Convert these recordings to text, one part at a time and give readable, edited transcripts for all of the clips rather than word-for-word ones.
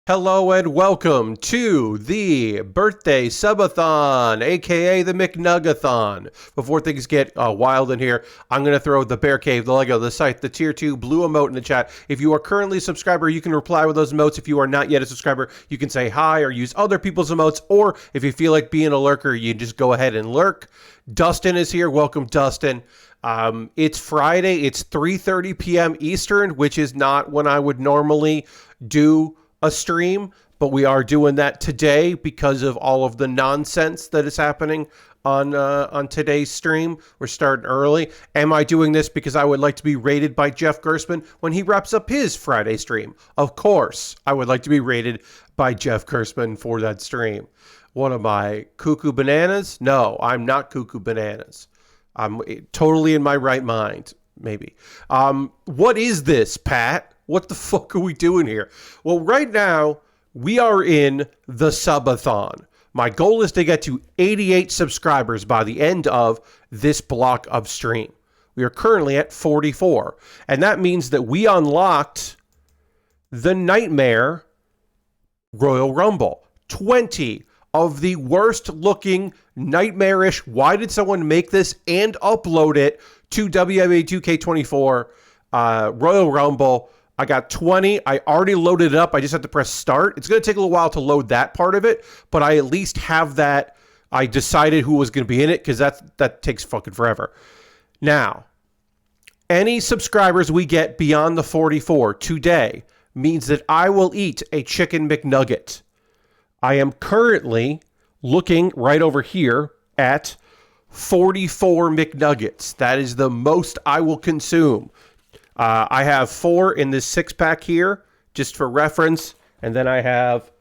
Hello and welcome to the birthday Subathon, aka the McNugg-athon. Before things get wild in here, I'm going to throw the Bear Cave, the Lego, the site, the Tier 2 blue emote in the chat. If you are currently a subscriber, you can reply with those emotes. If you are not yet a subscriber, you can say hi or use other people's emotes. Or if you feel like being a lurker, you just go ahead and lurk. Dustin is here. Welcome, Dustin. It's Friday. It's 3:30 p.m. Eastern, which is not when I would normally do a stream, but we are doing that today because of all of the nonsense that is happening on today's stream. We're starting early. Am I doing this because I would like to be rated by Jeff Gerstmann when he wraps up his Friday stream? Of course, I would like to be rated by Jeff Gerstmann for that stream. What am I, cuckoo bananas? No, I'm not cuckoo bananas. I'm totally in my right mind, maybe. What is this, Pat? What the fuck are we doing here? Well, right now, we are in the Subathon. My goal is to get to 88 subscribers by the end of this block of stream. We are currently at 44. And that means that we unlocked the Nightmare Royal Rumble. 20 of the worst looking, nightmarish, why did someone make this and upload it to WMA 2K24 Royal Rumble. I got 20. I already loaded it up. I just have to press start. It's going to take a little while to load that part of it, but I at least have that. I decided who was going to be in it because that takes fucking forever. Now, any subscribers we get beyond the 44 today means that I will eat a chicken McNugget. I am currently looking right over here at 44 McNuggets. That is the most I will consume. I have 4 in this 6-pack here, just for reference. And then I have,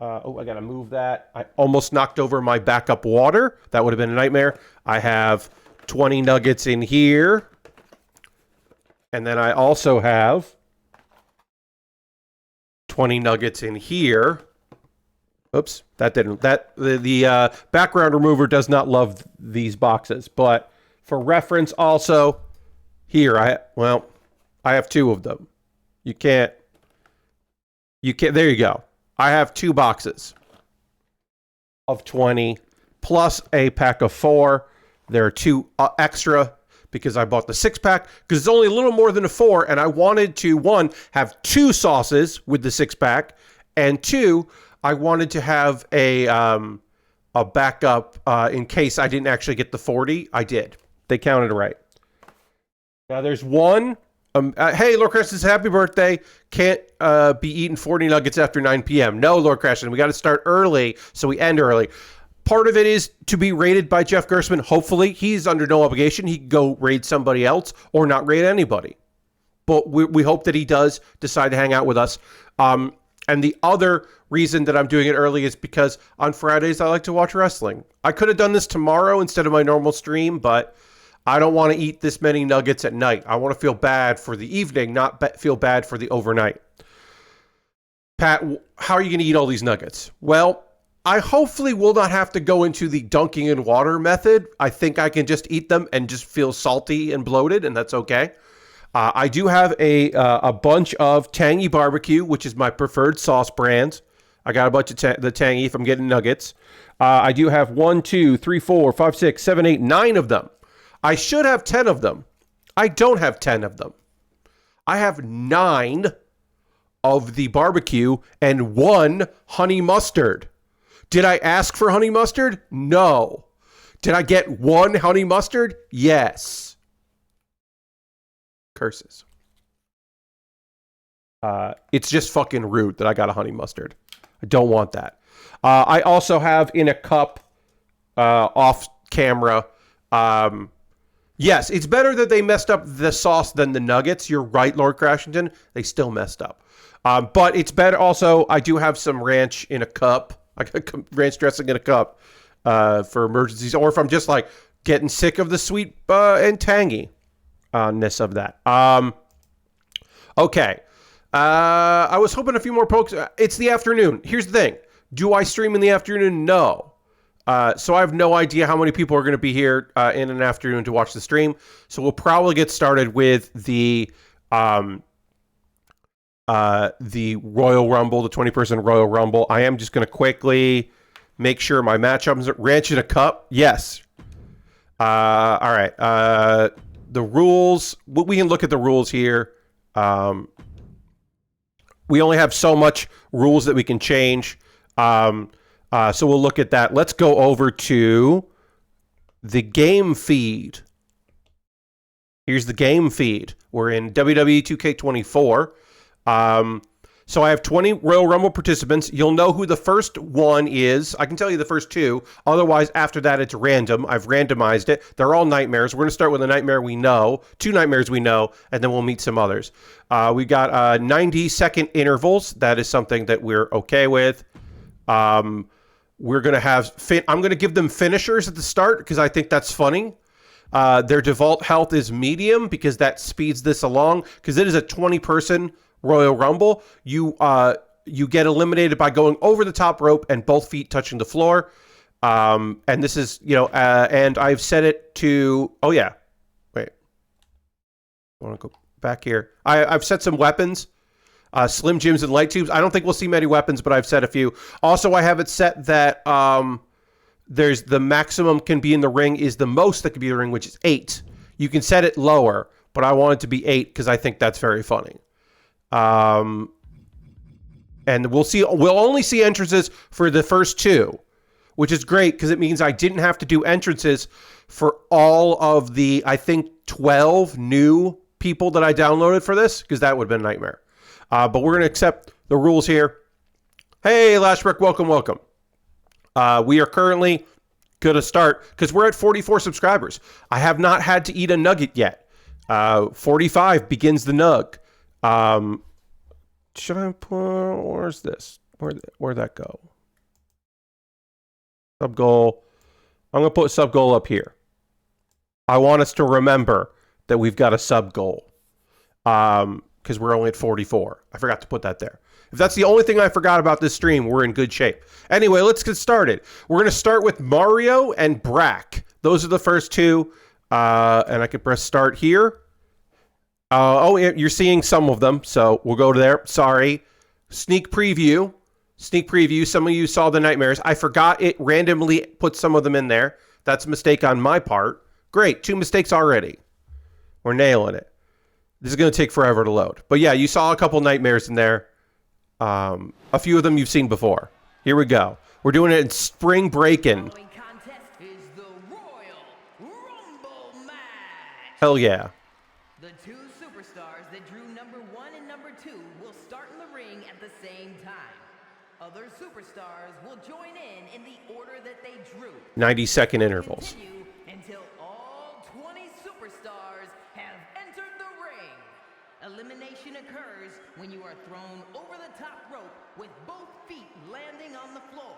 I got to move that. I almost knocked over my backup water. That would have been a nightmare. I have 20 nuggets in here. And then I also have 20 nuggets in here. Oops, that didn't, the background remover does not love these boxes. But for reference also, here, I have 2 of them. You can't, there you go. I have 2 boxes of 20 plus a pack of 4. There are 2 extra because I bought the 6-pack because it's only a little more than a 4. And I wanted to, 1, have 2 sauces with the 6-pack, and 2, I wanted to have a backup in case I didn't actually get the 40. I did. They counted right. Now there's 1. Hey, Lord Creston, happy birthday. Can't be eating 40 nuggets after 9 p.m. No, Lord Creston, we got to start early, so we end early. Part of it is to be rated by Jeff Gerstmann. Hopefully, he's under no obligation. He can go raid somebody else or not raid anybody. But we hope that he does decide to hang out with us. And the other reason that I'm doing it early is because on Fridays, I like to watch wrestling. I could have done this tomorrow instead of my normal stream, but I don't want to eat this many nuggets at night. I want to feel bad for the evening, not feel bad for the overnight. Pat, how are you going to eat all these nuggets? Well, I hopefully will not have to go into the dunking in water method. I think I can just eat them and just feel salty and bloated, and that's okay. I do have a bunch of Tangy Barbecue, which is my preferred sauce brand. I got a bunch of the Tangy if I'm getting nuggets. I do have 1, 2, 3, 4, 5, 6, 7, 8, 9 of them. I should have 10 of them. I don't have 10 of them. I have 9 of the barbecue and 1 honey mustard. Did I ask for honey mustard? No. Did I get 1 honey mustard? Yes. Curses. It's just fucking rude that I got a honey mustard. I don't want that. I also have in a cup off camera. Yes, it's better that they messed up the sauce than the nuggets. You're right, Lord Crashington. They still messed up. But it's better. Also, I do have some ranch in a cup. I got ranch dressing in a cup for emergencies. Or if I'm just like getting sick of the sweet and tangy-ness of that. Okay. I was hoping a few more pokes. It's the afternoon. Here's the thing. Do I stream in the afternoon? No. So I have no idea how many people are going to be here in an afternoon to watch the stream. So we'll probably get started with the the Royal Rumble, the 20-person Royal Rumble. I am just going to quickly make sure my matchups. Ranch in a cup. Yes. All right. The rules. We can look at the rules here. We only have so much rules that we can change. So we'll look at that. Let's go over to the game feed. Here's the game feed. We're in WWE 2K24. So I have 20 Royal Rumble participants. You'll know who the first one is. I can tell you the first two. Otherwise, after that, it's random. I've randomized it. They're all nightmares. We're going to start with a nightmare we know, 2 nightmares we know, and then we'll meet some others. We got 90-second intervals. That is something that we're okay with. We're going to have... I'm going to give them finishers at the start because I think that's funny. Their default health is medium because that speeds this along because it is a 20-person Royal Rumble. You get eliminated by going over the top rope and both feet touching the floor. And this is, and I've set it to, oh yeah, wait. I want to go back here. I've set some weapons, Slim Jims and light tubes. I don't think we'll see many weapons, but I've set a few. Also, I have it set that there's the maximum can be in the ring is the most that can be in the ring, which is 8. You can set it lower, but I want it to be 8 because I think that's very funny. And we'll only see entrances for the first 2, which is great because it means I didn't have to do entrances for all of the, I think, 12 new people that I downloaded for this because that would have been a nightmare. But we're going to accept the rules here. Hey, Lashbrook, welcome. We are currently going to start because we're at 44 subscribers. I have not had to eat a nugget yet. 45 begins the nug. Should I put, where's this? Where'd that go? Sub goal. I'm going to put sub goal up here. I want us to remember that we've got a sub goal. Because we're only at 44. I forgot to put that there. If that's the only thing I forgot about this stream, we're in good shape. Anyway, let's get started. We're going to start with Mario and Brack. Those are the first 2. And I can press start here. You're seeing some of them, so we'll go to there. Sorry. Sneak preview. Some of you saw the nightmares. I forgot it randomly put some of them in there. That's a mistake on my part. Great. 2 mistakes already. We're nailing it. This is going to take forever to load. But yeah, you saw a couple nightmares in there. A few of them you've seen before. Here we go. We're doing it in Spring Breakin'. Hell yeah. The 2 superstars that drew number 1 and number 2 will start in the ring at the same time. Other superstars will join in the order that they drew. 90-second intervals. Continue until all 20 superstars have entered the ring. Elimination occurs when you are thrown over the top rope with both feet landing on the floor.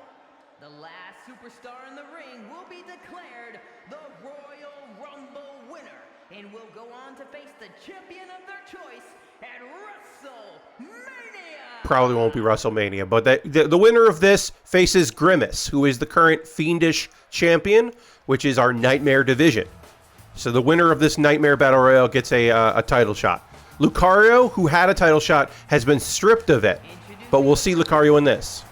The last superstar in the ring will be declared the Royal Rumble winner and will go on to face the champion of their choice at WrestleMania. Probably won't be WrestleMania, but the winner of this faces Grimace, who is the current Fiendish champion, which is our Nightmare division. So the winner of this Nightmare Battle Royale gets a title shot. Lucario, who had a title shot, has been stripped of it, but we'll see Lucario in this.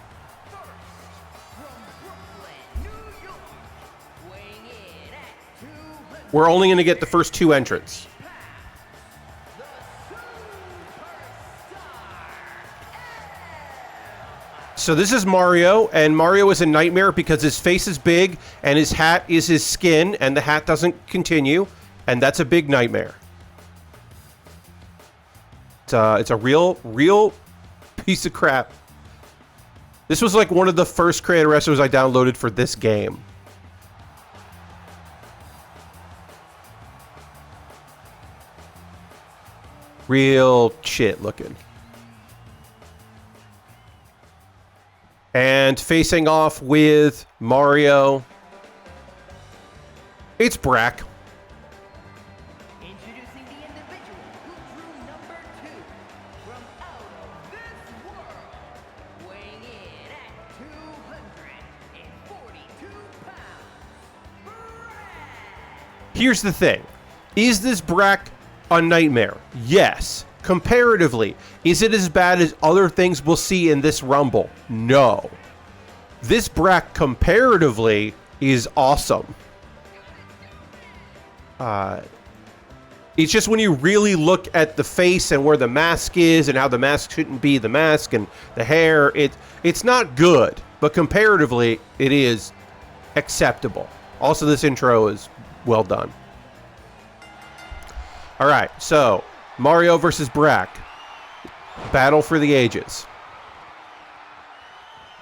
We're only going to get the first 2 entrants. So this is Mario, and Mario is a nightmare because his face is big, and his hat is his skin, and the hat doesn't continue, and that's a big nightmare. It's a real piece of crap. This was like one of the first creator wrestlers I downloaded for this game. Real shit looking. And facing off with Mario, it's Brack. Introducing the individual who drew number 2 from out of this world, weighing in at 242 pounds, Brack! Here's the thing. Is this Brack a nightmare? Yes. comparatively, is it as bad as other things we'll see in this Rumble? No. This Brack comparatively is awesome. It's just when you really look at the face and where the mask is and how the mask shouldn't be the mask and the hair, it's not good, but comparatively it is acceptable. Also, this intro is well done. All right, so Mario versus Brack. Battle for the ages.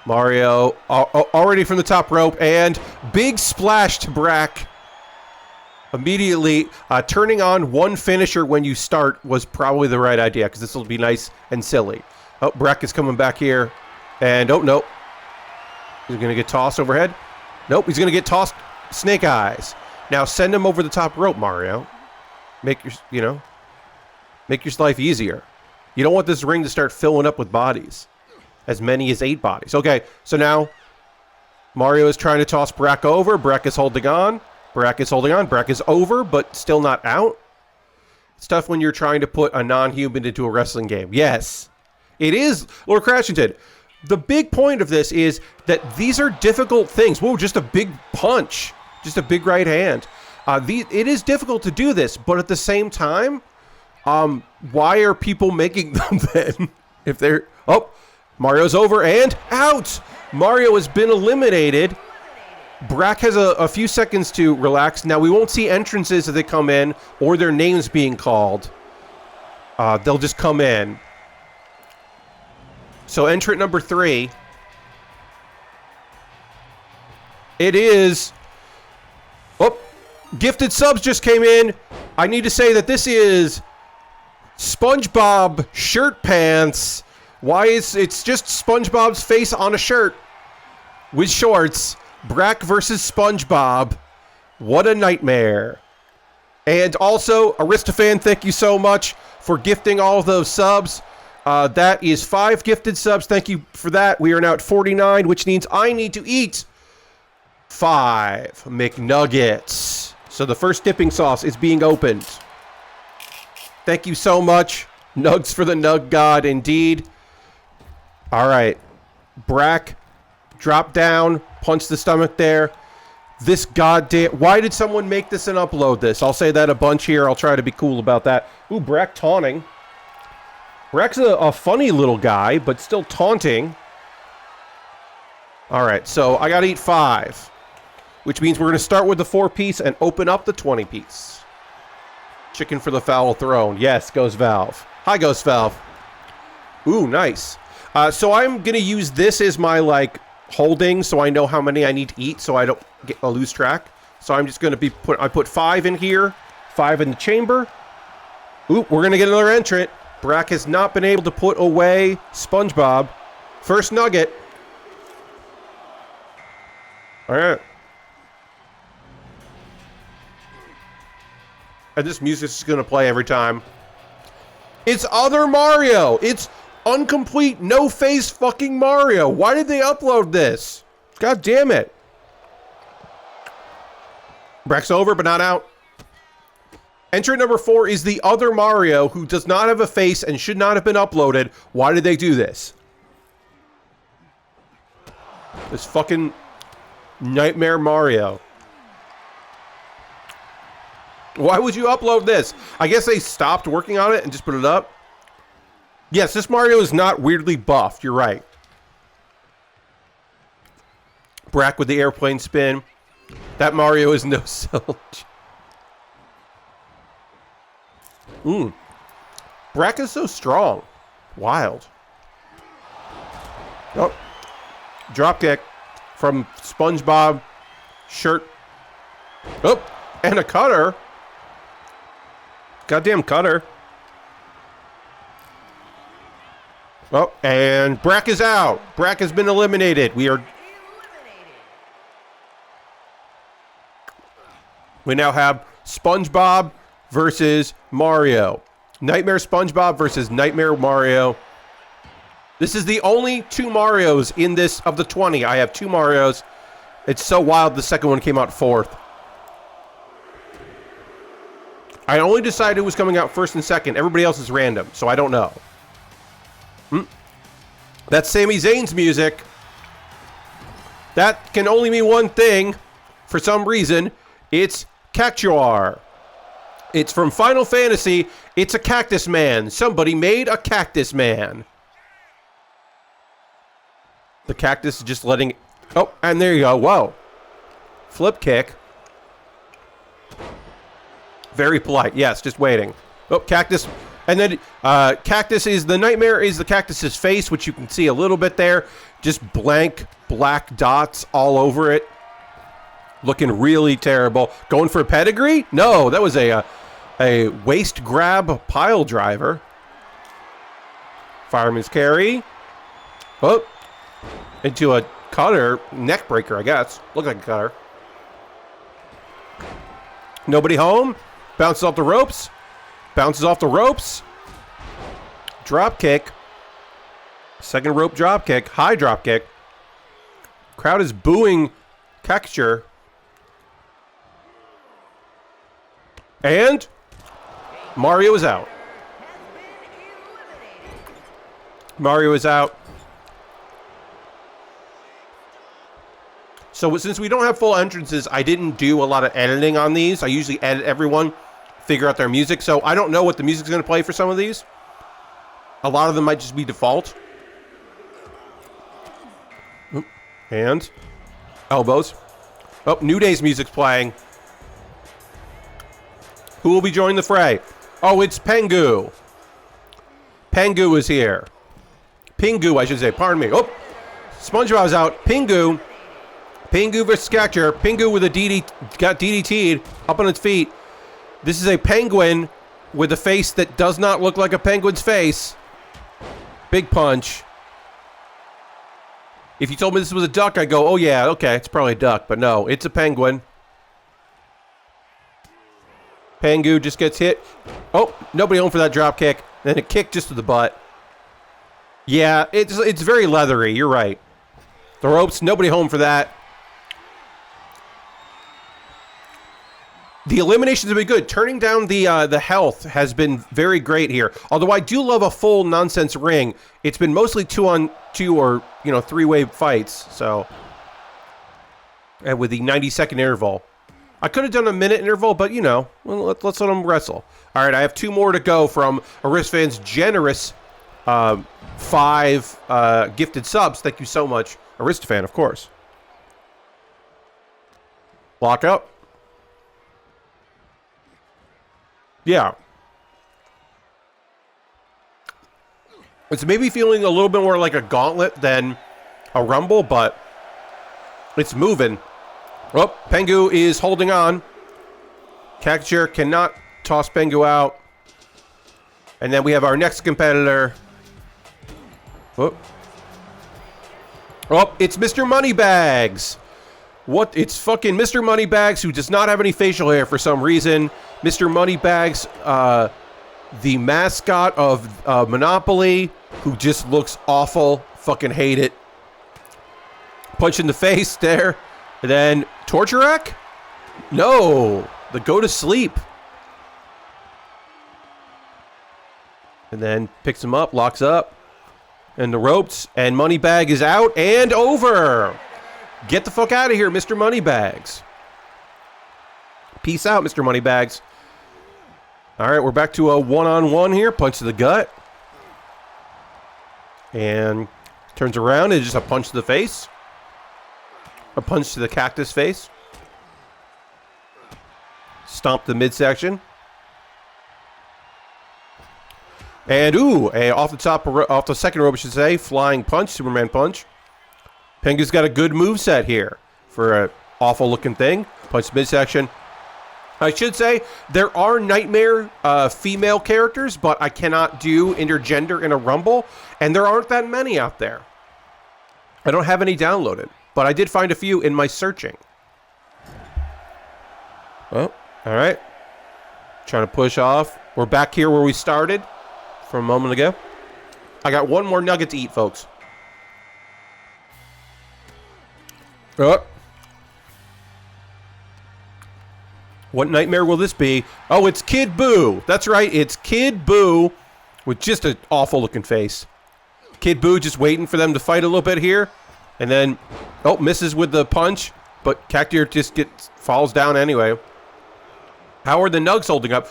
Mario already from the top rope, and big splash to Brack. Immediately, turning on one finisher when you start was probably the right idea, because this will be nice and silly. Oh, Brack is coming back here, and oh, no. He's going to get tossed overhead. Nope, he's going to get tossed snake eyes. Now send him over the top rope, Mario. Make your life easier. You don't want this ring to start filling up with bodies. As many as 8 bodies. Okay, so now Mario is trying to toss Brack over. Brack is holding on. Brack is holding on. Brack is over, but still not out. It's tough when you're trying to put a non-human into a wrestling game. Yes, it is, Lord Crashington. The big point of this is that these are difficult things. Whoa, just a big punch. Just a big right hand. It is difficult to do this, but at the same time, why are people making them then? If they're... Oh, Mario's over and out! Mario has been eliminated. Brack has a few seconds to relax. Now, we won't see entrances as they come in or their names being called. They'll just come in. So, entrant number 3. It is... Oh, gifted subs just came in. I need to say that this is SpongeBob shirt pants. Why is it's just SpongeBob's face on a shirt with shorts. Brack versus SpongeBob. What a nightmare. And also, Aristofan, thank you so much for gifting all of those subs. That is 5 gifted subs. Thank you for that. We are now at 49, which means I need to eat 5 McNuggets. So the first dipping sauce is being opened. Thank you so much. Nugs for the Nug God, indeed. All right. Brack, drop down, punch the stomach there. This goddamn... Why did someone make this and upload this? I'll say that a bunch here. I'll try to be cool about that. Ooh, Brack taunting. Brack's a funny little guy, but still taunting. All right, so I got to eat 5, which means we're going to start with the 4-piece and open up the 20-piece. Chicken for the foul throne. Yes, Ghost Valve. Hi, Ghost Valve. Ooh, nice. So I'm going to use this as my, like, holding so I know how many I need to eat so I don't lose track. So I'm just going to I put 5 in here, 5 in the chamber. Ooh, we're going to get another entrant. Brack has not been able to put away SpongeBob. First nugget. All right. And this music is going to play every time. It's other Mario. It's incomplete, no-face fucking Mario. Why did they upload this? God damn it. Brack's over, but not out. Entrant number 4 is the other Mario who does not have a face and should not have been uploaded. Why did they do this? This fucking Nightmare Mario. Why would you upload this? I guess they stopped working on it and just put it up. Yes, this Mario is not weirdly buffed. You're right. Brack with the airplane spin. That Mario is no Silge. Brack is so strong. Wild. Oh. Drop kick from SpongeBob. Shirt. Oh. And a cutter. Goddamn cutter. Oh, and Brack is out. Brack has been eliminated. We now have SpongeBob versus Mario. Nightmare SpongeBob versus Nightmare Mario. This is the only 2 Marios in this of the 20. I have 2 Marios. It's so wild the second one came out 4th. I only decided who was coming out first and second. Everybody else is random, so I don't know. That's Sami Zayn's music. That can only mean one thing. For some reason, it's Cactuar. It's from Final Fantasy. It's a cactus man. Somebody made a cactus man. The cactus is just letting... Oh, and there you go. Whoa. Flip kick. Very polite. Yes, just waiting. Oh, cactus. And then cactus is... The nightmare is the cactus's face, which you can see a little bit there. Just blank black dots all over it. Looking really terrible. Going for a pedigree? No, that was a waist grab pile driver. Fireman's carry. Oh. Into a cutter. Neck breaker, I guess. Looked like a cutter. Nobody home. Bounces off the ropes. Bounces off the ropes. Drop kick. Second rope drop kick. High drop kick. Crowd is booing Cacture. And Mario is out. Mario is out. So since we don't have full entrances, I didn't do a lot of editing on these. I usually edit everyone, figure out their music. So I don't know what the music's going to play for some of these. A lot of them might just be default. And elbows. Oh, New Day's music's playing. Who will be joining the fray? Oh, it's Pengu. Pengu is here. Pingu, I should say. Pardon me. Oh, SpongeBob's out. Pingu. Pingu versus Cacture. Pingu with a got DDT'd up on its feet. This is a penguin with a face that does not look like a penguin's face. Big punch. If you told me this was a duck, I'd go, oh yeah, okay, it's probably a duck. But no, it's a penguin. Pengu just gets hit. Oh, nobody home for that drop kick. Then a kick just to the butt. Yeah, it's very leathery. You're right. The ropes, nobody home for that. The eliminations have been good. Turning down the health has been very great here. Although I do love a full nonsense ring. It's been mostly 2-on-2 or, you know, 3-way fights. So, and with the 90-second interval. I could have done a minute interval, but, you know, let's let them wrestle. All right, I have 2 more to go from Aristfan's generous 5 gifted subs. Thank you so much, Aristfan, of course. Lock up. Yeah. It's maybe feeling a little bit more like a gauntlet than a rumble, but it's moving. Oh, Pengu is holding on. Cacture cannot toss Pengu out. And then we have our next competitor. Oh, it's Mr. Moneybags. What? It's fucking Mr. Moneybags, who does not have any facial hair for some reason. Mr. Moneybags, the mascot of Monopoly, who just looks awful. Fucking hate it. Punch in the face there. And then Torture Rack? No. The go to sleep. And then picks him up, locks up. And the ropes. And Moneybag is out and over. Get the fuck out of here, Mr. Moneybags. Peace out, Mr. Moneybags. All right, we're back to a one-on-one here. Punch to the gut. And turns around and just a punch to the face. A punch to the cactus face. Stomp the midsection. And, ooh, off the second rope, I should say, flying punch, Superman punch. Pengu's got a good moveset here for an awful-looking thing. Punch midsection. I should say, there are Nightmare female characters, but I cannot do intergender in a Rumble, and there aren't that many out there. I don't have any downloaded, but I did find a few in my searching. Oh, all right. Trying to push off. We're back here where we started from a moment ago. I got one more nugget to eat, folks. Oh. What nightmare will this be? Oh, it's Kid Boo. That's right. It's Kid Boo with just an awful looking face. Kid Boo just waiting for them to fight a little bit here. And then, oh, misses with the punch. But Cactier just falls down anyway. How are the Nugs holding up?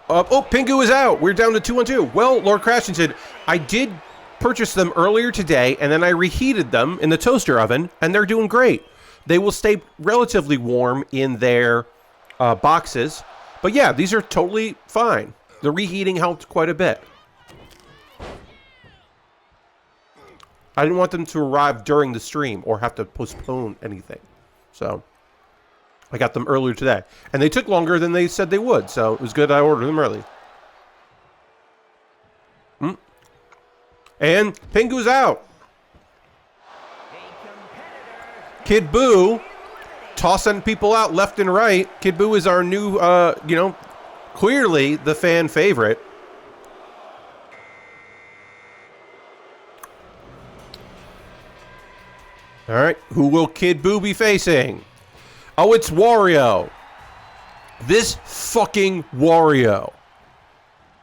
Oh, Pingu is out. We're down to 2-1-2. Well, Lord Crashington, I did purchase them earlier today, and then I reheated them in the toaster oven, and they're doing great. They will stay relatively warm in their boxes. But yeah, these are totally fine. The reheating helped quite a bit. I didn't want them to arrive during the stream or have to postpone anything. So I got them earlier today. And they took longer than they said they would, so it was good I ordered them early. And Pingu's out. Kid Boo tossing people out left and right. Kid Boo is our new, clearly the fan favorite. All right, who will Kid Boo be facing? Oh, it's Wario. This fucking Wario.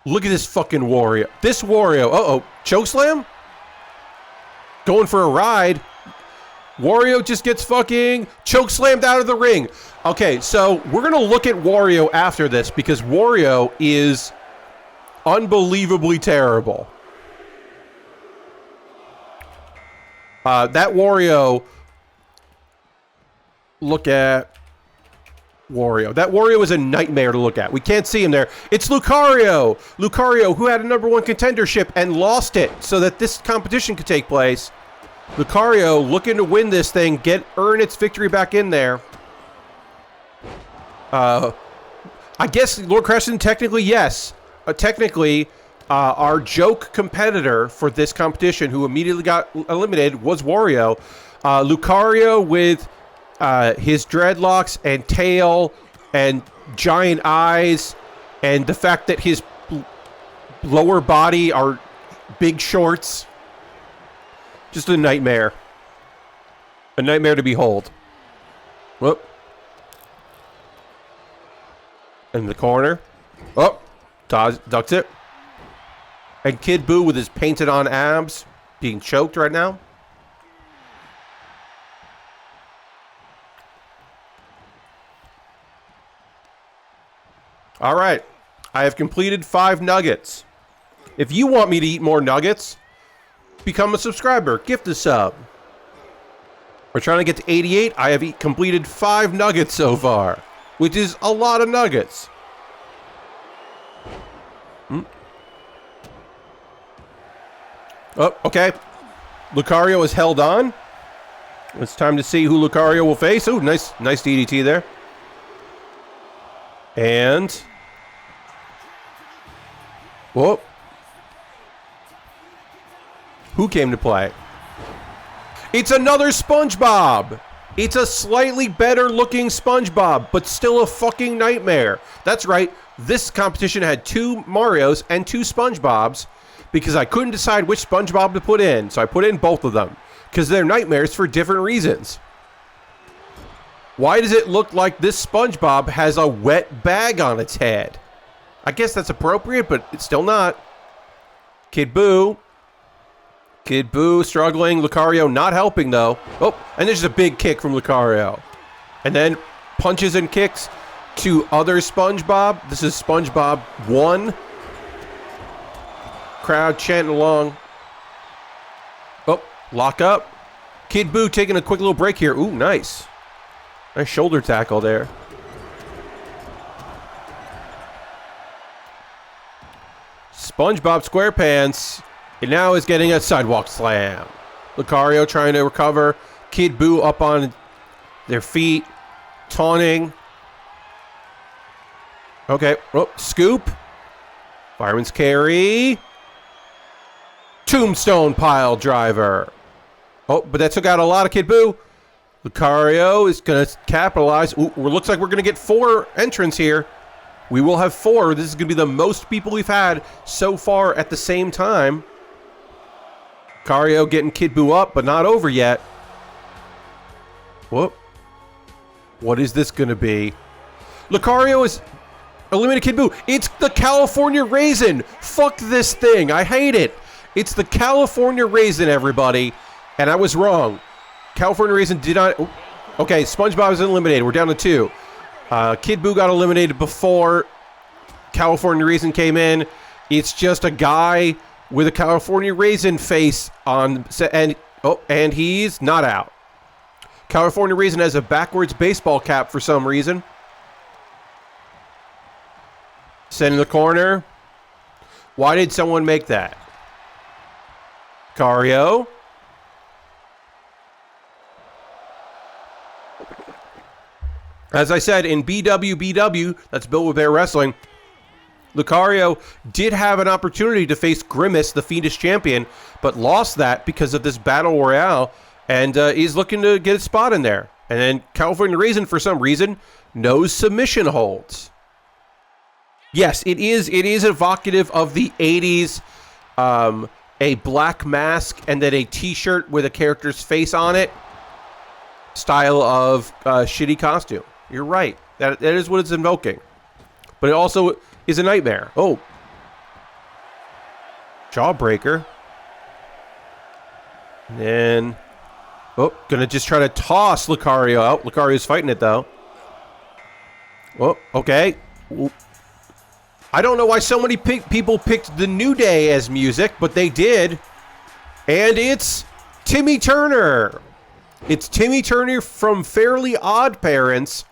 Look at this fucking Wario. This Wario. Uh-oh. Chokeslam? Going for a ride. Wario just gets fucking chokeslammed out of the ring. Okay, so we're going to look at Wario after this because Wario is unbelievably terrible. That Wario... Look at Wario. That Wario is a nightmare to look at. We can't see him there. It's Lucario! Lucario, who had a #1 contendership and lost it so that this competition could take place. Lucario looking to win this thing, earn its victory back in there. I guess Lord Crescent, technically, yes. Our joke competitor for this competition who immediately got eliminated was Wario. Lucario with his dreadlocks and tail and giant eyes and the fact that his lower body are big shorts. Just a nightmare. A nightmare to behold. Whoop. In the corner. Oh, ducks it. And Kid Boo with his painted on abs being choked right now. All right. I have completed 5 nuggets. If you want me to eat more nuggets, become a subscriber. Gift a sub. We're trying to get to 88. I have completed 5 nuggets so far, which is a lot of nuggets. Oh, okay. Lucario is held on. It's time to see who Lucario will face. Oh, nice DDT there. And... whoop. Who came to play? It's another SpongeBob. It's a slightly better looking SpongeBob, but still a fucking nightmare. That's right. This competition had 2 Marios and 2 SpongeBobs because I couldn't decide which SpongeBob to put in. So I put in both of them because they're nightmares for different reasons. Why does it look like this SpongeBob has a wet bag on its head? I guess that's appropriate, but it's still not. Kid Boo. Kid Boo struggling. Lucario not helping, though. Oh, and there's a big kick from Lucario. And then punches and kicks to other SpongeBob. This is SpongeBob 1. Crowd chanting along. Oh, lock up. Kid Boo taking a quick little break here. Ooh, nice. Nice shoulder tackle there. SpongeBob SquarePants. It now is getting a sidewalk slam. Lucario trying to recover. Kid Boo up on their feet. Taunting. Okay. Oh, scoop. Fireman's carry. Tombstone pile driver. Oh, but that took out a lot of Kid Boo. Lucario is going to capitalize. Ooh, looks like we're going to get 4 entrants here. We will have 4. This is going to be the most people we've had so far at the same time. Lucario getting Kid Boo up, but not over yet. Whoop. What is this going to be? Lucario is eliminated Kid Buu. It's the California Raisin. Fuck this thing. I hate it. It's the California Raisin, everybody. And I was wrong. California Raisin did not... Okay, SpongeBob is eliminated. We're down to 2. Kid Buu got eliminated before California Raisin came in. It's just a guy with a California Raisin face on... And he's not out. California Raisin has a backwards baseball cap for some reason. Send in the corner. Why did someone make that? Lucario. As I said, in BWBW, that's Built with Baer Wrestling, Lucario did have an opportunity to face Grimace, the Fiendish champion, but lost that because of this Battle Royale, and he's looking to get a spot in there. And then California Raisin, for some reason, knows submission holds. Yes, it is evocative of the 80s, a black mask and then a t-shirt with a character's face on it, style of shitty costume. You're right. That is what it's invoking. But it also is a nightmare. Oh. Jawbreaker. And then... Oh, gonna just try to toss Lucario out. Lucario's fighting it, though. Oh, okay. Ooh. I don't know why so many people picked The New Day as music, but they did. And it's Timmy Turner. It's Timmy Turner from Fairly Odd Parents,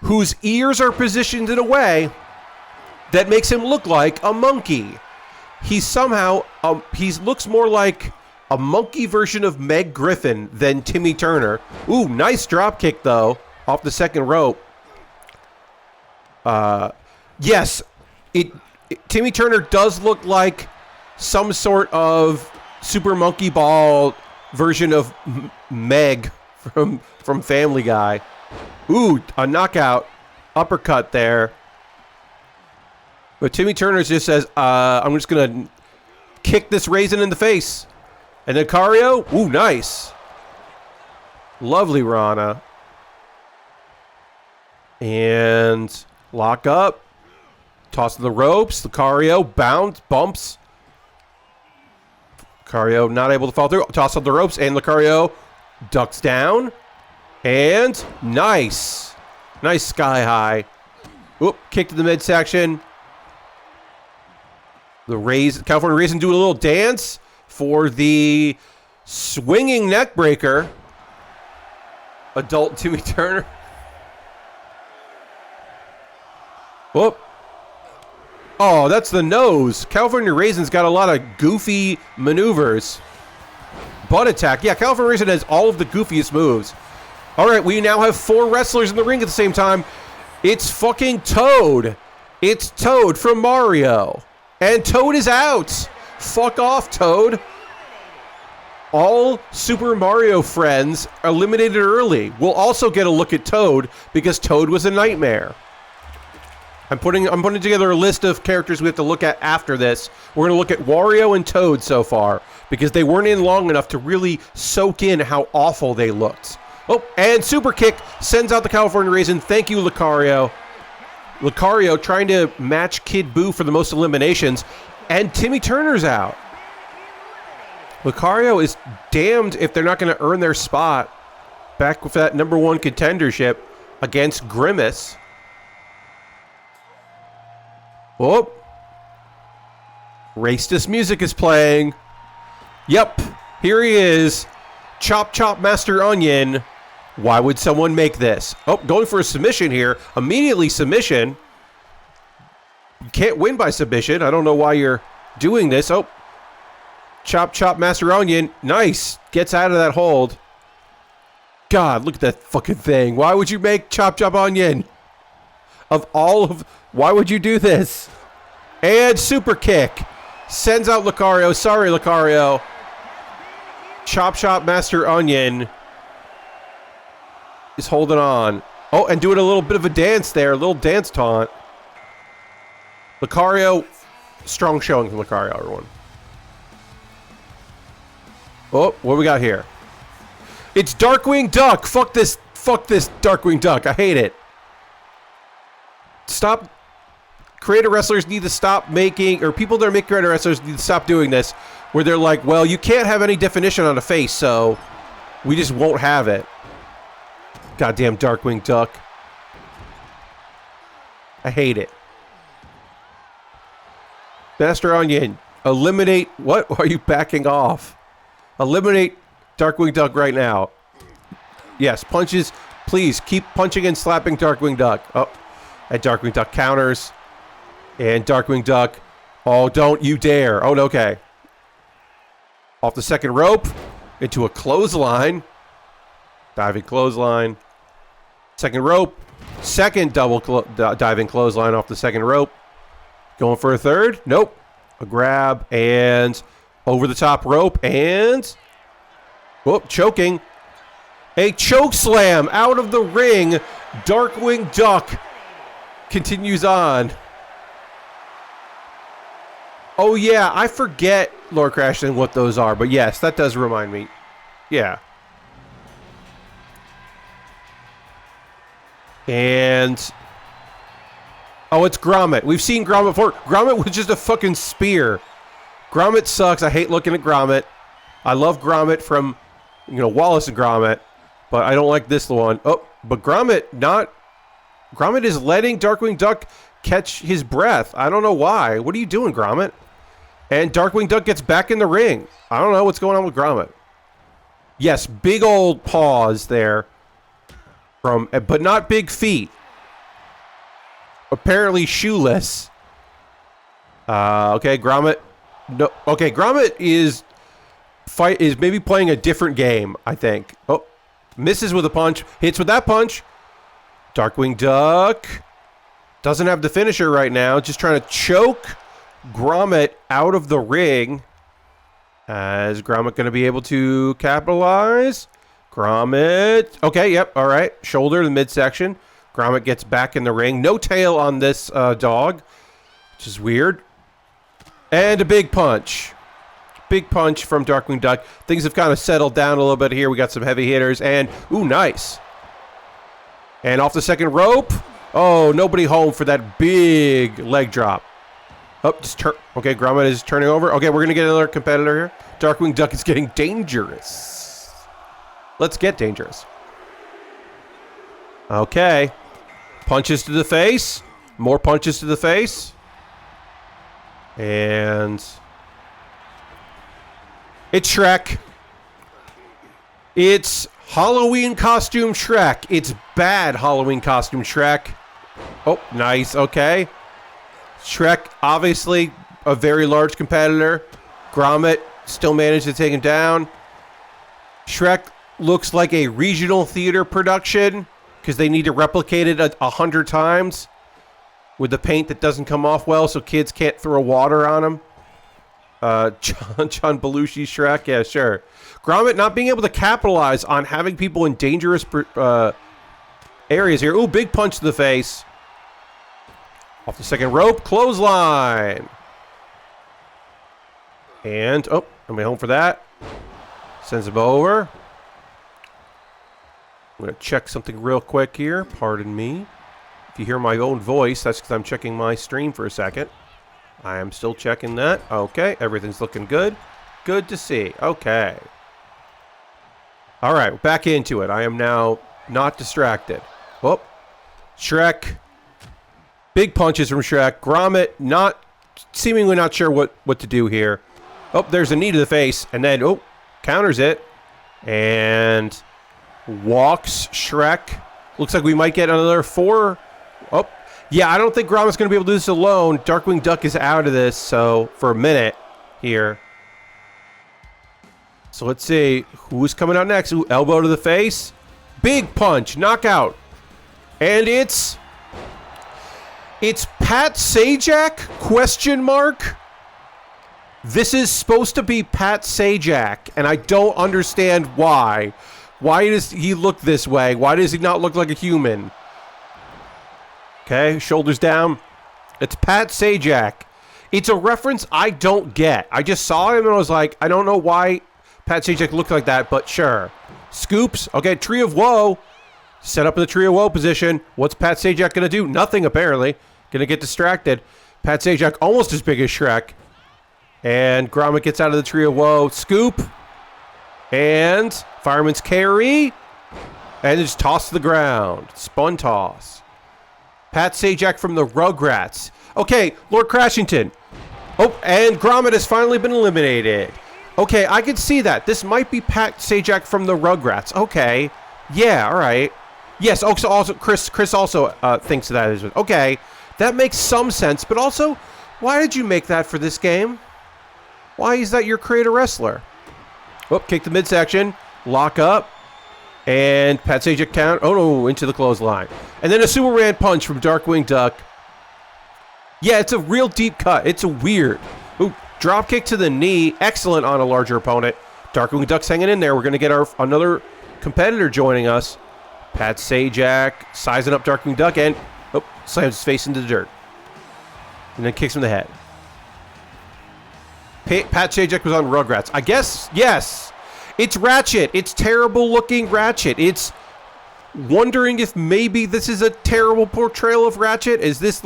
whose ears are positioned in a way that makes him look like a monkey. He's somehow, he looks more like a monkey version of Meg Griffin than Timmy Turner. Ooh, nice drop kick, though, off the second rope. Yes, Timmy Turner does look like some sort of Super Monkey Ball version of Meg from Family Guy. Ooh, a knockout uppercut there. But Timmy Turner just says, I'm just going to kick this Raisin in the face. And then Lucario, ooh, nice. Lovely Rana. And lock up. Toss to the ropes. Lucario bumps. Lucario not able to fall through. Toss up the ropes, and Lucario ducks down. And nice. Nice sky high. Oop, kick to the midsection. The California Raisin do a little dance for the swinging neck breaker. Adult Timmy Turner. Whoop. Oh, that's the nose. California Raisin's got a lot of goofy maneuvers. Butt attack. Yeah, California Raisin has all of the goofiest moves. All right, we now have 4 wrestlers in the ring at the same time. It's fucking Toad. It's Toad from Mario. And Toad is out. Fuck off, Toad. All Super Mario friends eliminated early. We'll also get a look at Toad because Toad was a nightmare. I'm putting together a list of characters we have to look at after this. We're going to look at Wario and Toad so far because they weren't in long enough to really soak in how awful they looked. Oh, and super kick sends out the California Raisin. Thank you, Lucario. Lucario trying to match Kid Buu for the most eliminations, and Timmy Turner's out. Lucario is damned if they're not going to earn their spot back with that #1 contendership against Grimace. Whoop. Racist music is playing. Yep, here he is. Chop Chop Master Onion. Why would someone make this? Oh, going for a submission here. Immediately submission. You can't win by submission. I don't know why you're doing this. Oh. Chop Chop Master Onion. Nice. Gets out of that hold. God, look at that fucking thing. Why would you make Chop Chop Onion? Why would you do this? And super kick. Sends out Lucario. Sorry, Lucario. Chop Chop Master Onion is holding on. Oh, and doing a little bit of a dance there. A little dance taunt. Lucario. Strong showing from Lucario, everyone. Oh, what we got here? It's Darkwing Duck. Fuck this Darkwing Duck. I hate it. stop. Creator wrestlers need to stop making, or people that make creator wrestlers need to stop doing this, where they're like, well, you can't have any definition on a face, so we just won't have it. Goddamn Darkwing Duck. I hate it. Master Onion, eliminate. What are you backing off? Eliminate Darkwing Duck right now. Yes, punches. Please keep punching and slapping Darkwing Duck. Oh, and Darkwing Duck counters. And Darkwing Duck. Oh, don't you dare. Oh, okay. Off the second rope. Into a clothesline. Diving clothesline. Second rope. Second double diving clothesline off the second rope. Going for a third. Nope. A grab. And over the top rope. And... whoop, choking. A choke slam out of the ring. Darkwing Duck continues on. Oh, yeah, I forget, Lord Crashton, what those are. But yes, that does remind me. Yeah. And... oh, it's Grommet. We've seen Grommet before. Grommet was just a fucking spear. Grommet sucks. I hate looking at Grommet. I love Grommet from, Wallace and Grommet. But I don't like this one. Oh, but Grommet is letting Darkwing Duck catch his breath. I don't know why. What are you doing, Grommet? And Darkwing Duck gets back in the ring. I don't know what's going on with Grommet. Yes, big old paws there. But not big feet. Apparently shoeless. Okay, Grommet. No, okay, Grommet is maybe playing a different game, I think. Oh, misses with a punch. Hits with that punch. Darkwing Duck doesn't have the finisher right now. Just trying to choke Grommet out of the ring. Is Grommet going to be able to capitalize? Grommet. Okay, yep, all right. Shoulder to the midsection. Grommet gets back in the ring. No tail on this dog, which is weird. And a big punch. Big punch from Darkwing Duck. Things have kind of settled down a little bit here. We got some heavy hitters. And, ooh, nice. And off the second rope. Oh, nobody home for that big leg drop. Oh, okay, Grommet is turning over. Okay, we're going to get another competitor here. Darkwing Duck is getting dangerous. Let's get dangerous. Okay. Punches to the face. More punches to the face. And... it's Shrek. It's Halloween costume Shrek. It's bad Halloween costume Shrek. Oh, nice. Okay. Shrek, obviously a very large competitor. Grommet still managed to take him down. Shrek looks like a regional theater production because they need to replicate it 100 times with the paint that doesn't come off well so kids can't throw water on them. John Belushi Shrek, yeah, sure. Grommet not being able to capitalize on having people in dangerous areas here. Ooh, big punch to the face. Off the second rope, clothesline. And, oh, nobody home for that. Sends him over. I'm going to check something real quick here. Pardon me. If you hear my own voice, that's because I'm checking my stream for a second. I am still checking that. Okay, everything's looking good. Good to see. Okay. All right, back into it. I am now not distracted. Oh, Shrek. Big punches from Shrek. Grommet seemingly not sure what to do here. Oh, there's a knee to the face. And then, oh, counters it. And walks Shrek. Looks like we might get another 4. Oh, yeah, I don't think Grommet's going to be able to do this alone. Darkwing Duck is out of this, so for a minute here. So let's see who's coming out next. Ooh, elbow to the face. Big punch, knockout. And it's Pat Sajak, question mark? This is supposed to be Pat Sajak, and I don't understand why. Why does he look this way? Why does he not look like a human? Okay, shoulders down. It's Pat Sajak. It's a reference I don't get. I just saw him and I was like, I don't know why Pat Sajak looked like that, but sure. Scoops. Okay, Tree of Woe. Set up in the tree of woe position. What's Pat Sajak going to do? Nothing, apparently. Going to get distracted. Pat Sajak almost as big as Shrek. And Gromit gets out of the tree of woe. Scoop. And fireman's carry. And just toss to the ground. Spun toss. Pat Sajak from the Rugrats. Okay, Lord Crashington. Oh, and Gromit has finally been eliminated. Okay, I could see that. This might be Pat Sajak from the Rugrats. Okay. Yeah, all right. Yes, also Chris also thinks that is... Okay, that makes some sense. But also, why did you make that for this game? Why is that your creator wrestler? Oh, kick the midsection. Lock up. And Pat Sajak count. Oh, no, into the clothesline. And then a Superman punch from Darkwing Duck. Yeah, it's a real deep cut. It's a weird. Ooh, drop kick to the knee. Excellent on a larger opponent. Darkwing Duck's hanging in there. We're going to get another competitor joining us. Pat Sajak sizing up Darkwing Duck and slams his face into the dirt. And then kicks him in the head. Pat Sajak was on Rugrats. I guess, yes. It's Ratchet. It's terrible looking Ratchet. It's wondering if maybe this is a terrible portrayal of Ratchet. Is this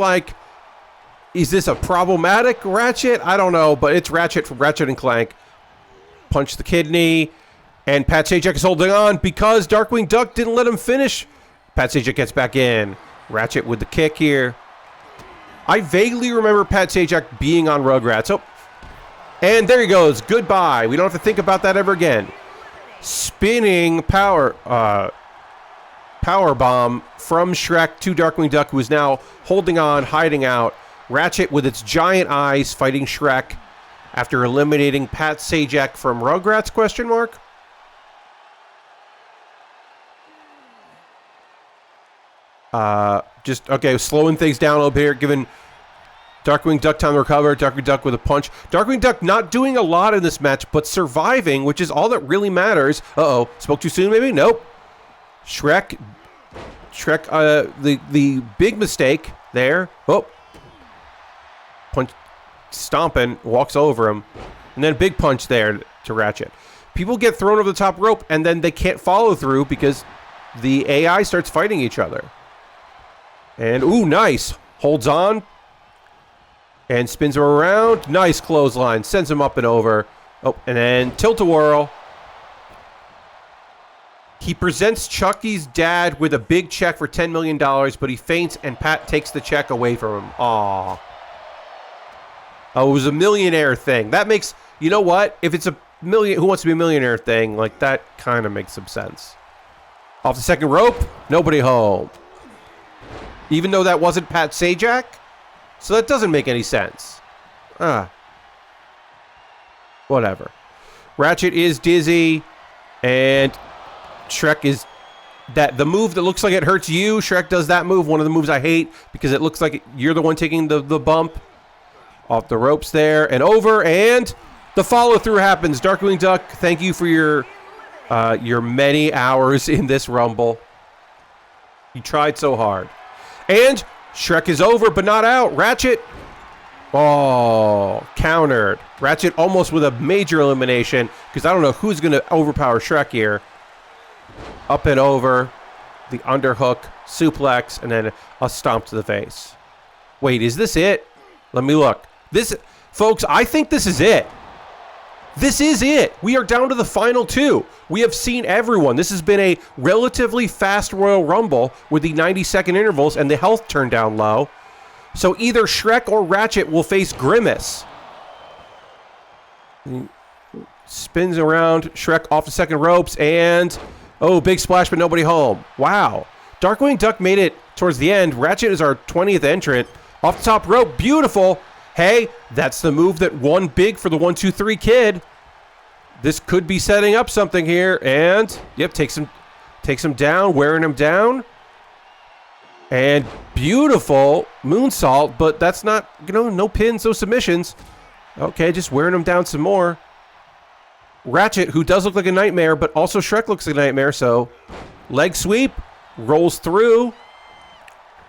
a problematic Ratchet? I don't know, but it's Ratchet from Ratchet and Clank. Punch the kidney. And Pat Sajak is holding on because Darkwing Duck didn't let him finish. Pat Sajak gets back in. Ratchet with the kick here. I vaguely remember Pat Sajak being on Rugrats. Oh, and there he goes. Goodbye. We don't have to think about that ever again. Spinning power bomb from Shrek to Darkwing Duck, who is now holding on, hiding out. Ratchet with its giant eyes fighting Shrek after eliminating Pat Sajak from Rugrats, question mark? Slowing things down a little bit here, giving Darkwing Duck time to recover. Darkwing Duck with a punch. Darkwing Duck not doing a lot in this match, but surviving, which is all that really matters. Uh-oh. Spoke too soon, maybe? Nope. Shrek, the big mistake there. Oh. Punch, stomping, walks over him. And then a big punch there to Ratchet. People get thrown over the top rope, and then they can't follow through because the AI starts fighting each other. And, ooh, nice. Holds on. And spins him around. Nice clothesline. Sends him up and over. Oh, and then tilt-a-whirl. He presents Chucky's dad with a big check for $10 million, but he faints and Pat takes the check away from him. Aww. Oh, it was a millionaire thing. That makes... You know what? If it's a Who Wants to Be a Millionaire thing, like, that kind of makes some sense. Off the second rope. Nobody home. Even though that wasn't Pat Sajak? So that doesn't make any sense. Whatever. Ratchet is dizzy. And Shrek is... The move that looks like it hurts you, Shrek does that move. One of the moves I hate because it looks like you're the one taking the bump. Off the ropes there and over. And the follow-through happens. Darkwing Duck, thank you for your many hours in this Rumble. You tried so hard. And Shrek is over, but not out. Ratchet. Oh, countered. Ratchet almost with a major elimination because I don't know who's going to overpower Shrek here. Up and over. The underhook, suplex, and then a stomp to the face. Wait, is this it? Let me look. Folks, I think this is it. This is it. We are down to the final two. We have seen everyone. This has been a relatively fast Royal Rumble with the 90-second intervals and the health turned down low. So either Shrek or Ratchet will face Grimace. Spins around. Shrek off the second ropes and... Oh, big splash, but nobody home. Wow. Darkwing Duck made it towards the end. Ratchet is our 20th entrant. Off the top rope. Beautiful. Hey, that's the move that won big for the 1-2-3 kid. This could be setting up something here. And, yep, takes him down, wearing him down. And beautiful moonsault, but that's not, no pins, no submissions. Okay, just wearing him down some more. Ratchet, who does look like a nightmare, but also Shrek looks like a nightmare, so leg sweep, rolls through.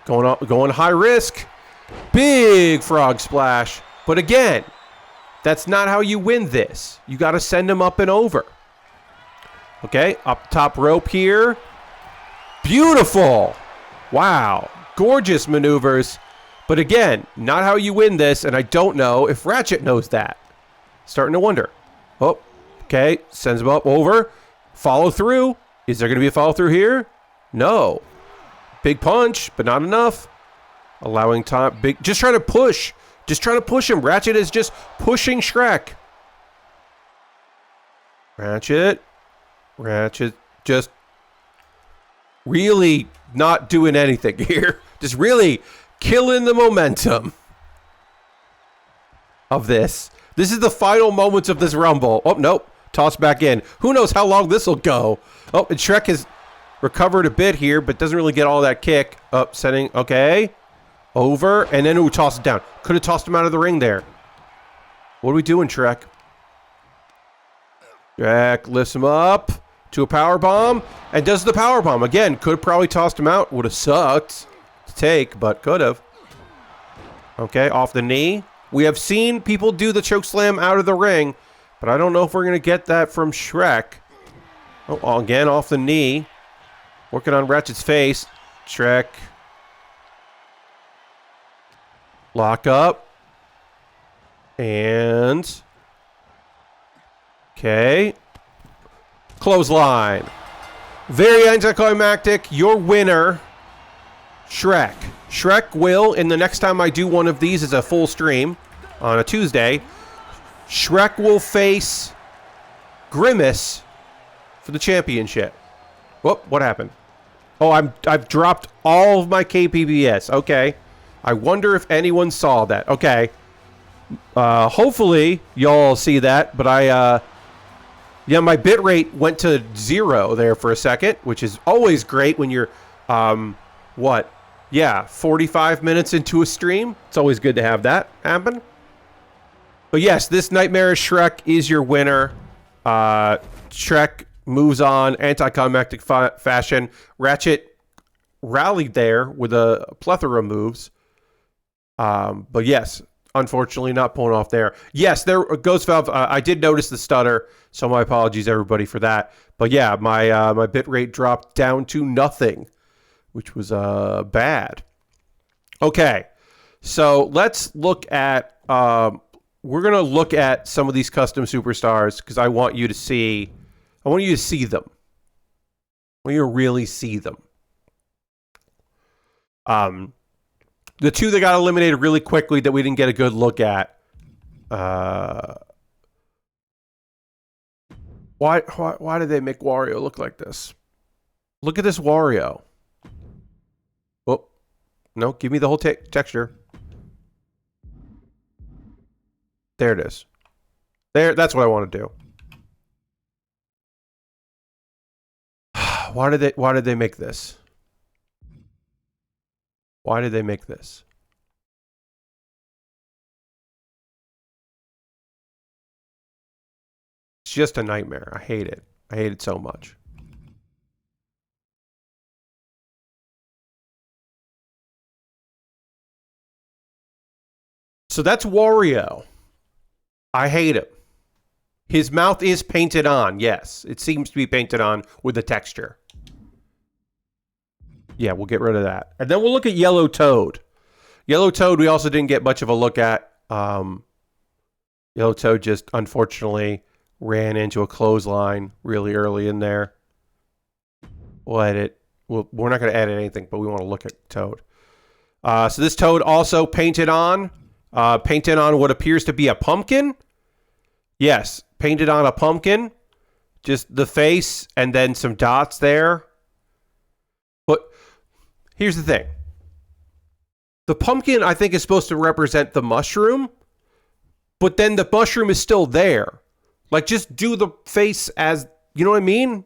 Going high risk. Big frog splash. But again, that's not how you win this. You got to send him up and over. Okay, up top rope here. Beautiful. Wow. Gorgeous maneuvers. But again, not how you win this, and I don't know if Ratchet knows that. Starting to wonder. Oh, okay. Sends him up over. Follow through. Is there going to be a follow through here? No. Big punch, but not enough. Allowing time. Big. Just trying to push. Just trying to push him. Ratchet is just pushing Shrek. Ratchet just really not doing anything here. Just really killing the momentum of this. This is the final moments of this Rumble. Oh, nope. Toss back in. Who knows how long this will go. Oh, and Shrek has recovered a bit here, but doesn't really get all that kick. Up, setting. Okay. Over. And then ooh, toss it down. Could have tossed him out of the ring there. What are we doing, Shrek? Shrek lifts him up to a power bomb and does the power bomb again. Could have probably tossed him out. Would have sucked to take, but could have. Okay, off the knee. We have seen people do the choke slam out of the ring, but I don't know if we're gonna get that from Shrek. Oh, again off the knee. Working on Ratchet's face. Shrek. Lock up. And okay. Clothesline. Very anticlimactic. Your winner, Shrek. Shrek will, in the next time I do one of these as a full stream on a Tuesday, Shrek will face Grimace for the championship. Whoop, what happened? Oh, I've dropped all of my KPBS. Okay. I wonder if anyone saw that. Okay. Hopefully y'all see that, but yeah, my bitrate went to 0 there for a second, which is always great when you're, 45 minutes into a stream. It's always good to have that happen. But yes, this Nightmarish Shrek is your winner. Shrek moves on, anticlimactic fashion. Ratchet rallied there with a plethora of moves. But yes, unfortunately not pulling off there. Yes, there goes Valve. I did notice the stutter, so my apologies everybody for that. But yeah, my bitrate dropped down to nothing, which was bad. Okay, so let's look at we're gonna look at some of these custom superstars because I want you to see them. I want you to really see them. The two that got eliminated really quickly that we didn't get a good look at. Why did they make Wario look like this? Look at this Wario. Oh, no, give me the whole texture. There it is. There, that's what I want to do. Why did they make this? Why did they make this? It's just a nightmare. I hate it. I hate it so much. So that's Wario. I hate him. His mouth is painted on. Yes, it seems to be painted on with the texture. Yeah, we'll get rid of that. And then we'll look at Yellow Toad. Yellow Toad we also didn't get much of a look at. Yellow Toad just unfortunately ran into a clothesline really early in there. We'll edit. We're not going to edit anything, but we want to look at Toad. So this Toad also painted on what appears to be a pumpkin. Yes, painted on a pumpkin. Just the face and then some dots there. But here's the thing. The pumpkin, I think, is supposed to represent the mushroom. But then the mushroom is still there. Like, just do the face as, you know what I mean?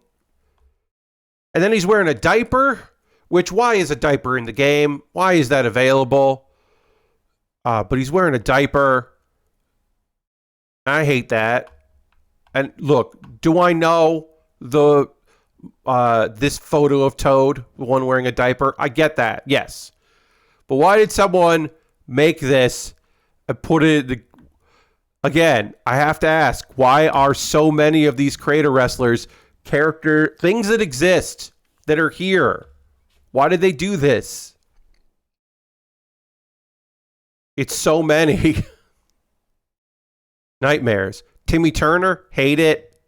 And then he's wearing a diaper. Which, why is a diaper in the game? Why is that available? But he's wearing a diaper. I hate that. And look, do I know this photo of Toad, the one wearing a diaper? I get that, yes. But why did someone make this and put it... Again, I have to ask, why are so many of these creator wrestlers things that exist that are here? Why did they do this? It's so many. Nightmares. Timmy Turner, hate it.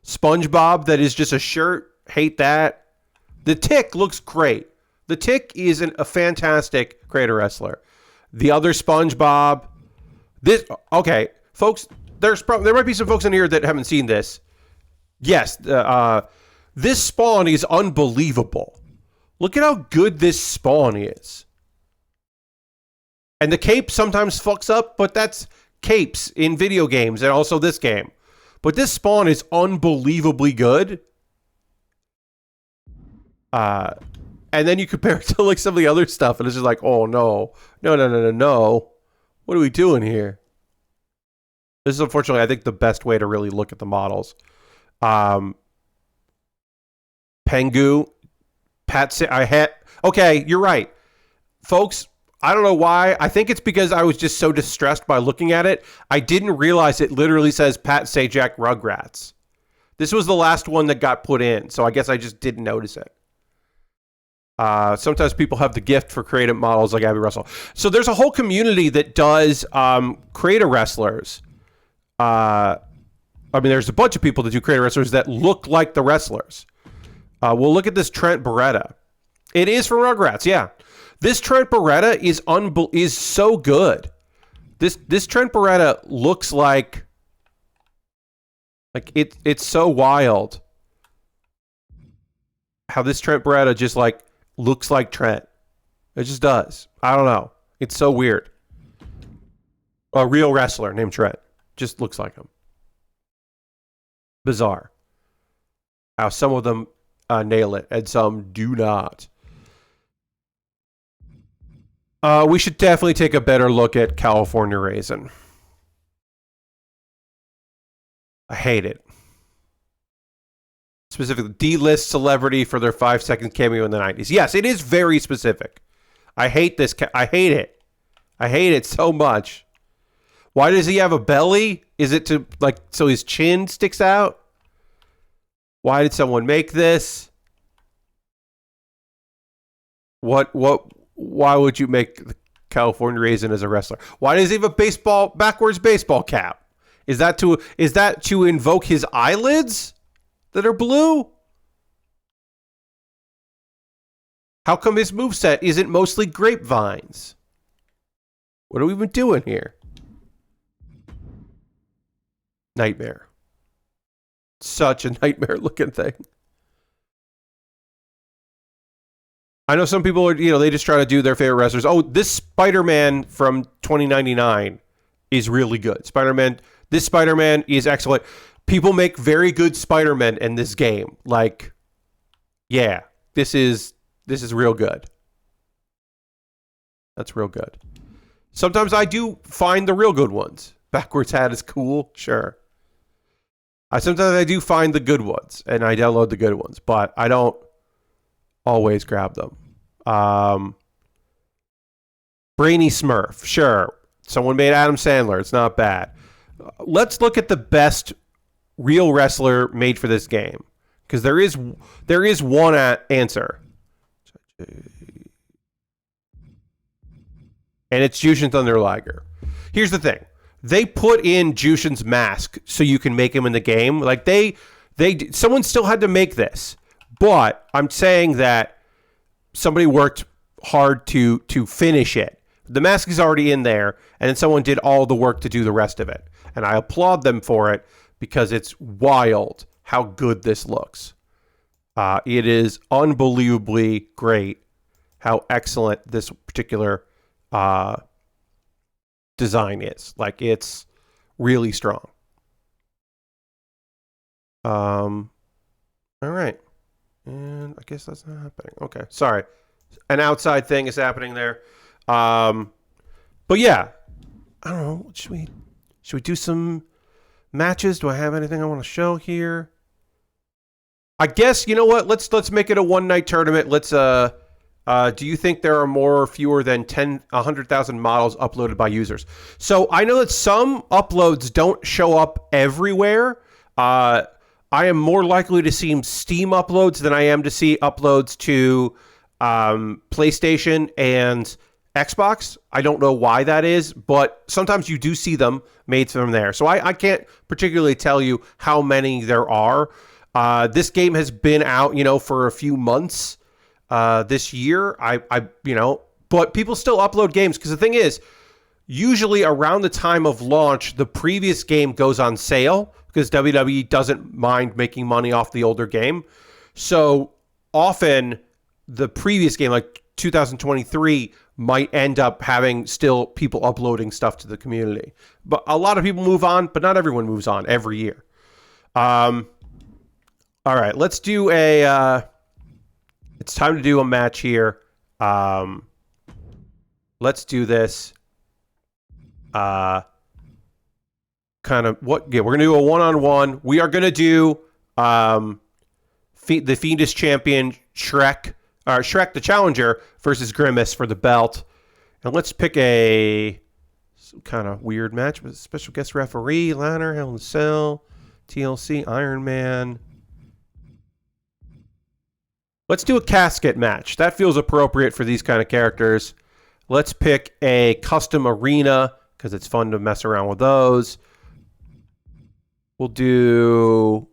SpongeBob, that is just a shirt, hate that. The Tick looks great. The Tick is a fantastic creator wrestler. The other SpongeBob, okay, folks. There might be some folks in here that haven't seen this. Yes, this Spawn is unbelievable. Look at how good this Spawn is. And the cape sometimes fucks up, but that's capes in video games and also this game. But this Spawn is unbelievably good. And then you compare it to like some of the other stuff, and it's just like, oh no. What are we doing here? This is unfortunately, I think, the best way to really look at the models. Pengu, okay, you're right. Folks, I don't know why. I think it's because I was just so distressed by looking at it. I didn't realize it literally says Pat Sajak Rugrats. This was the last one that got put in, so I guess I just didn't notice it. Sometimes people have the gift for creative models like Abby Russell. So there's a whole community that does creator wrestlers. I mean, there's a bunch of people that do creator wrestlers that look like the wrestlers. We'll look at this Trent Beretta. It is from Rugrats, yeah. This Trent Beretta is so good. This Trent Beretta looks like it's so wild how this Trent Beretta just like looks like Trent. It just does. I don't know. It's so weird. A real wrestler named Trent just looks like him. Bizarre. How some of them nail it and some do not. We should definitely take a better look at California Raisin. I hate it. Specifically, D-list celebrity for their 5-second cameo in the 90s. Yes, it is very specific. I hate this. I hate it. I hate it so much. Why does he have a belly? Is it to, like, so his chin sticks out? Why did someone make this? Why would you make the California Raisin as a wrestler? Why does he have a backwards baseball cap? Is that to invoke his eyelids that are blue? How come his moveset isn't mostly grapevines? What are we even doing here? Nightmare. Such a nightmare looking thing. I know some people are, they just try to do their favorite wrestlers. Oh, this Spider-Man from 2099 is really good. This Spider-Man is excellent. People make very good Spider-Man in this game. Like, yeah, this is real good. That's real good. Sometimes I do find the real good ones. Backwards hat is cool, sure. Sometimes I do find the good ones, and I download the good ones, but I don't always grab them. Brainy Smurf, sure. Someone made Adam Sandler. It's not bad. Let's look at the best real wrestler made for this game, because there is one answer, and it's Jushin Thunder Liger. Here's the thing: they put in Jushin's mask so you can make him in the game. Like someone still had to make this, but I'm saying that somebody worked hard to finish it. The mask is already in there, and then someone did all the work to do the rest of it. And I applaud them for it because it's wild how good this looks. It is unbelievably great how excellent this particular design is. Like, it's really strong. All right. And I guess that's not happening. Okay, sorry. An outside thing is happening there. But yeah, I don't know. Should we do some matches? Do I have anything I want to show here? I guess, you know what? Let's make it a one-night tournament. Let's do you think there are more or fewer than 100,000 models uploaded by users? So I know that some uploads don't show up everywhere. I am more likely to see Steam uploads than I am to see uploads to PlayStation and Xbox. I don't know why that is, but sometimes you do see them made from there. So I can't particularly tell you how many there are. This game has been out, for a few months this year. But people still upload games because the thing is, usually around the time of launch, the previous game goes on sale because WWE doesn't mind making money off the older game. So often the previous game, like 2023, might end up having still people uploading stuff to the community. But a lot of people move on, but not everyone moves on every year. All right, let's do it's time to do a match here. Let's do this. We're gonna do a one-on-one. We are gonna do the Fiendish champion Shrek the challenger versus Grimace for the belt. And let's pick some kind of weird match with a special guest referee, Lanner, Hell in a Cell, TLC, Iron Man. Let's do a casket match. That feels appropriate for these kind of characters. Let's pick a custom arena because it's fun to mess around with those. We'll do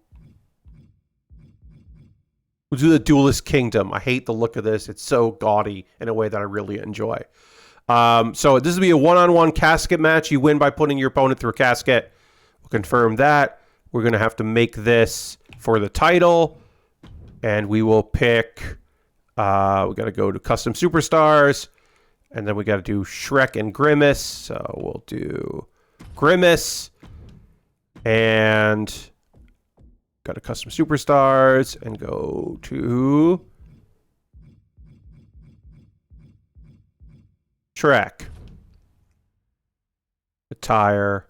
the Duelist Kingdom. I hate the look of this. It's so gaudy in a way that I really enjoy. So this will be a one-on-one casket match. You win by putting your opponent through a casket. We'll confirm that. We're going to have to make this for the title. And we will pick... we got to go to Custom Superstars. And then we got to do Shrek and Grimace. So we'll do Grimace. And... got to Custom Superstars and go to Shrek. Attire.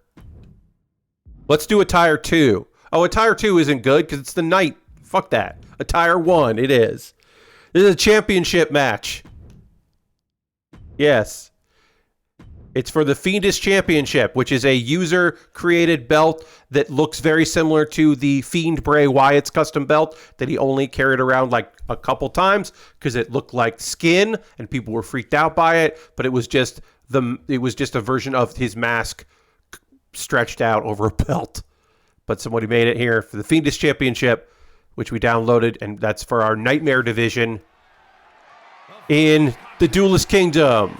Let's do Attire 2. Oh, Attire 2 isn't good because it's the night. Fuck that. Attire 1, it is. This is a championship match. Yes. It's for the Fiendish Championship, which is a user-created belt that looks very similar to the Fiend Bray Wyatt's custom belt that he only carried around like a couple times because it looked like skin and people were freaked out by it. But it was just a version of his mask stretched out over a belt. But somebody made it here for the Fiendish Championship, which we downloaded, and that's for our Nightmare division in the Duelist Kingdom.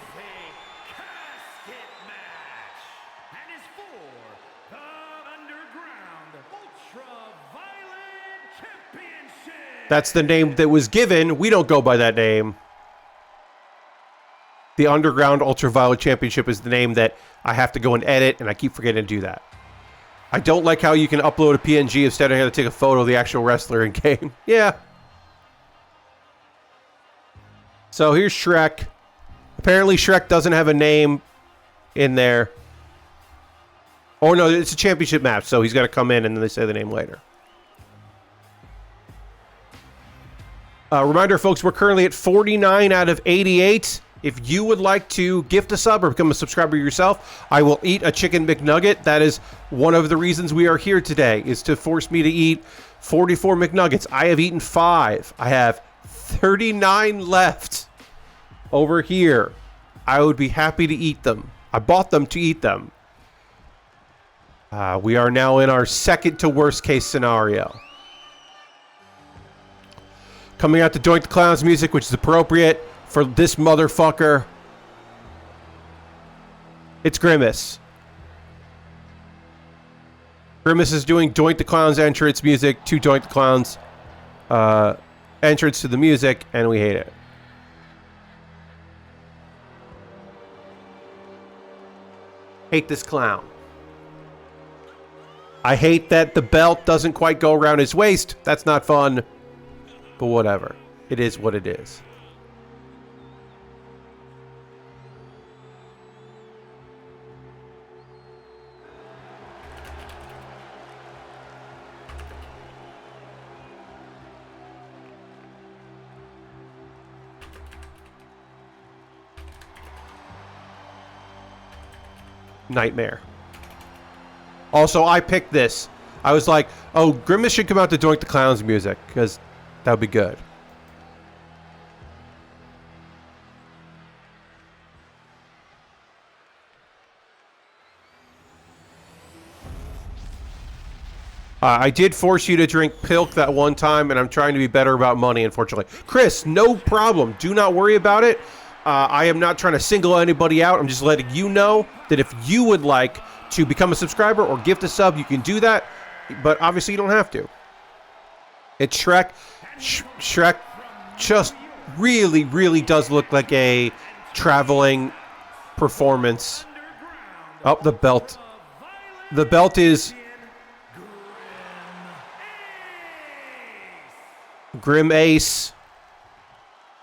That's the name that was given. We don't go by that name. The Underground Ultraviolet Championship is the name that I have to go and edit, and I keep forgetting to do that. I don't like how you can upload a PNG instead of having to take a photo of the actual wrestler in game. Yeah. So here's Shrek. Apparently Shrek doesn't have a name in there. Oh no, it's a championship match, so he's got to come in and then they say the name later. Reminder, folks, we're currently at 49 out of 88. If you would like to gift a sub or become a subscriber yourself, I will eat a chicken McNugget. That is one of the reasons we are here today, is to force me to eat 44 McNuggets. I have eaten 5. I have 39 left over here. I would be happy to eat them. I bought them to eat them. We are now in our second to worst case scenario. Coming out to Doink the Clown's music, which is appropriate for this motherfucker. It's Grimace. Grimace is doing Doink the Clown's entrance music to Doink the Clown's entrance to the music, and we hate it. Hate this clown. I hate that the belt doesn't quite go around his waist. That's not fun. But whatever. It is what it is. Nightmare. Also, I picked this. I was like, oh, Grimace should come out to Doink the Clown's music, because that would be good. I did force you to drink Pilk that one time, and I'm trying to be better about money, unfortunately. Chris, no problem. Do not worry about it. I am not trying to single anybody out. I'm just letting you know that if you would like to become a subscriber or gift a sub, you can do that. But obviously, you don't have to. It's Shrek. Shrek just really, really does look like a traveling performance. Oh, the belt. The belt is Grim Ace.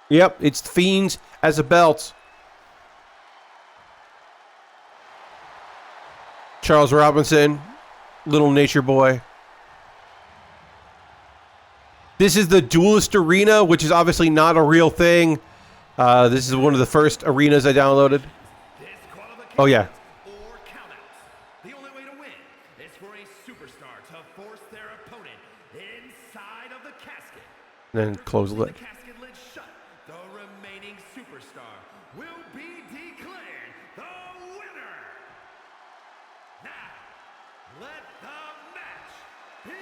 Yep, it's Fiends as a belt. Charles Robinson, Little Nature Boy. This is the Duelist Arena, which is obviously not a real thing. This is one of the first arenas I downloaded. Oh, yeah. Or countouts. The only way to win is for a superstar to force their opponent inside of the casket. And then close the lid. The casket lid shut. The remaining superstar will be declared the winner. Now, let the match begin.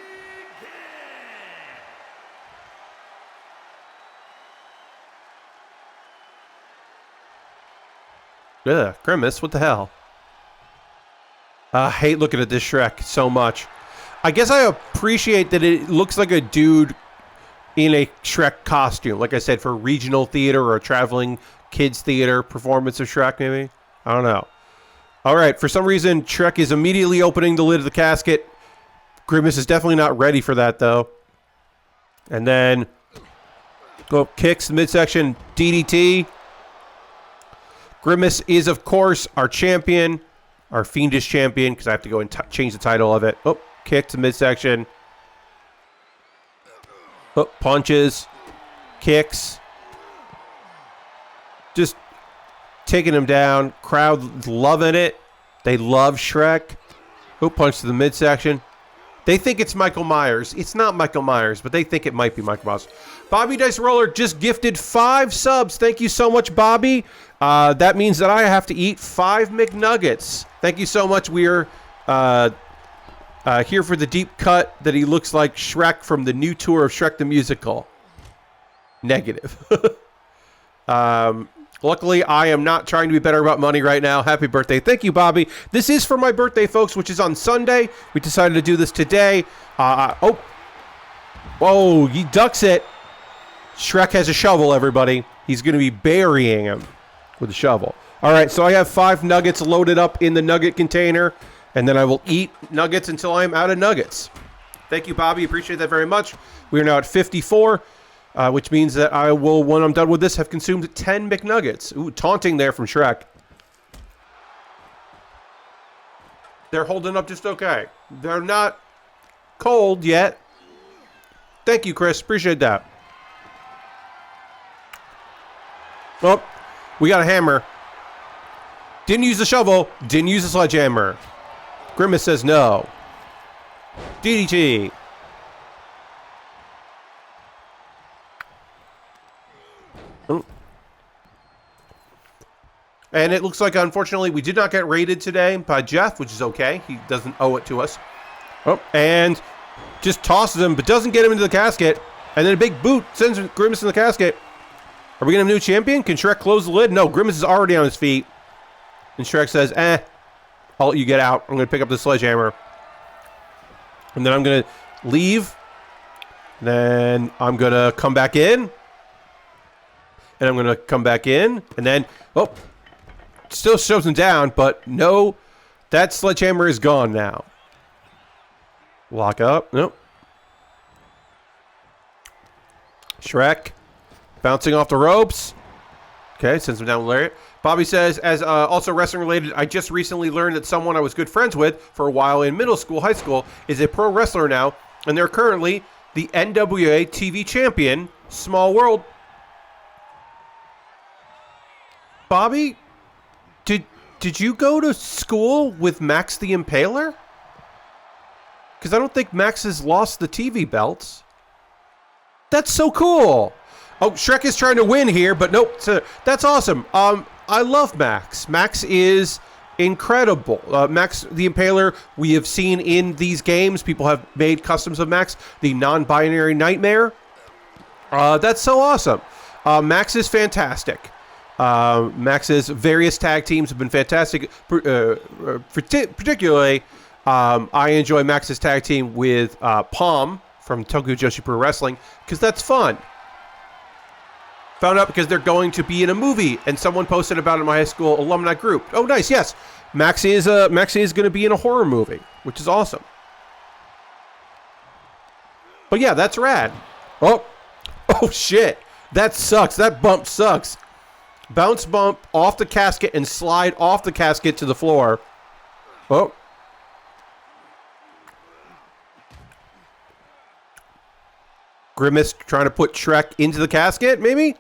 Ugh, Grimace, what the hell? I hate looking at this Shrek so much. I guess I appreciate that it looks like a dude in a Shrek costume. Like I said, for regional theater or a traveling kids theater performance of Shrek, maybe? I don't know. All right, for some reason, Shrek is immediately opening the lid of the casket. Grimace is definitely not ready for that, though. And then, kicks the midsection, DDT. Grimace is, of course, our champion, our fiendish champion, because I have to go and change the title of it. Oh, kick to midsection. Oh, punches, kicks. Just taking him down. Crowd loving it. They love Shrek. Oh, punch to the midsection. They think it's Michael Myers. It's not Michael Myers, but they think it might be Michael Myers. Bobby Dice Roller just gifted 5 subs. Thank you so much, Bobby. That means that I have to eat 5 McNuggets. Thank you so much. We are here for the deep cut that he looks like Shrek from the new tour of Shrek the Musical. Negative. Luckily, I am not trying to be better about money right now. Happy birthday. Thank you, Bobby. This is for my birthday, folks, which is on Sunday. We decided to do this today. Oh, he ducks it. Shrek has a shovel, everybody. He's going to be burying him with a shovel. All right, so I have 5 nuggets loaded up in the nugget container, and then I will eat nuggets until I'm out of nuggets. Thank you, Bobby. Appreciate that very much. We are now at 54. Which means that I will, when I'm done with this, have consumed 10 McNuggets. Ooh, taunting there from Shrek. They're holding up just okay. They're not cold yet. Thank you, Chris. Appreciate that. Oh, we got a hammer. Didn't use the shovel. Didn't use the sledgehammer. Grimace says no. DDT. And it looks like, unfortunately, we did not get raided today by Jeff, which is okay. He doesn't owe it to us. Oh, and just tosses him, but doesn't get him into the casket. And then a big boot sends Grimace in the casket. Are we going to have a new champion? Can Shrek close the lid? No, Grimace is already on his feet. And Shrek says, I'll let you get out. I'm going to pick up the sledgehammer. And then I'm going to leave. Then I'm going to come back in. And I'm going to come back in. And then, still shows him down, but no, that sledgehammer is gone now. Lock up. Nope. Shrek bouncing off the ropes. Okay, sends him down with Lariat. Bobby says, as also wrestling related, I just recently learned that someone I was good friends with for a while in middle school, high school, is a pro wrestler now, and they're currently the NWA TV champion. Small world. Bobby, did you go to school with Max the Impaler? Because I don't think Max has lost the TV belts. That's so cool. Oh, Shrek is trying to win here, but nope. That's awesome. I love Max. Max is incredible. Max the Impaler, we have seen in these games, people have made customs of Max, the non-binary nightmare. That's so awesome. Max is fantastic. Max's various tag teams have been fantastic. Particularly, I enjoy Max's tag team with Palm from Tokyo Joshi Pro Wrestling because that's fun. Found out because they're going to be in a movie, and someone posted about it in my high school alumni group. Oh, nice, yes. Maxie is going to be in a horror movie, which is awesome. But yeah, that's rad. Oh shit. That sucks. That bump sucks. Bounce bump off the casket and slide off the casket to the floor. Oh. Grimace trying to put Shrek into the casket, maybe?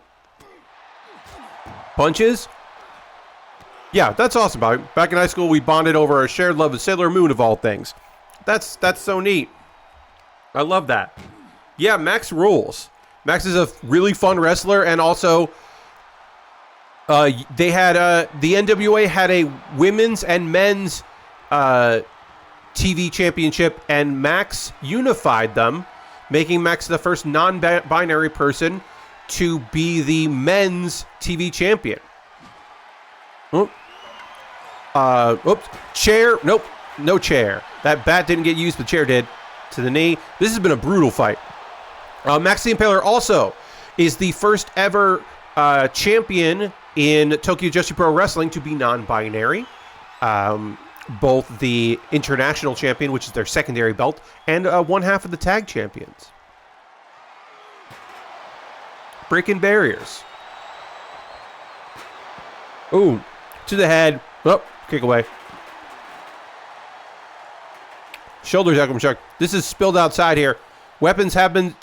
Punches. Yeah, that's awesome. Back in high school, we bonded over a shared love of Sailor Moon, of all things. That's so neat. I love that. Yeah, Max rules. Max is a really fun wrestler, and also they had the NWA had a women's and men's TV championship, and Max unified them, making Max the first non-binary person to be the men's TV champion. Oops. Chair. Nope. No chair. That bat didn't get used. The chair did. To the knee. This has been a brutal fight. Max the Impaler also is the first ever champion in Tokyo Joshi Pro Wrestling to be non-binary. Both the international champion, which is their secondary belt, and one half of the tag champions. Breaking barriers. Ooh, to the head. Oh, kick away. Shoulders, Echo Chuck. This is spilled outside here. Weapons have been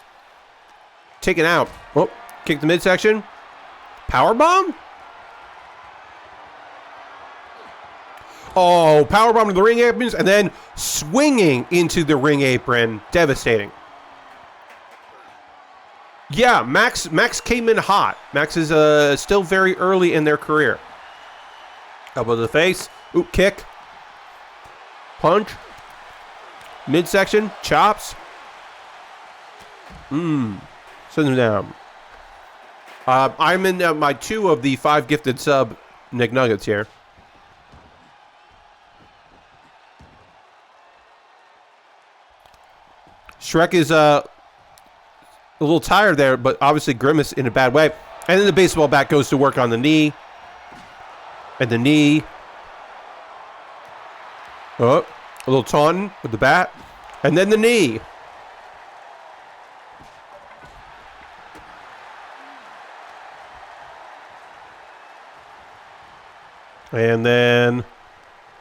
taken out. Oh, kick the midsection. Powerbomb? Oh, powerbomb to the ring aprons and then swinging into the ring apron. Devastating. Yeah, Max came in hot. Max is still very early in their career. Elbow to the face. Ooh, kick. Punch. Midsection. Chops. Send them down. I'm in my 2 of the 5 gifted sub McNuggets here. Shrek is a little tired there, but obviously Grimace in a bad way. And then the baseball bat goes to work on the knee. And the knee. Oh, a little taunting with the bat. And then the knee. And then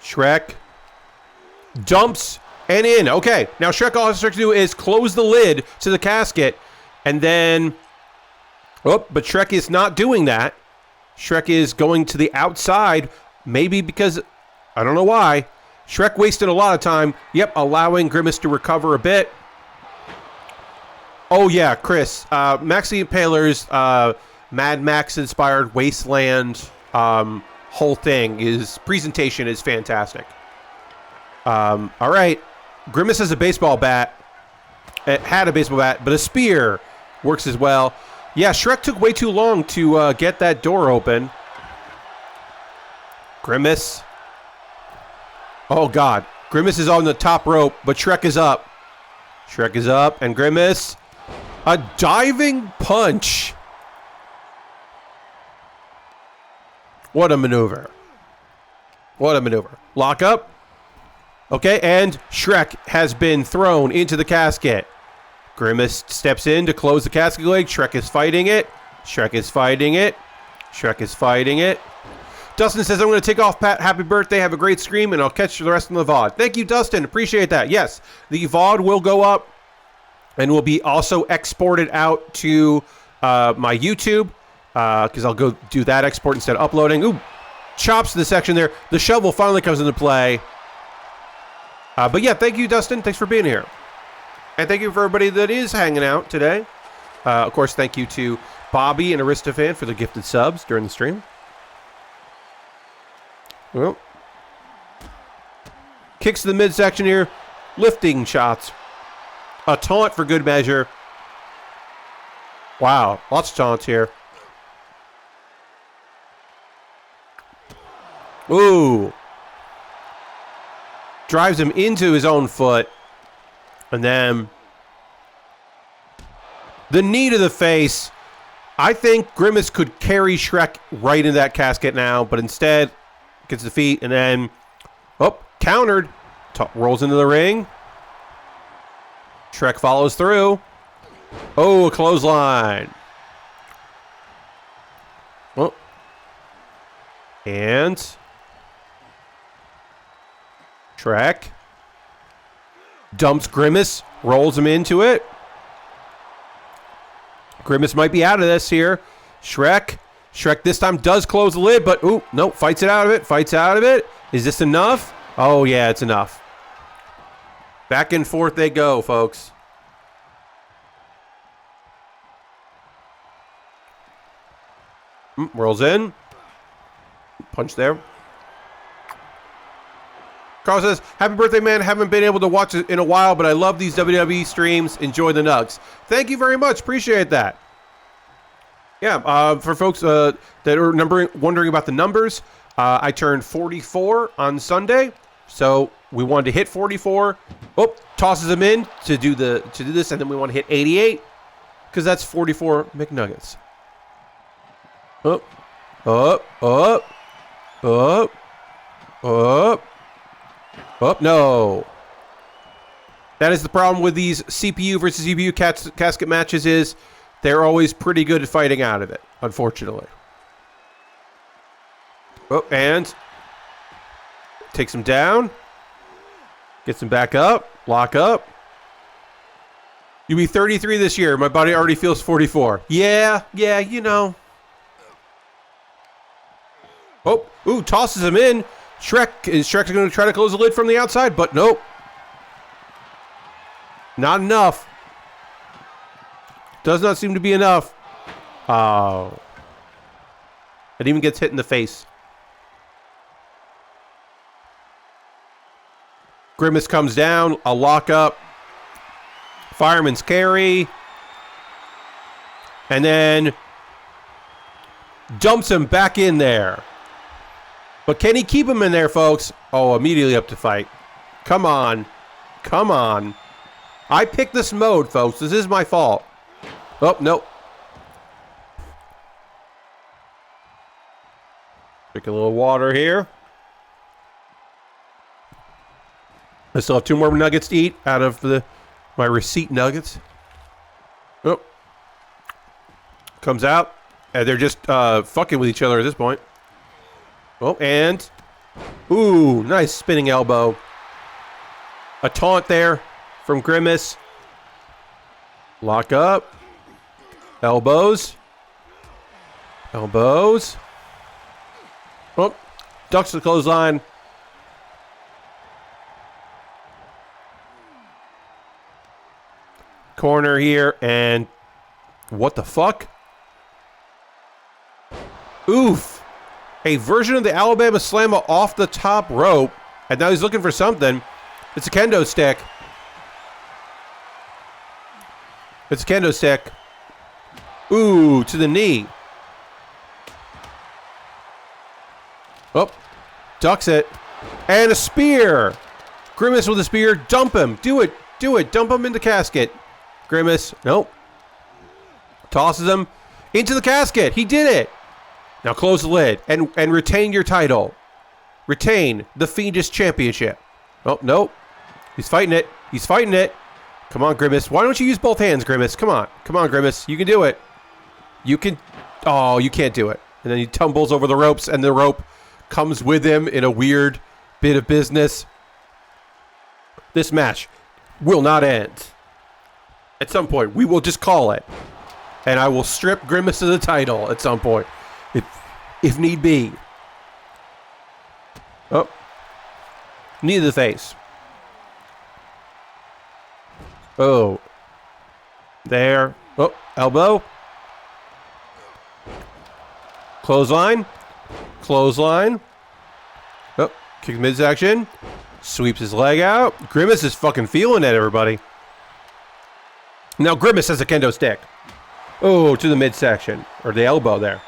Shrek dumps and in. Okay, now Shrek all has to do is close the lid to the casket. And then, but Shrek is not doing that. Shrek is going to the outside, maybe because, I don't know why. Shrek wasted a lot of time. Yep, allowing Grimace to recover a bit. Oh yeah, Chris. Max the Impaler's Mad Max-inspired Wasteland whole thing, presentation is fantastic. All right. Grimace has a baseball bat. It had a baseball bat, but a spear works as well. Yeah, Shrek took way too long to get that door open. Grimace. Oh, God. Grimace is on the top rope, but Shrek is up. Shrek is up, and Grimace. A diving punch. What a maneuver. What a maneuver. Lock up. Okay, and Shrek has been thrown into the casket. Grimace steps in to close the casket leg. Shrek is fighting it. Shrek is fighting it. Shrek is fighting it. Dustin says, I'm going to take off, Pat. Happy birthday. Have a great stream, and I'll catch the rest in the VOD. Thank you, Dustin. Appreciate that. Yes, the VOD will go up and will be also exported out to my YouTube because I'll go do that export instead of uploading. Ooh, chops to the section there. The shovel finally comes into play. But yeah, thank you, Dustin. Thanks for being here. And thank you for everybody that is hanging out today. Of course, thank you to Bobby and Aristofan for the gifted subs during the stream. Well, Kicks to the midsection here. Lifting shots. A taunt for good measure. Wow, lots of taunts here. Ooh. Drives him into his own foot. And then the knee to the face. I think Grimace could carry Shrek right into that casket now, but instead gets the feet and then, countered. Rolls into the ring. Shrek follows through. Oh, a clothesline. Oh. And Shrek dumps Grimace, rolls him into it. Grimace might be out of this here. Shrek this time does close the lid, but no, fights it out of it. Is this enough? Oh yeah, it's enough. Back and forth they go, folks. Rolls in. Punch there. Carl says, happy birthday, man. Haven't been able to watch it in a while, but I love these WWE streams. Enjoy the nugs. Thank you very much. Appreciate that. Yeah, for folks that are wondering about the numbers, I turned 44 on Sunday, so we wanted to hit 44. Tosses him in to do this, and then we want to hit 88 because that's 44 McNuggets. Up. No. That is the problem with these CPU versus CPU casket matches is they're always pretty good at fighting out of it, unfortunately. And takes him down. Gets him back up. Lock up. You'll be 33 this year. My body already feels 44. Yeah, you know. Tosses him in. Shrek's going to try to close the lid from the outside, but nope. Not enough. Does not seem to be enough. Oh. It even gets hit in the face. Grimace comes down. A lockup. Fireman's carry. And then dumps him back in there. But can he keep him in there, folks? Oh, immediately up to fight. Come on. I picked this mode, folks. This is my fault. Oh, no. Drink a little water here. I still have 2 more nuggets to eat out of my receipt nuggets. Oh. Comes out. And they're just fucking with each other at this point. Oh, and nice spinning elbow. A taunt there from Grimace. Lock up. Elbows. Oh, ducks the clothesline. Corner here, and what the fuck? Oof. A version of the Alabama Slammer off the top rope. And now he's looking for something. It's a kendo stick. Ooh, to the knee. Oh, ducks it. And a spear. Grimace with a spear. Dump him. Do it. Dump him in the casket. Grimace. Nope. Tosses him into the casket. He did it. Now close the lid and retain your title. Retain the Fiendish Championship. Oh, no. He's fighting it. Come on, Grimace. Why don't you use both hands, Grimace? Come on, Grimace. You can do it. You can. Oh, you can't do it. And then he tumbles over the ropes, and the rope comes with him in a weird bit of business. This match will not end. At some point, we will just call it. And I will strip Grimace of the title at some point. If need be. Oh. Knee to the face. Oh. There. Oh, elbow. Clothesline. Oh, kick midsection. Sweeps his leg out. Grimace is fucking feeling it, everybody. Now Grimace has a kendo stick. Oh, to the midsection. Or the elbow there.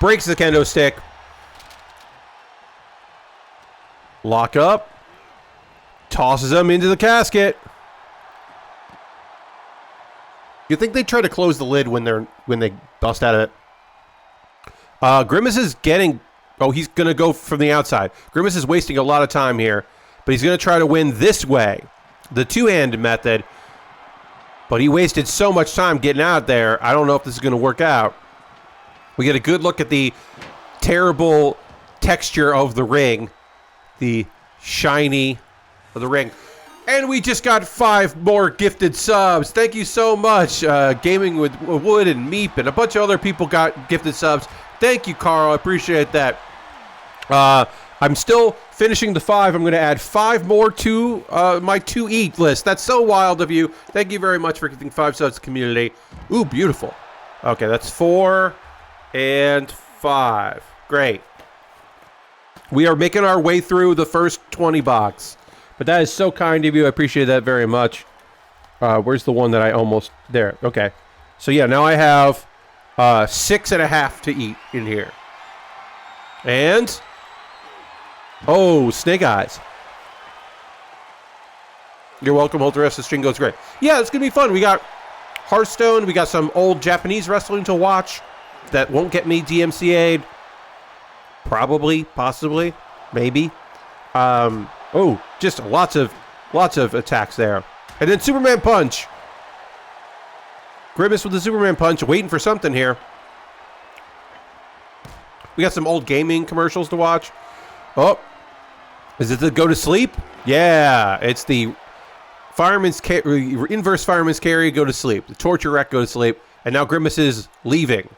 Breaks the kendo stick. Lock up. Tosses him into the casket. You think they try to close the lid when they bust out of it? Grimace is getting... Oh, he's going to go from the outside. Grimace is wasting a lot of time here. But he's going to try to win this way. The two-handed method. But he wasted so much time getting out there. I don't know if this is going to work out. We get a good look at the terrible texture of the ring. The shiny of the ring. And we just got 5 more gifted subs. Thank you so much. Gaming with Wood and Meep and a bunch of other people got gifted subs. Thank you, Carl. I appreciate that. I'm still finishing the 5. I'm going to add 5 more to my to eat list. That's so wild of you. Thank you very much for giving 5 subs to the community. Ooh, beautiful. Okay, that's 4 and 5. Great. We are making our way through the first 20 box. But that is so kind of you. I appreciate that very much. Where's the one that I almost... There. Okay. So, yeah, now I have 6.5 to eat in here. And... Oh, Snake Eyes. You're welcome. Hope the rest of the string goes great. Yeah, it's going to be fun. We got Hearthstone. We got some old Japanese wrestling to watch that won't get me DMCA'd. Probably. Possibly. Maybe. Oh, just lots of attacks there. And then Superman Punch. Grimace with the Superman Punch, waiting for something here. We got some old gaming commercials to watch. Oh, is it the go to sleep? Yeah, it's the fireman's inverse fireman's carry, go to sleep. The torture wreck, go to sleep. And now Grimace is leaving.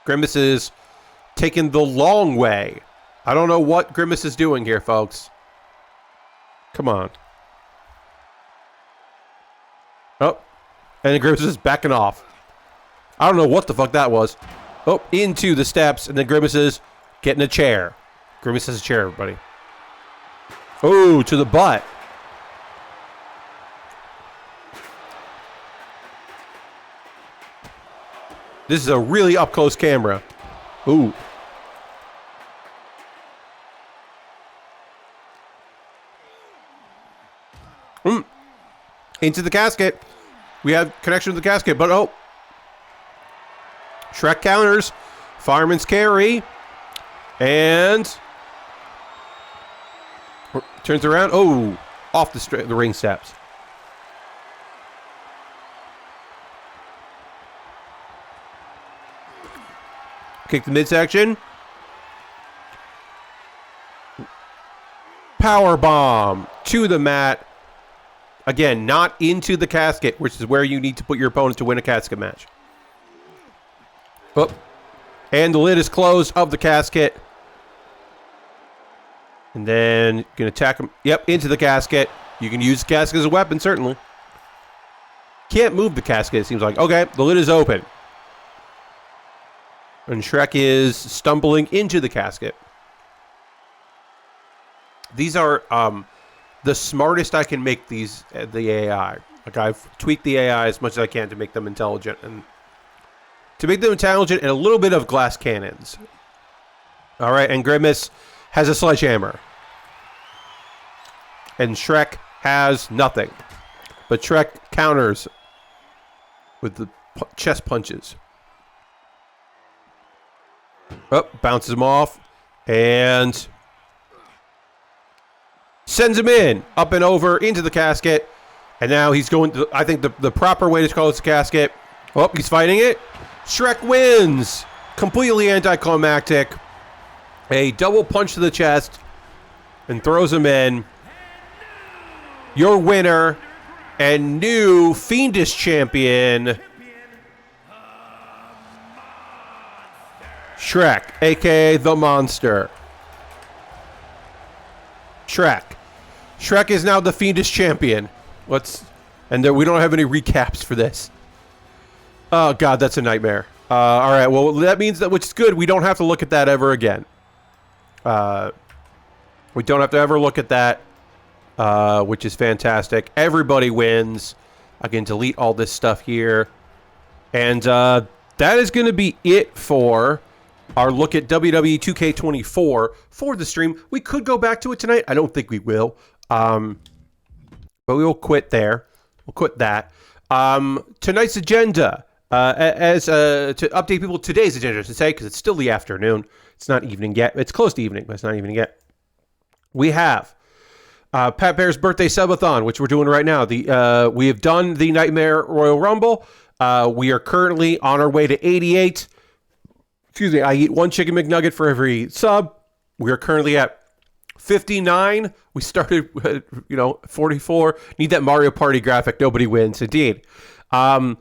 Grimace is taking the long way. I don't know what Grimace is doing here, folks. Come on. Oh, and then Grimace is backing off. I don't know what the fuck that was. Oh, into the steps, and then Grimace is getting a chair. Grimace has a chair, everybody. Oh, to the butt. This is a really up-close camera. Ooh. Into the casket. We have connection to the casket, but oh. Shrek counters. Fireman's carry. And turns around. Oh, off the ring steps. Kick the midsection. Power bomb to the mat. Again, not into the casket, which is where you need to put your opponent to win a casket match. Oh. And the lid is closed of the casket. And then you can attack him. Yep, into the casket. You can use the casket as a weapon, certainly. Can't move the casket, it seems like. Okay, the lid is open. And Shrek is stumbling into the casket. These are the smartest I can make these, the AI. Like, I've tweaked the AI as much as I can to make them intelligent. And to make them intelligent and a little bit of glass cannons. All right, and Grimace has a sledgehammer. And Shrek has nothing. But Shrek counters with the chest punches. Oh, bounces him off. And sends him in. Up and over into the casket. And now he's going to, I think the proper way to call this casket. Oh, he's fighting it. Shrek wins. Completely anticlimactic. A double punch to the chest. And throws him in. Your winner and new Fiendish champion, Shrek, a.k.a. the Monster. Shrek is now the Fiendish champion. And we don't have any recaps for this. Oh, God, that's a nightmare. All right, well, that means that, which is good, we don't have to look at that ever again. We don't have to ever look at that, which is fantastic. Everybody wins. I can delete all this stuff here. And that is going to be it for our look at WWE 2K24 for the stream. We could go back to it tonight. I don't think we will. But we will quit there. We'll quit that. Tonight's agenda, to update people, today's agenda, I should say, because it's still the afternoon. It's not evening yet. It's close to evening, but it's not evening yet. We have Pat Baer's birthday subathon, which we're doing right now. We have done the Nightmare Royal Rumble. We are currently on our way to 88. Excuse me, I eat one chicken McNugget for every sub. We are currently at 59. We started with, 44. Need that Mario Party graphic. Nobody wins, indeed. But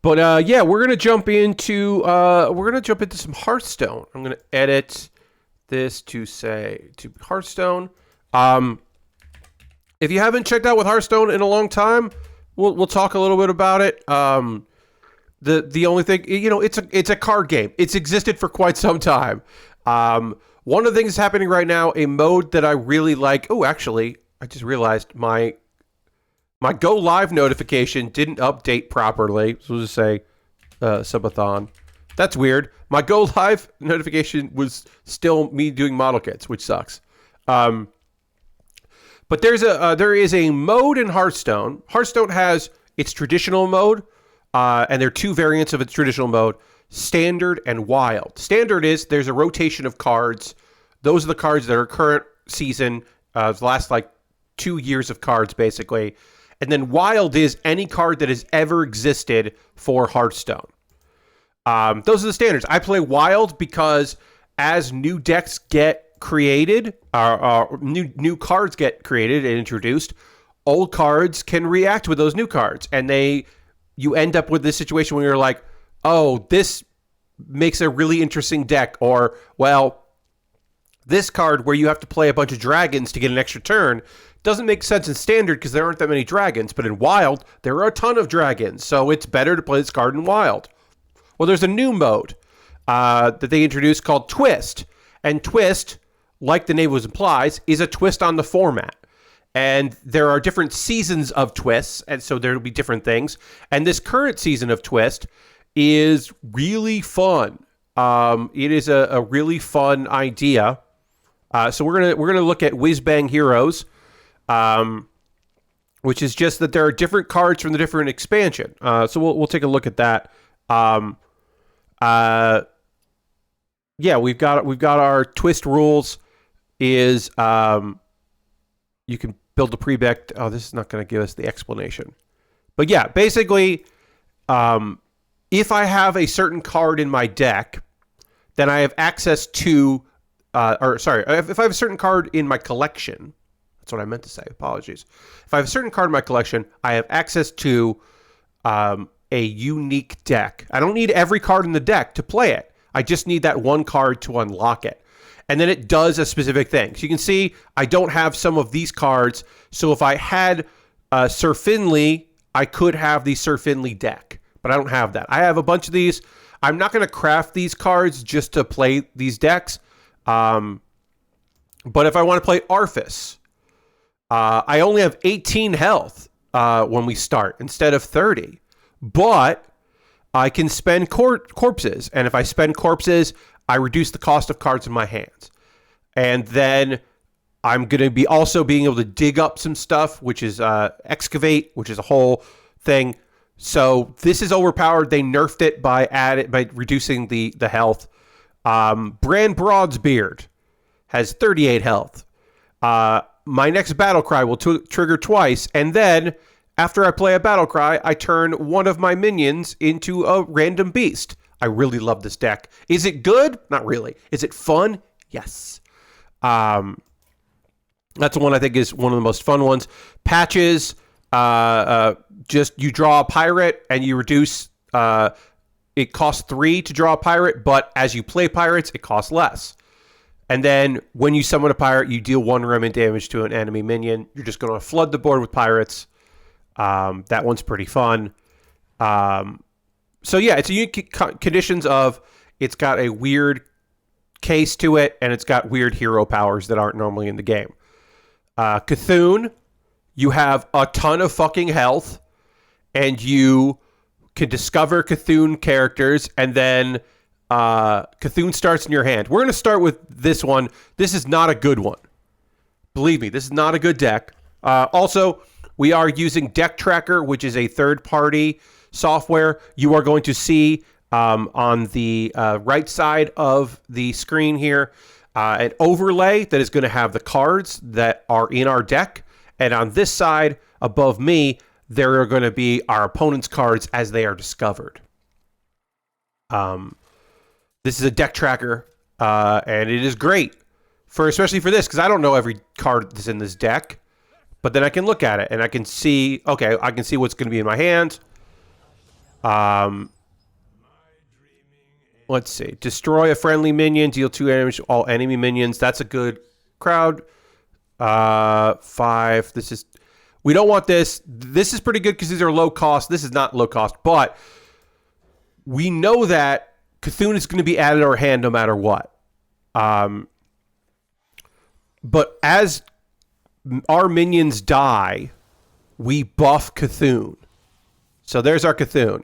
we're gonna jump into some Hearthstone. I'm gonna edit this to Hearthstone. If you haven't checked out with Hearthstone in a long time, we'll talk a little bit about it. The only thing, it's a card game. It's existed for quite some time. One of the things happening right now, a mode that I really like. Oh, actually, I just realized my Go Live notification didn't update properly. So we'll just say Subathon. That's weird. My Go Live notification was still me doing model kits, which sucks. But there is a mode in Hearthstone. Hearthstone has its traditional mode, and there are two variants of its traditional mode: Standard and Wild. Standard is there's a rotation of cards. Those are the cards that are current season, the last 2 years of cards, basically. And then Wild is any card that has ever existed for Hearthstone. Those are the standards. I play Wild because as new decks get created, new cards get created and introduced, old cards can react with those new cards. And you end up with this situation where you're like, oh, this makes a really interesting deck. Or, well, this card where you have to play a bunch of dragons to get an extra turn doesn't make sense in Standard because there aren't that many dragons. But in Wild, there are a ton of dragons. So it's better to play this card in Wild. Well, there's a new mode that they introduced called Twist. And Twist, like the name implies, is a twist on the format. And there are different seasons of Twists, and so there will be different things. And this current season of Twist is really fun. It is a really fun idea. So we're gonna look at Whiz Bang Heroes, which is just that there are different cards from the different expansion. So we'll take a look at that. We've got our Twist rules. Is you can build a pre-deck. Oh, this is not going to give us the explanation. But yeah, basically, if I have a certain card in my deck, then I have access to, if I have a certain card in my collection, that's what I meant to say. Apologies. If I have a certain card in my collection, I have access to a unique deck. I don't need every card in the deck to play it. I just need that one card to unlock it. And then it does a specific thing. So you can see I don't have some of these cards. So if I had Sir Finley, I could have the Sir Finley deck. But I don't have that. I have a bunch of these. I'm not going to craft these cards just to play these decks. But if I want to play Arthas, I only have 18 health when we start instead of 30. But I can spend corpses. And if I spend corpses, I reduce the cost of cards in my hands. And then I'm going to be also being able to dig up some stuff, which is excavate, which is a whole thing. So this is overpowered. They nerfed it by reducing the health. Bran Broadsbeard has 38 health. My next battle cry will trigger twice. And then after I play a battle cry, I turn one of my minions into a random beast. I really love this deck. Is it good? Not really. Is it fun? Yes. That's one I think is one of the most fun ones. Patches, just you draw a pirate and you reduce, it costs 3 to draw a pirate, but as you play pirates, it costs less. And then when you summon a pirate, you deal 1 remnant damage to an enemy minion. You're just going to flood the board with pirates. That one's pretty fun. So yeah, it's a unique conditions of it's got a weird case to it, and it's got weird hero powers that aren't normally in the game. Cthulhu, you have a ton of fucking health, and you can discover Cthulhu characters, and then Cthulhu starts in your hand. We're going to start with this one. This is not a good one. Believe me, this is not a good deck. Also, we are using Deck Tracker, which is a third-party software. You are going to see on the right side of the screen here an overlay that is going to have the cards that are in our deck. And on this side, above me, there are going to be our opponent's cards as they are discovered. This is a deck tracker, and it is great, especially for this, because I don't know every card that's in this deck. But then I can look at it, and I can see, okay, I can see what's going to be in my hand. Let's see. Destroy a friendly minion, deal 2 damage to all enemy minions. That's a good crowd. 5. We don't want this. This is pretty good because these are low cost. This is not low cost, but we know that Cthulhu is going to be added to our hand no matter what. But as our minions die, we buff Cthulhu. So there's our Cthulhu.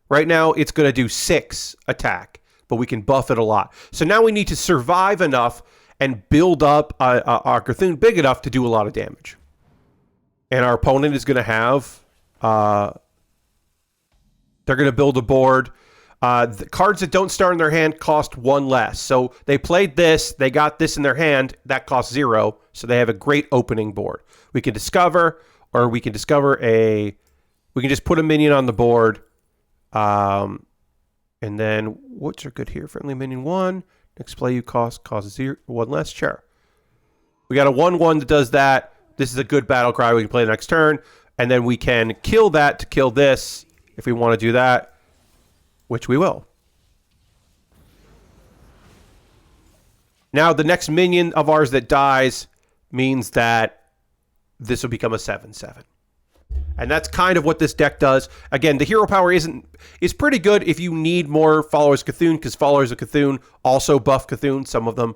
Right now, it's going to do 6 attack, but we can buff it a lot. So now we need to survive enough and build up our Cthulhu big enough to do a lot of damage. And our opponent is going to have... they're going to build a board. The cards that don't start in their hand cost 1 less. So they played this, they got this in their hand, that costs 0. So they have a great opening board. We can discover, or we can discover we can just put a minion on the board. And then, what's are good here? Friendly minion 1. Next play you costs 0, 1 less. Sure. We got a 1/1 that does that. This is a good battle cry. We can play the next turn. And then we can kill that to kill this if we want to do that. Which we will. Now, the next minion of ours that dies means that this will become a 7/7. And that's kind of what this deck does. Again, the hero power is pretty good if you need more followers of Cthulhu, because followers of Cthulhu also buff Cthulhu, some of them.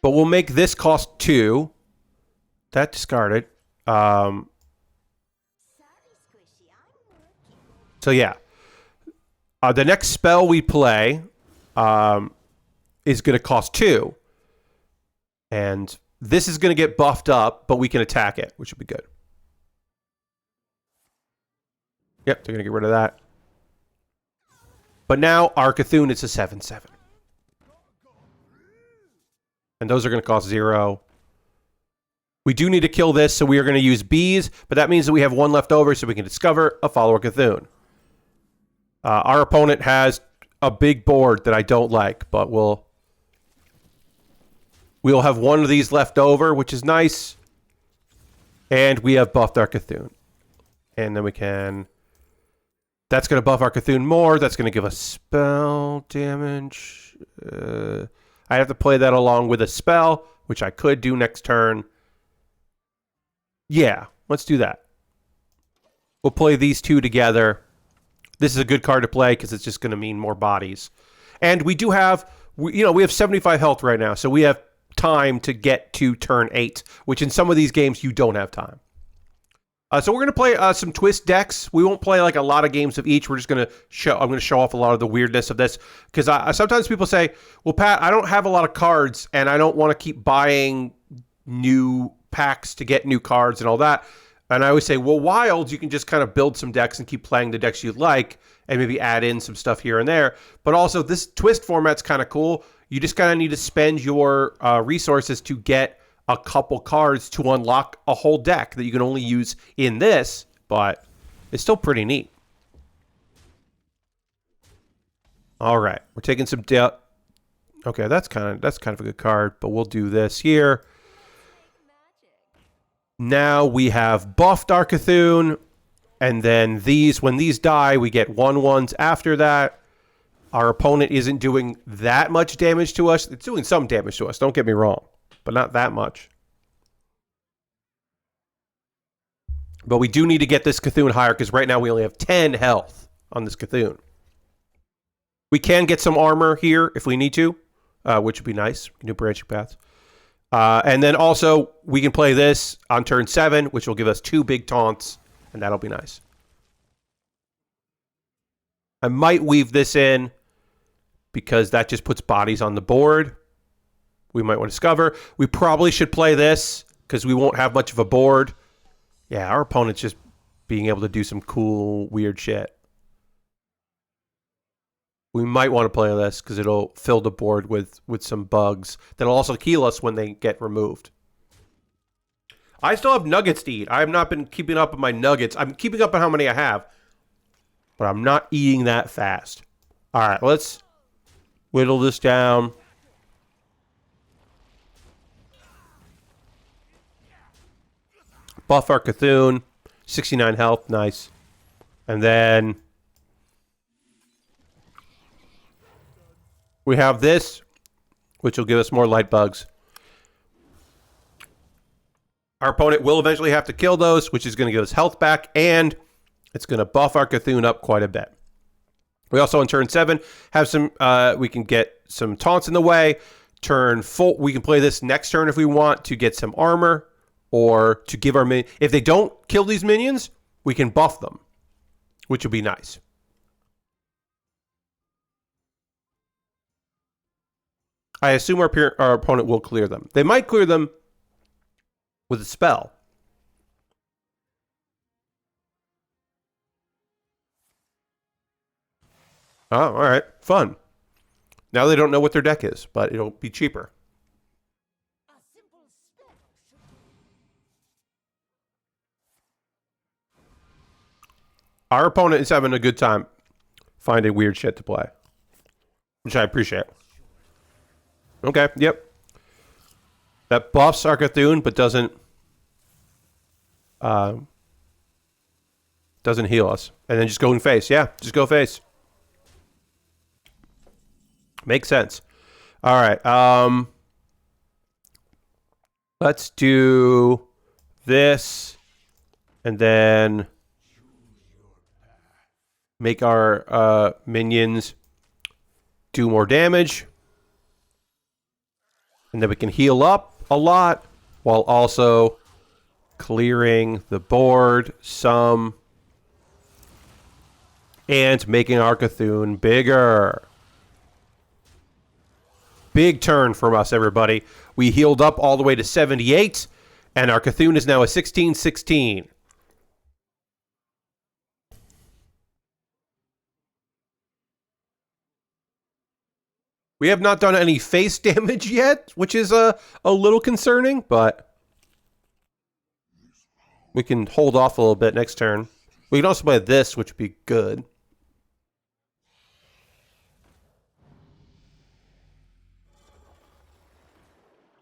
But we'll make this cost 2. That discarded. So yeah, the next spell we play is going to cost 2. And this is going to get buffed up, but we can attack it, which would be good. Yep, they're going to get rid of that. But now our Cthulhu, it's a 7/7. And those are going to cost 0. We do need to kill this, so we are going to use bees, but that means that we have 1 left over, so we can discover a follower Cthulhu. Our opponent has a big board that I don't like, but we'll have 1 of these left over, which is nice. And we have buffed our Cthulhu. And then we can... That's going to buff our Cthulhu more. That's going to give us spell damage. I have to play that along with a spell, which I could do next turn. Yeah, let's do that. We'll play these 2 together. This is a good card to play because it's just going to mean more bodies. And we do have, we have 75 health right now, so we have time to get to turn 8, which in some of these games you don't have time. So we're going to play some twist decks. We won't play like a lot of games of each. We're just going to I'm going to show off a lot of the weirdness of this, because sometimes people say, well, Pat, I don't have a lot of cards and I don't want to keep buying new packs to get new cards and all that. And I always say, well, Wilds, you can just kind of build some decks and keep playing the decks you like and maybe add in some stuff here and there. But also, this twist format's kind of cool. You just kind of need to spend your resources to get a couple cards to unlock a whole deck that you can only use in this, but it's still pretty neat. All right, we're taking some okay, that's kind of a good card, but we'll do this here. Now we have buffed our Cthulhu, and then when these die, we get 1/1s after that. Our opponent isn't doing that much damage to us. It's doing some damage to us, don't get me wrong, but not that much. But we do need to get this Cthulhu higher, because right now we only have 10 health on this Cthulhu. We can get some armor here if we need to, which would be nice. We can do branching paths. And then also, we can play this on turn 7, which will give us 2 big taunts, and that'll be nice. I might weave this in because that just puts bodies on the board. We might want to discover. We probably should play this because we won't have much of a board. Yeah, our opponent's just being able to do some cool, weird shit. We might want to play this because it'll fill the board with some bugs that'll also heal us when they get removed. I still have nuggets to eat. I have not been keeping up with my nuggets. I'm keeping up on how many I have, but I'm not eating that fast. All right, let's whittle this down. Buff our Cthulhu, 69 health, nice. And then we have this, which will give us more light bugs. Our opponent will eventually have to kill those, which is going to give us health back, and it's going to buff our Cthulhu up quite a bit. We also, on turn 7, have some, we can get some taunts in the way. Turn 4, we can play this next turn if we want to get some armor, or to give our minions. If they don't kill these minions, we can buff them, which will be nice. I assume our opponent will clear them. They might clear them with a spell. Oh, all right. Fun. Now they don't know what their deck is, but it'll be cheaper. Our opponent is having a good time finding weird shit to play, which I appreciate. Okay, yep. That buffs our Cthulhu, but doesn't heal us. And then just go in face. Yeah, just go face. Makes sense. All right. Let's do this, and then make our minions do more damage. And then we can heal up a lot while also clearing the board some and making our Cthulhu bigger. Big turn from us, everybody. We healed up all the way to 78, and our Cthulhu is now a 16-16. We have not done any face damage yet, which is a little concerning, but we can hold off a little bit next turn. We can also play this, which would be good.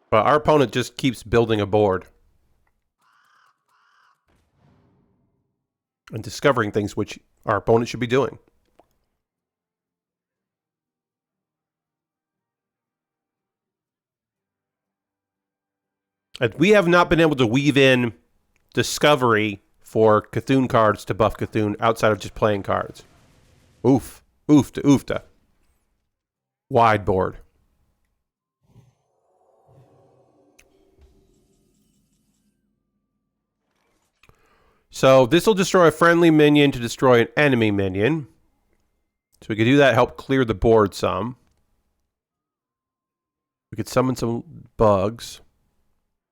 But our opponent just keeps building a board and discovering things which our opponent should be doing. And we have not been able to weave in discovery for Cthulhu cards to buff Cthulhu outside of just playing cards. Oof. Oofta, oofta. Wide board. So this will destroy a friendly minion to destroy an enemy minion. So we could do that, help clear the board some. We could summon some bugs.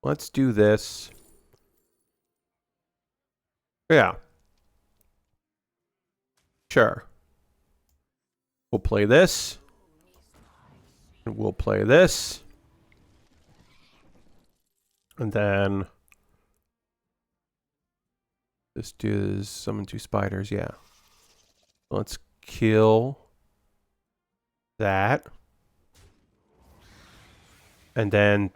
Let's do this. Yeah. Sure. We'll play this. And we'll play this. And then this does summon 2 spiders, yeah. Let's kill that. And then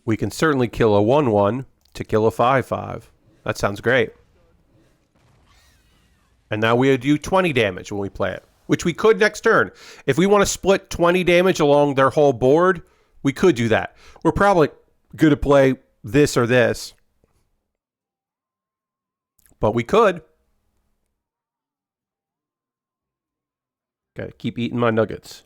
we can certainly kill a 1/1 to kill a 5/5. That sounds great. And now we do 20 damage when we play it, which we could next turn. If we want to split 20 damage along their whole board, we could do that. We're probably going to play this or this. But we could. Gotta keep eating my nuggets.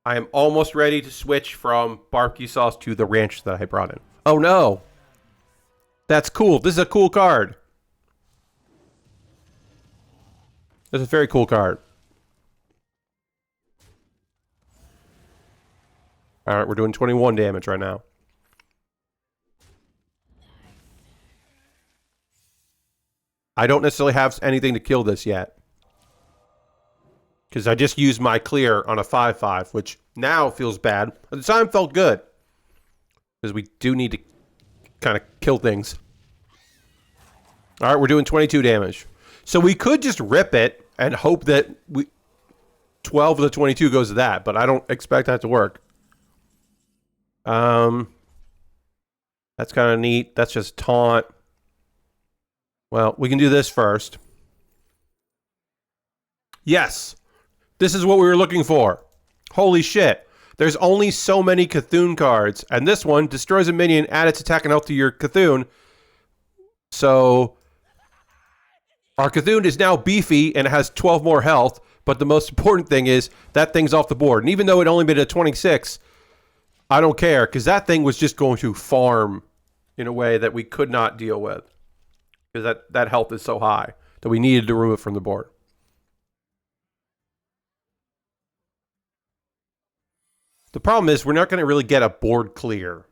I am almost ready to switch from barbecue sauce to the ranch that I brought in. Oh no! That's cool. This is a cool card. This is a very cool card. Alright, we're doing 21 damage right now. I don't necessarily have anything to kill this yet. Because I just used my clear on a 5/5, which now feels bad. At the time, felt good. Because we do need to kind of kill things. Alright, we're doing 22 damage. So we could just rip it and hope that 12 of the 22 goes to that, but I don't expect that to work. That's kind of neat. That's just taunt. Well, we can do this first. Yes! This is what we were looking for. Holy shit. There's only so many Cthulhu cards, and this one destroys a minion, add its attack and health to your Cthulhu. So our Cthulhu is now beefy and it has 12 more health, but the most important thing is that thing's off the board. And even though it only made a 26, I don't care, because that thing was just going to farm in a way that we could not deal with. Because that health is so high that we needed to remove it from the board. The problem is we're not going to really get a board clear.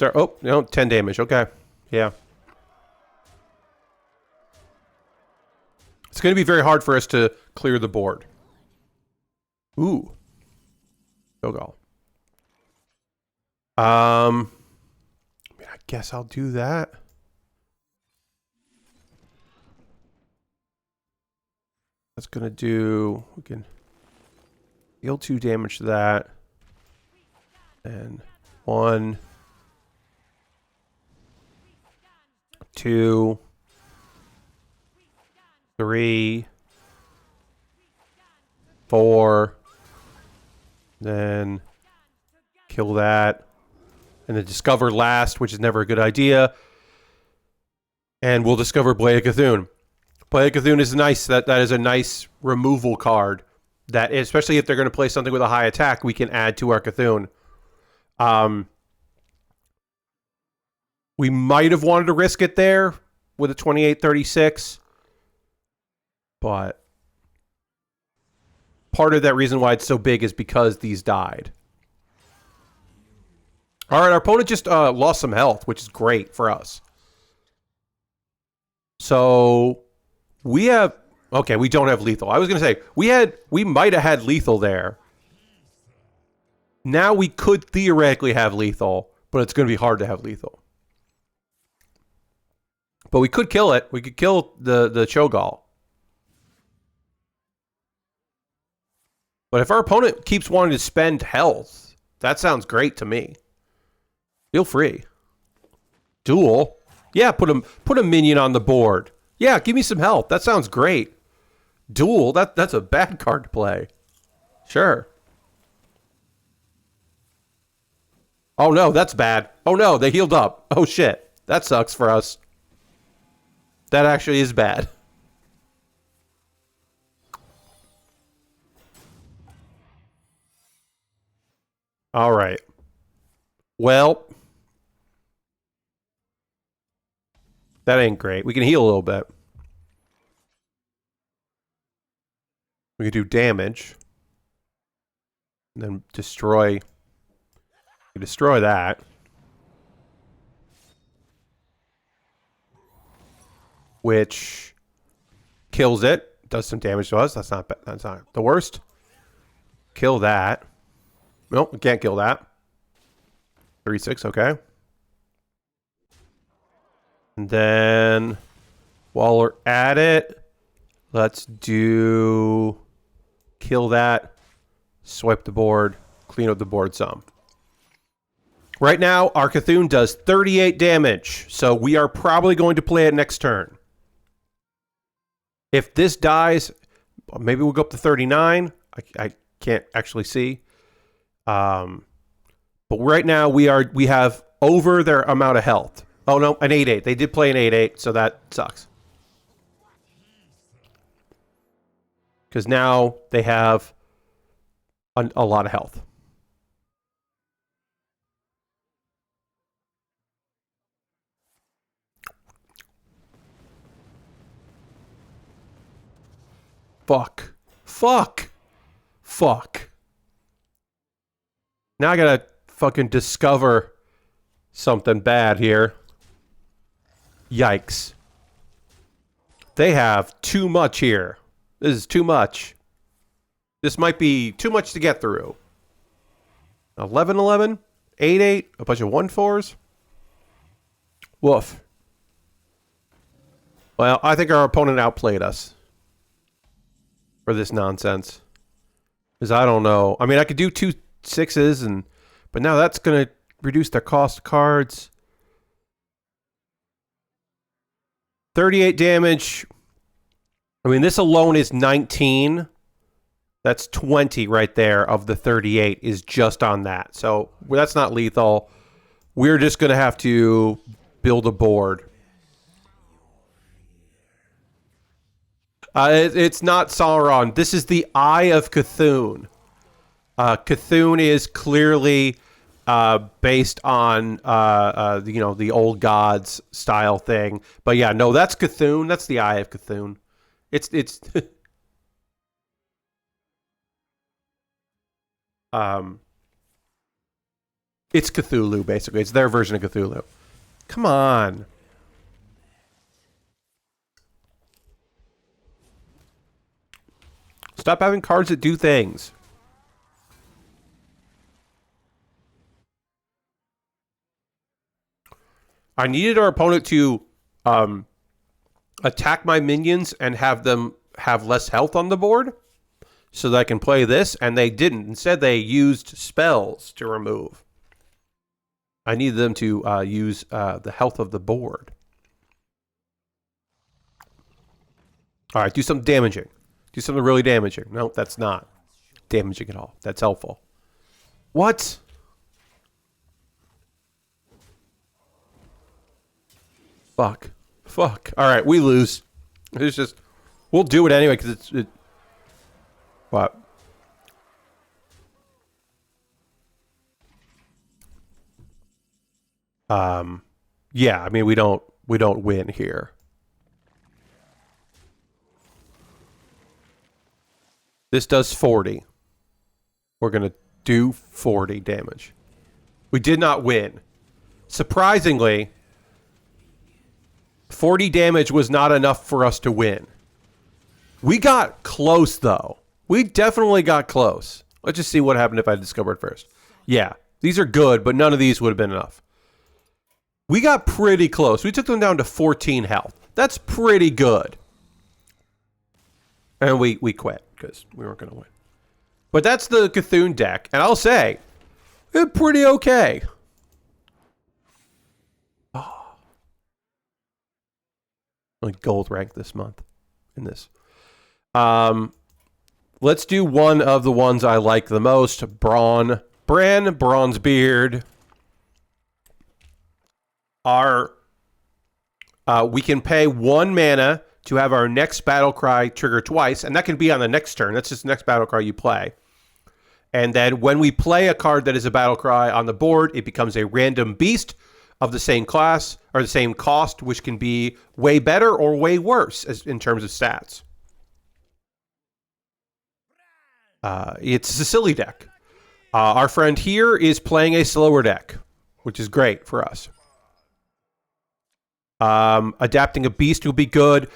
Oh, no, 10 damage. Okay. Yeah. It's going to be very hard for us to clear the board. Ooh. Go. I guess I'll do that. That's going to do... We can deal 2 damage to that. And 1... 2, 3, 4, then kill that, and then discover last, which is never a good idea, and we'll discover Blade of Cthulhu. Blade of Cthulhu is nice. That is a nice removal card. That, especially if they're going to play something with a high attack, we can add to our Cthulhu. We might have wanted to risk it there with a 28-36. But part of that reason why it's so big is because these died. All right, our opponent just lost some health, which is great for us. So we have... Okay, we don't have lethal. I was going to say, we might have had lethal there. Now we could theoretically have lethal, but it's going to be hard to have lethal. But we could kill it. We could kill the Cho'Gall. But if our opponent keeps wanting to spend health, that sounds great to me. Feel free. Duel. Yeah, put a minion on the board. Yeah, give me some health. That sounds great. Duel. That's a bad card to play. Sure. Oh no, that's bad. Oh no, they healed up. Oh shit. That sucks for us. That actually is bad. All right. Well, that ain't great. We can heal a little bit. We can do damage. And then destroy. We destroy that. Which kills it. Does some damage to us. That's not the worst. Kill that. Nope, we can't kill that. 36, okay. And then while we're at it, let's do kill that, swipe the board, clean up the board some. Right now, our Cthulhu does 38 damage, so we are probably going to play it next turn. If this dies, maybe we'll go up to 39. I can't actually see. But right now we have over their amount of health. Oh, no, an 8-8. They did play an 8-8, so that sucks. Because now they have a lot of health. Fuck. Fuck. Fuck. Now I gotta fucking discover something bad here. Yikes. They have too much here. This is too much. This might be too much to get through. 11-11, 8-8, a bunch of 1-4s. Woof. Well, I think our opponent outplayed us for this nonsense. Because I don't know. I mean, I could do 2 6s, but now that's going to reduce their cost of cards. 38 damage. I mean, this alone is 19. That's 20 right there of the 38 is just on that. So that's not lethal. We're just going to have to build a board. It's not Sauron. This is the Eye of Cthulhu. Cthulhu is clearly based on the old gods style thing. But yeah, no, that's Cthulhu. That's the Eye of Cthulhu. It's it's Cthulhu basically. It's their version of Cthulhu. Come on. Stop having cards that do things. I needed our opponent to attack my minions and have them have less health on the board so that I can play this, and they didn't. Instead, they used spells to remove. I needed them to use the health of the board. All right, do something damaging. Do something really damaging. No, that's not damaging at all. That's helpful. What? Fuck. Fuck. All right, we lose. It's just, we'll do it anyway because it. What? Yeah. I mean, we don't win here. This does 40. We're gonna do 40 damage. We did not win. Surprisingly, 40 damage was not enough for us to win. We got close, though. We definitely got close. Let's just see what happened if I discovered first. Yeah, these are good, but none of these would have been enough. We got pretty close. We took them down to 14 health. That's pretty good. And we quit because we weren't going to win. But that's the Cthulhu deck. And I'll say, it's pretty okay. Like gold rank this month in this. Let's do one of the ones I like the most. Bran, Bronzebeard. We can pay 1 mana to have our next battle cry trigger twice, and that can be on the next turn. That's just the next battle cry you play. And then when we play a card that is a battle cry on the board, it becomes a random beast of the same class or the same cost, which can be way better or way worse in terms of stats. It's a silly deck. Our friend here is playing a slower deck, which is great for us. Adapting a beast will be good.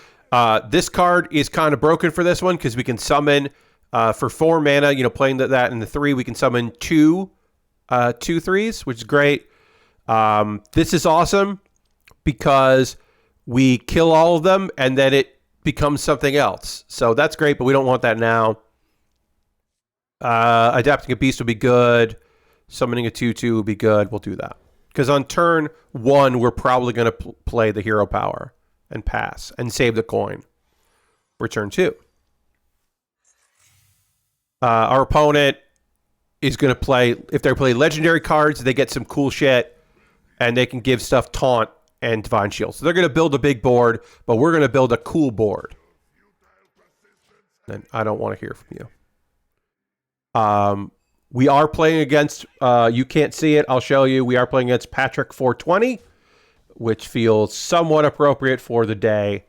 This card is kind of broken for this one because we can summon for 4 mana, playing that in the 3, we can summon 2 3s, which is great. This is awesome because we kill all of them and then it becomes something else. So that's great, but we don't want that now. Adapting a beast will be good. Summoning a 2/2 will be good. We'll do that. Because on turn 1, we're probably going to play the hero power and pass and save the coin for turn 2. Our opponent is going to play, if they play legendary cards, they get some cool shit and they can give stuff taunt and Divine Shield. So they're going to build a big board, but we're going to build a cool board. And I don't want to hear from you. We are playing against, you can't see it, I'll show you. We are playing against Patrick 420, which feels somewhat appropriate for the day.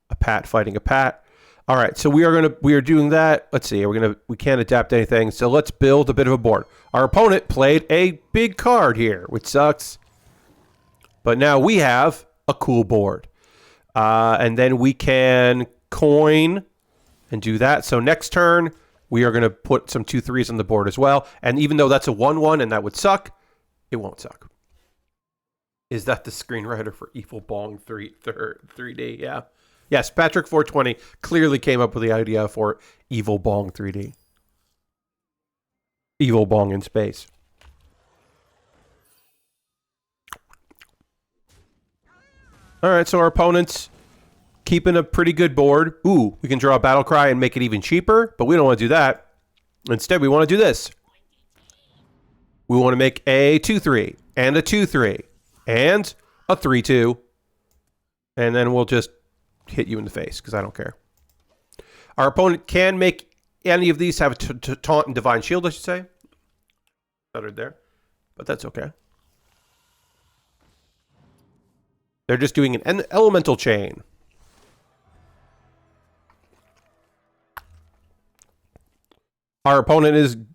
A Pat fighting a Pat. All right, so we are doing that. Let's see, we can't adapt anything, so let's build a bit of a board. Our opponent played a big card here, which sucks. But now we have a cool board. And then we can coin and do that. So next turn, we are going to put some 2/3s on the board as well. And even though that's a 1/1 and that would suck, it won't suck. Is that the screenwriter for Evil Bong 3D? Yeah. Yes, Patrick 420 clearly came up with the idea for Evil Bong 3D. Evil Bong in space. All right, so our opponent's keeping a pretty good board. Ooh, we can draw a battle cry and make it even cheaper, but we don't want to do that. Instead, we want to do this. We want to make a 2/3 and a 2/3 and a 3/2, and then we'll just hit you in the face because I don't care. Our opponent can make any of these have a taunt and Divine Shield, I should say. Stuttered there, but that's okay. They're just doing an elemental chain. Our opponent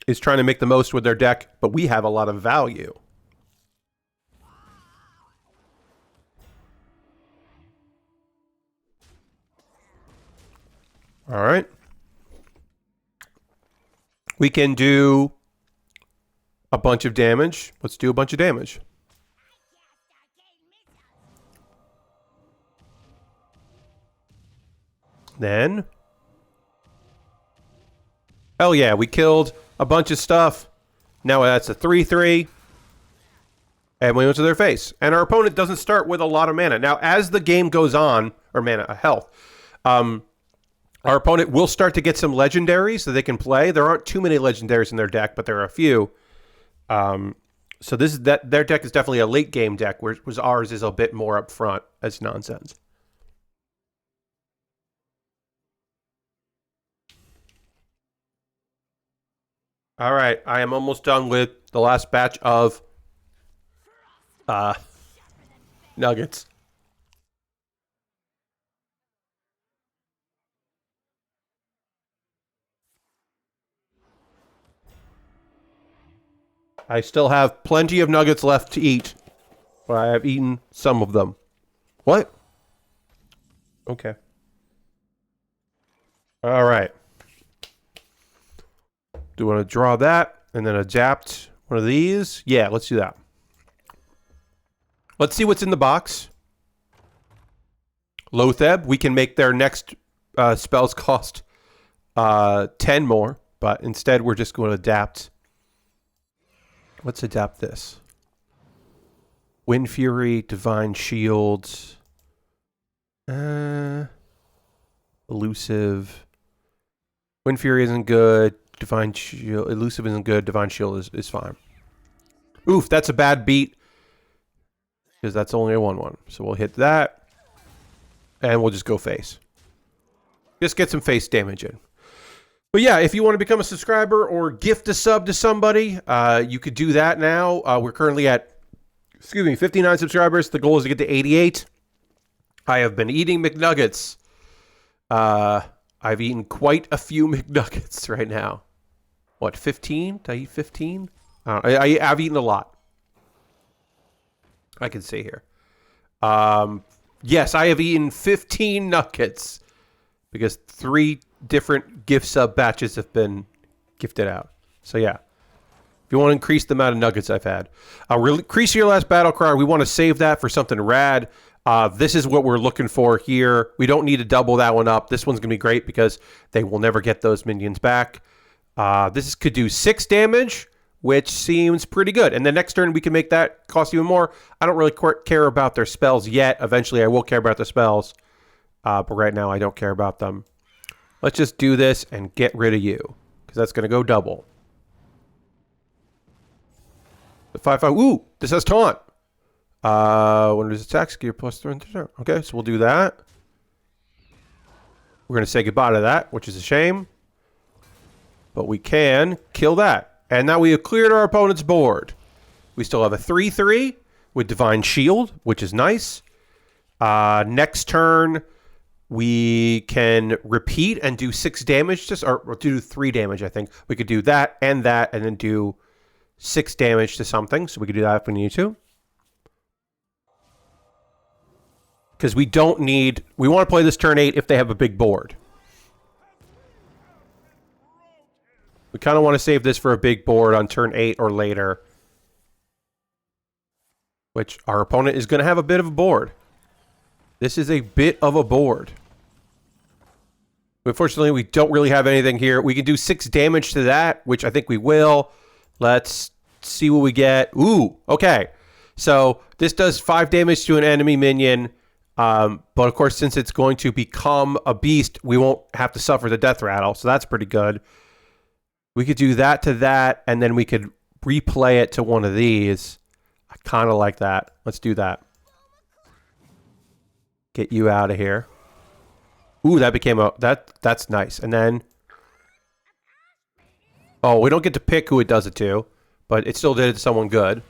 is trying to make the most with their deck, but we have a lot of value. All right. We can do a bunch of damage. Let's do a bunch of damage. Then, hell yeah, we killed a bunch of stuff. Now that's a 3/3. And we went to their face. And our opponent doesn't start with a lot of mana. Now, as the game goes on, or mana, health, our opponent will start to get some legendaries that they can play. There aren't too many legendaries in their deck, but there are a few. So their deck is definitely a late game deck, whereas ours is a bit more up front as nonsense. All right, I am almost done with the last batch of nuggets. I still have plenty of nuggets left to eat, but I have eaten some of them. What? Okay. All right. Do you want to draw that and then adapt one of these? Yeah, let's do that. Let's see what's in the box. Lotheb, we can make their next spells cost 10 more, but instead we're just going to adapt. Let's adapt this. Wind Fury, Divine Shield, Elusive. Wind Fury isn't good. Divine Shield, Elusive isn't good. Divine Shield is fine. Oof, that's a bad beat. Because that's only a 1/1. So we'll hit that. And we'll just go face. Just get some face damage in. But yeah, if you want to become a subscriber or gift a sub to somebody, you could do that now. We're currently at, 59 subscribers. The goal is to get to 88. I have been eating McNuggets. I've eaten quite a few McNuggets right now. What, 15? Did I eat 15? I've eaten a lot. I can see here. Yes, I have eaten 15 nuggets because 3 different gift sub batches have been gifted out. So yeah, if you want to increase the amount of nuggets I've had, increase your last battle cry. We want to save that for something rad. This is what we're looking for here. We don't need to double that one up. This one's going to be great because they will never get those minions back. This could do 6 damage, which seems pretty good. And the next turn, we can make that cost even more. I don't really care about their spells yet. Eventually, I will care about the spells. But right now, I don't care about them. Let's just do this and get rid of you, because that's going to go double. The 5/5. Ooh, this has taunt. When it attacks, give +3. Okay, so we'll do that. We're going to say goodbye to that, which is a shame. But we can kill that. And now we have cleared our opponent's board. We still have a 3/3 with Divine Shield, which is nice. Next turn, we can repeat and do 6 damage to, or do 3 damage, I think. We could do that, and then do 6 damage to something. So we could do that if we need to. Because we don't need... We want to play this turn 8 if they have a big board. We kind of want to save this for a big board on turn 8 or later. Which our opponent is going to have a bit of a board. This is a bit of a board. Unfortunately, we don't really have anything here. We can do 6 damage to that, which I think we will. Let's see what we get. Ooh, okay. So this does 5 damage to an enemy minion. But of course, since it's going to become a beast, we won't have to suffer the death rattle. So that's pretty good. We could do that to that, and then we could replay it to one of these. I kind of like that. Let's do that. Get you out of here. Ooh, that became a... That's nice. And then... Oh, we don't get to pick who it does it to, but it still did it to someone good.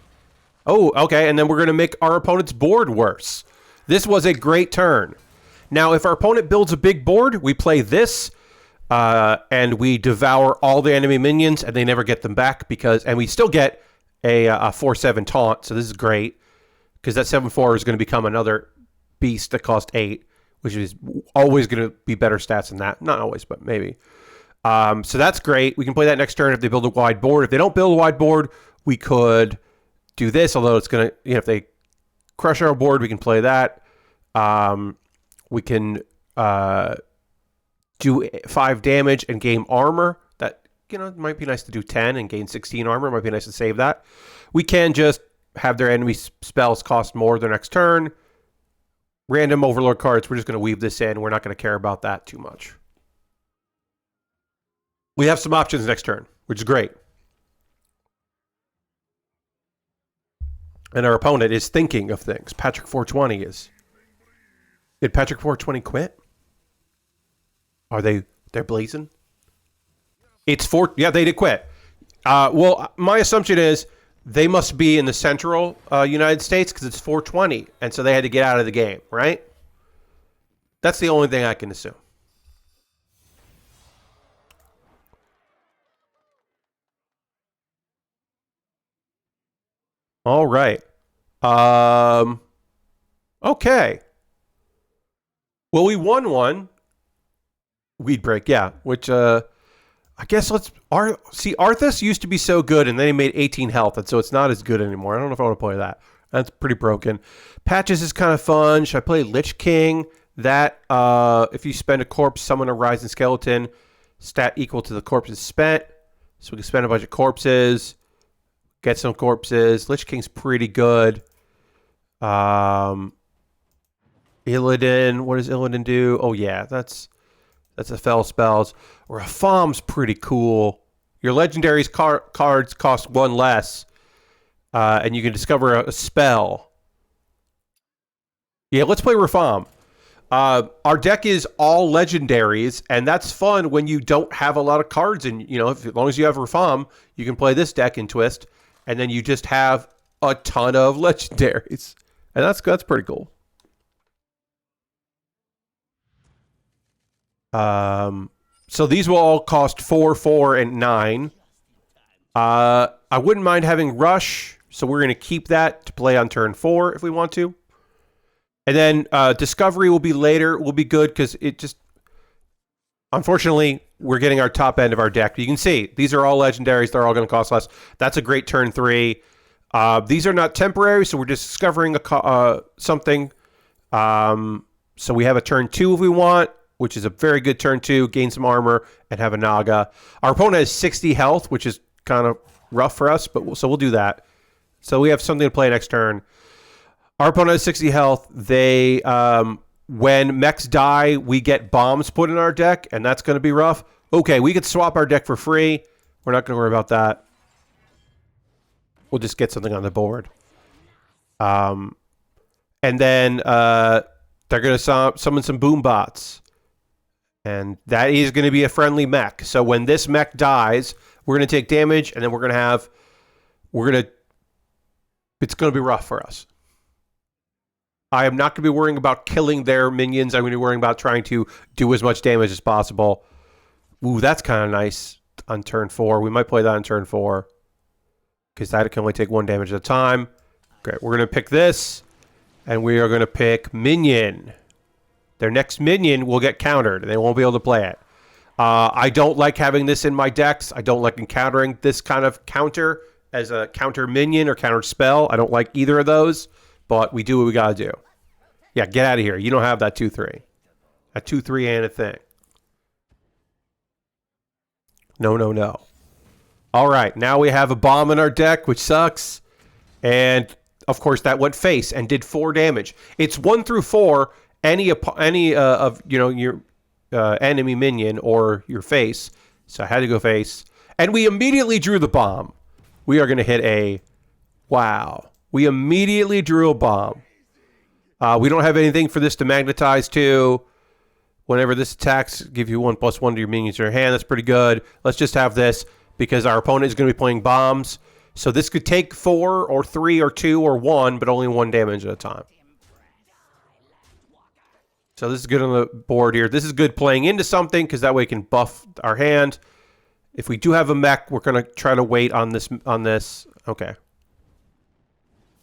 Oh, okay, and then we're going to make our opponent's board worse. This was a great turn. Now, if our opponent builds a big board, we play this, and we devour all the enemy minions, and they never get them back, because... And we still get a 4/7 taunt, so this is great, because that 7/4 is going to become another beast that cost 8, which is always going to be better stats than that. Not always, but maybe. So that's great. We can play that next turn if they build a wide board. If they don't build a wide board, we could do this, although it's going to... You know, if they crush our board, we can play that. We can do 5 damage and gain armor. That, you know, might be nice to do 10 and gain 16 armor. Might be nice to save that. We can just have their enemy spells cost more their next turn. Random Overlord cards, we're just going to weave this in. We're not going to care about that too much. We have some options next turn, which is great. And our opponent is thinking of things. Patrick 420 is... Did Patrick 420 quit? Are they're blazing? It's 4... Yeah, they did quit. Well, my assumption is they must be in the central United States because it's 420. And so they had to get out of the game, right? That's the only thing I can assume. All right. Okay. Well, we won one. Weed break, yeah. Which, I guess let's... See, Arthas used to be so good, and then he made 18 health, and so it's not as good anymore. I don't know if I want to play that. That's pretty broken. Patches is kind of fun. Should I play Lich King? That, if you spend a corpse, summon a rising skeleton, stat equal to the corpses spent. So we can spend a bunch of corpses, get some corpses. Lich King's pretty good. Illidan, what does Illidan do? Oh yeah, that's a fell spells. Rafam's pretty cool. Your legendaries cards cost 1 less, and you can discover a spell. Yeah, let's play Rafam. Our deck is all legendaries, and that's fun when you don't have a lot of cards. And you know, as long as you have Rafam, you can play this deck in Twist, and then you just have a ton of legendaries, and that's pretty cool. So these will all cost 4, 4, and 9. I wouldn't mind having Rush, so we're going to keep that to play on turn 4 if we want to. And then Discovery will be later, will be good, because it just... Unfortunately, we're getting our top end of our deck. You can see, these are all legendaries. They're all going to cost less. That's a great turn 3. These are not temporary, so we're just discovering something. So we have a turn 2 if we want, which is a very good turn 2, gain some armor, and have a Naga. Our opponent has 60 health, which is kind of rough for us, but so we'll do that. So we have something to play next turn. Our opponent has 60 health. They, when mechs die, we get bombs put in our deck, and that's going to be rough. Okay, we could swap our deck for free. We're not going to worry about that. We'll just get something on the board. And then they're going to summon some boom bots. And that is going to be a friendly mech. So when this mech dies, we're going to take damage, and then it's going to be rough for us. I am not going to be worrying about killing their minions. I'm going to be worrying about trying to do as much damage as possible. Ooh, that's kind of nice on turn 4. We might play that on turn 4. Because that can only take 1 damage at a time. Great. We're going to pick this. And we are going to pick Minion. Their next Minion will get countered. And they won't be able to play it. I don't like having this in my decks. I don't like encountering this kind of counter as a counter Minion or counter spell. I don't like either of those. But we do what we got to do. Yeah, get out of here. You don't have that 2-3. A 2-3 ain't a thing. No, no, no. All right, now we have a bomb in our deck, which sucks. And, of course, that went face and did 4 damage. It's 1 through 4. Any of your enemy minion or your face. So I had to go face. And we immediately drew the bomb. We are going to hit a... Wow. We immediately drew a bomb. We don't have anything for this to magnetize to. Whenever this attacks, give you 1+1 to your minions in your hand. That's pretty good. Let's just have this because our opponent is going to be playing bombs. So this could take 4 or 3 or 2 or 1, but only 1 damage at a time. So this is good on the board here. This is good playing into something because that way it can buff our hand. If we do have a mech, we're going to try to wait on this. Okay.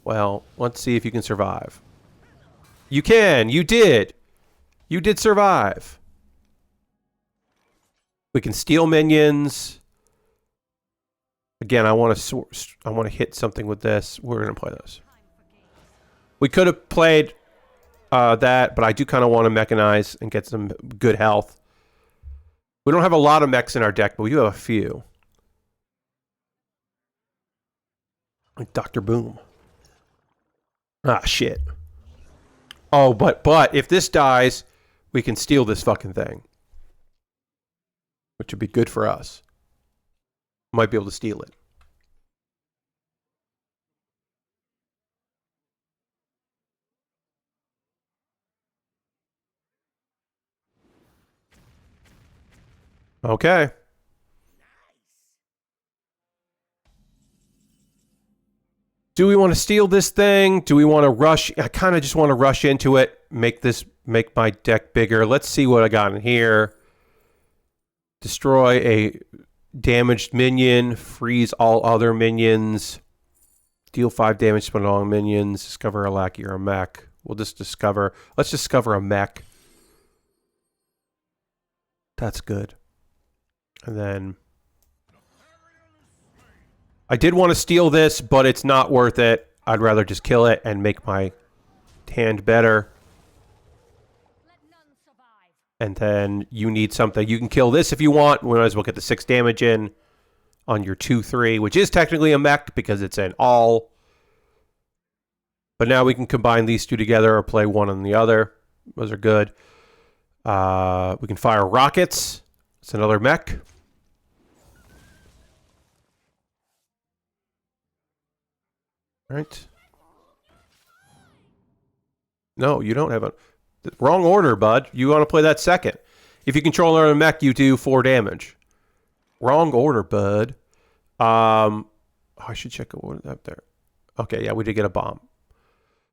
Well, let's see if you can survive. You can. You did. You did survive. We can steal minions. Again, I want to hit something with this. We're going to play this. We could have played that, but I do kind of want to mechanize and get some good health. We don't have a lot of mechs in our deck, but we do have a few. Like Dr. Boom. Ah, shit. Oh, but if this dies, we can steal this fucking thing. Which would be good for us. Might be able to steal it. Okay. Do we want to steal this thing? Do we want to rush? I kind of just want to rush into it. Make my deck bigger. Let's see what I got in here. Destroy a damaged minion. Freeze all other minions. Deal 5 damage to all minions. Discover a lackey or a mech. We'll just discover. Let's discover a mech. That's good. And then I did want to steal this, but it's not worth it. I'd rather just kill it and make my hand better. And then you need something. You can kill this if you want. We might as well get the 6 damage in on your 2-3, which is technically a mech because it's an all. But now we can combine these two together or play one on the other. Those are good. We can fire rockets. It's another mech. All right. No, you don't have a... Wrong order, bud. You want to play that second. If you control another mech, you do 4 damage. Wrong order, bud. I should check what up there. Okay, yeah, we did get a bomb.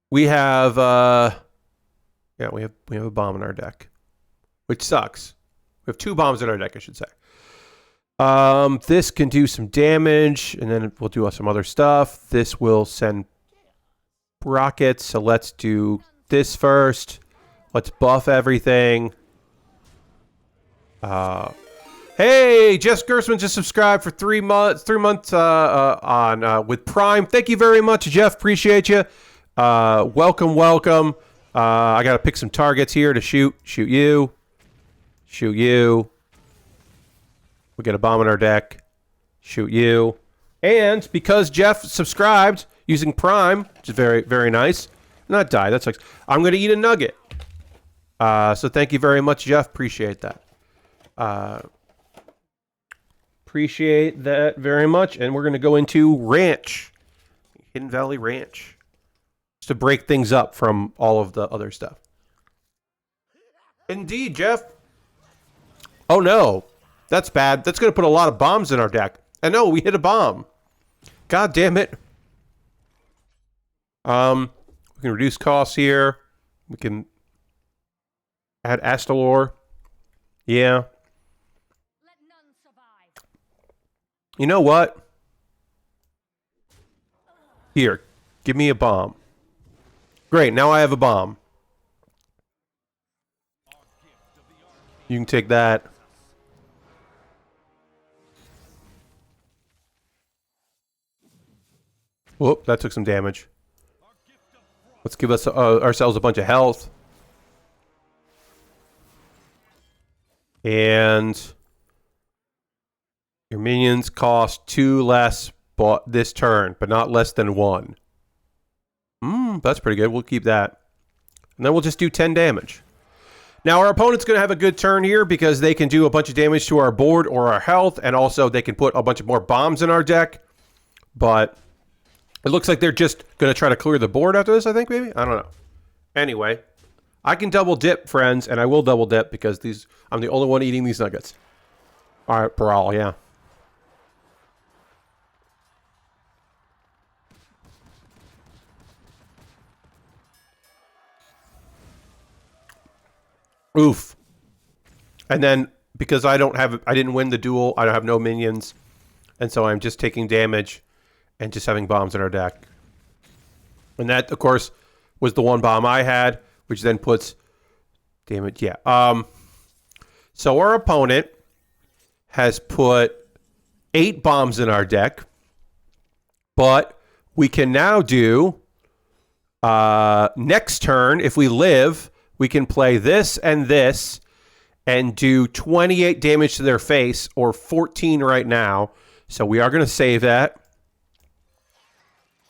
We have yeah, we have a bomb in our deck. Which sucks. We have 2 bombs in our deck, I should say. This can do some damage, and then we'll do some other stuff. This will send rockets, so let's do this first. Let's buff everything. Hey, Jeff Gersman just subscribed for 3 months. 3 months on with Prime. Thank you very much, Jeff. Appreciate you. Welcome, welcome. I got to pick some targets here to shoot. Shoot you. Shoot you. We get a bomb in our deck. Shoot you. And because Jeff subscribed using Prime, which is very, very nice. Not die. That sucks. I'm going to eat a nugget. So thank you very much, Jeff. Appreciate that. Appreciate that very much. And we're going to go into Ranch. Hidden Valley Ranch. Just to break things up from all of the other stuff. Indeed, Jeff. Oh no. That's bad. That's going to put a lot of bombs in our deck. And no, we hit a bomb. God damn it. We can reduce costs here. We can add Astalor. Yeah. Let none survive. You know what? Here, give me a bomb. Great, now I have a bomb. You can take that. Whoop, that took some damage. Let's give us ourselves a bunch of health. And your minions cost 2 less this turn, but not less than 1. That's pretty good. We'll keep that. And then we'll just do 10 damage. Now our opponent's going to have a good turn here because they can do a bunch of damage to our board or our health, and also they can put a bunch of more bombs in our deck. But it looks like they're just going to try to clear the board after this, I think, maybe? I don't know. Anyway, I can double dip, friends, and I will double dip because I'm the only one eating these nuggets. All right, Brawl, yeah. Oof. And then, because I didn't win the duel, I don't have no minions, and so I'm just taking damage and just having bombs in our deck. And that, of course, was the one bomb I had, which then puts damage. Yeah. So our opponent has put 8 bombs in our deck, but we can now do next turn, if we live, we can play this and do 28 damage to their face, or 14 right now. So we are going to save that.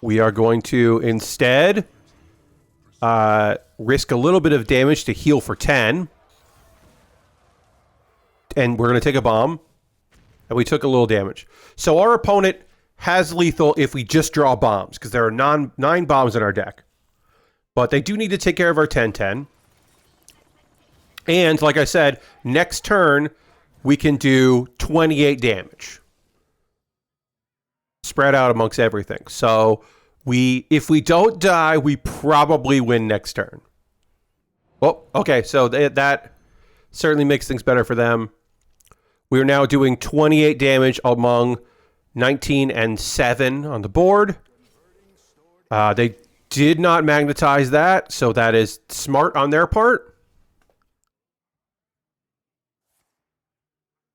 We are going to instead risk a little bit of damage to heal for 10. And we're going to take a bomb. And we took a little damage. So our opponent has lethal if we just draw bombs, because there are 9 bombs in our deck. But they do need to take care of our 10-10. And, like I said, next turn, we can do 28 damage. Spread out amongst everything. So, if we don't die, we probably win next turn. Oh, okay, so that certainly makes things better for them. We are now doing 28 damage among 19 and 7 on the board. They did not magnetize that, so that is smart on their part.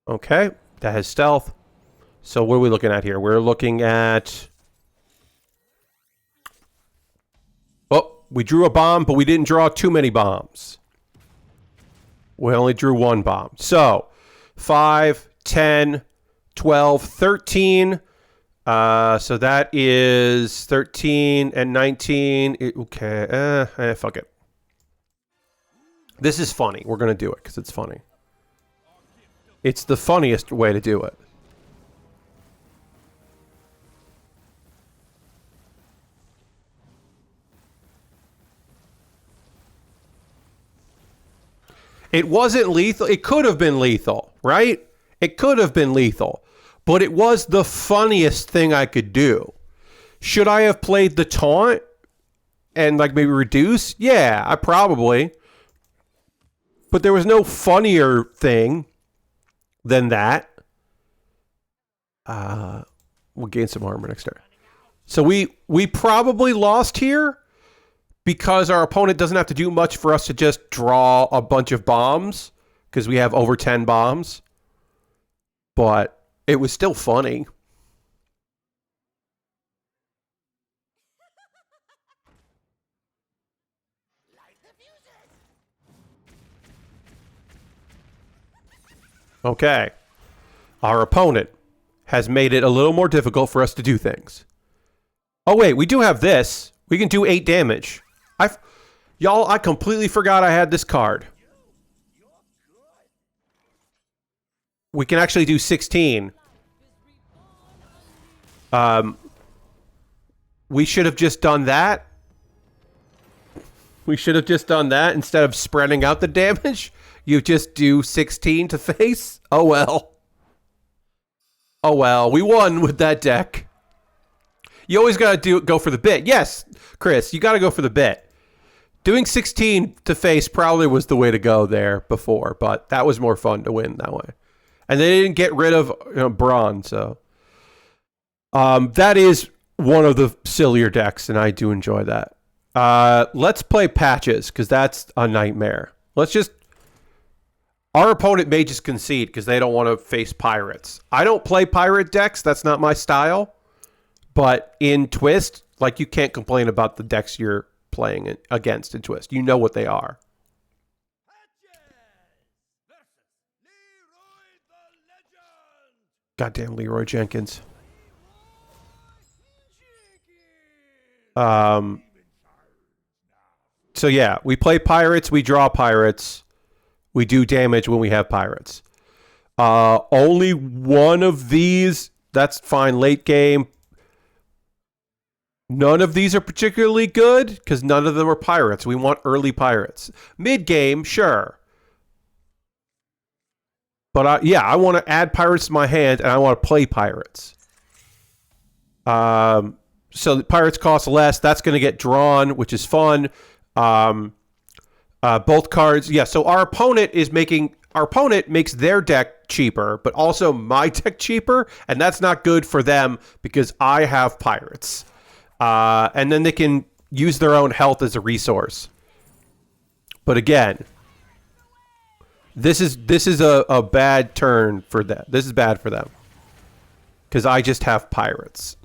Okay, that has stealth. So what are we looking at here? We're looking at... Oh, we drew a bomb, but we didn't draw too many bombs. We only drew 1 bomb. So, 5, 10, 12, 13. So that is 13 and 19. Okay, fuck it. This is funny. We're going to do it because it's funny. It's the funniest way to do it. It wasn't lethal. It could have been lethal, right? It could have been lethal. But it was the funniest thing I could do. Should I have played the taunt and like maybe reduce? Yeah, I probably. But there was no funnier thing than that. We'll gain some armor next turn. So we probably lost here because our opponent doesn't have to do much for us to just draw a bunch of bombs because we have over 10 bombs. But it was still funny. Okay. Our opponent has made it a little more difficult for us to do things. Oh, wait. We do have this. We can do 8 damage. Y'all, I completely forgot I had this card. We can actually do 16. We should have just done that. We should have just done that instead of spreading out the damage. You just do 16 to face. Oh well. Oh well. We won with that deck. You always gotta go for the bit. Yes, Chris, you gotta go for the bit. Doing 16 to face probably was the way to go there before, but that was more fun to win that way. And they didn't get rid of Braun, so that is one of the sillier decks, and I do enjoy that. Let's play patches, because that's a nightmare. Our opponent may just concede because they don't want to face pirates. I don't play pirate decks. That's not my style. But in Twist, like, you can't complain about the decks you're playing against in Twist. You know what they are. Goddamn Leroy Jenkins. So yeah, we play pirates, we draw pirates, we do damage when we have pirates. Only one of these, that's fine, late game. None of these are particularly good, because none of them are pirates. We want early pirates. Mid game, sure. But yeah, I want to add pirates to my hand, and I want to play pirates. So the pirates cost less. That's going to get drawn, which is fun. Both cards, yeah. So our opponent makes their deck cheaper, but also my deck cheaper, and that's not good for them because I have pirates, and then they can use their own health as a resource. But again, this is a bad turn for them. This is bad for them because I just have pirates.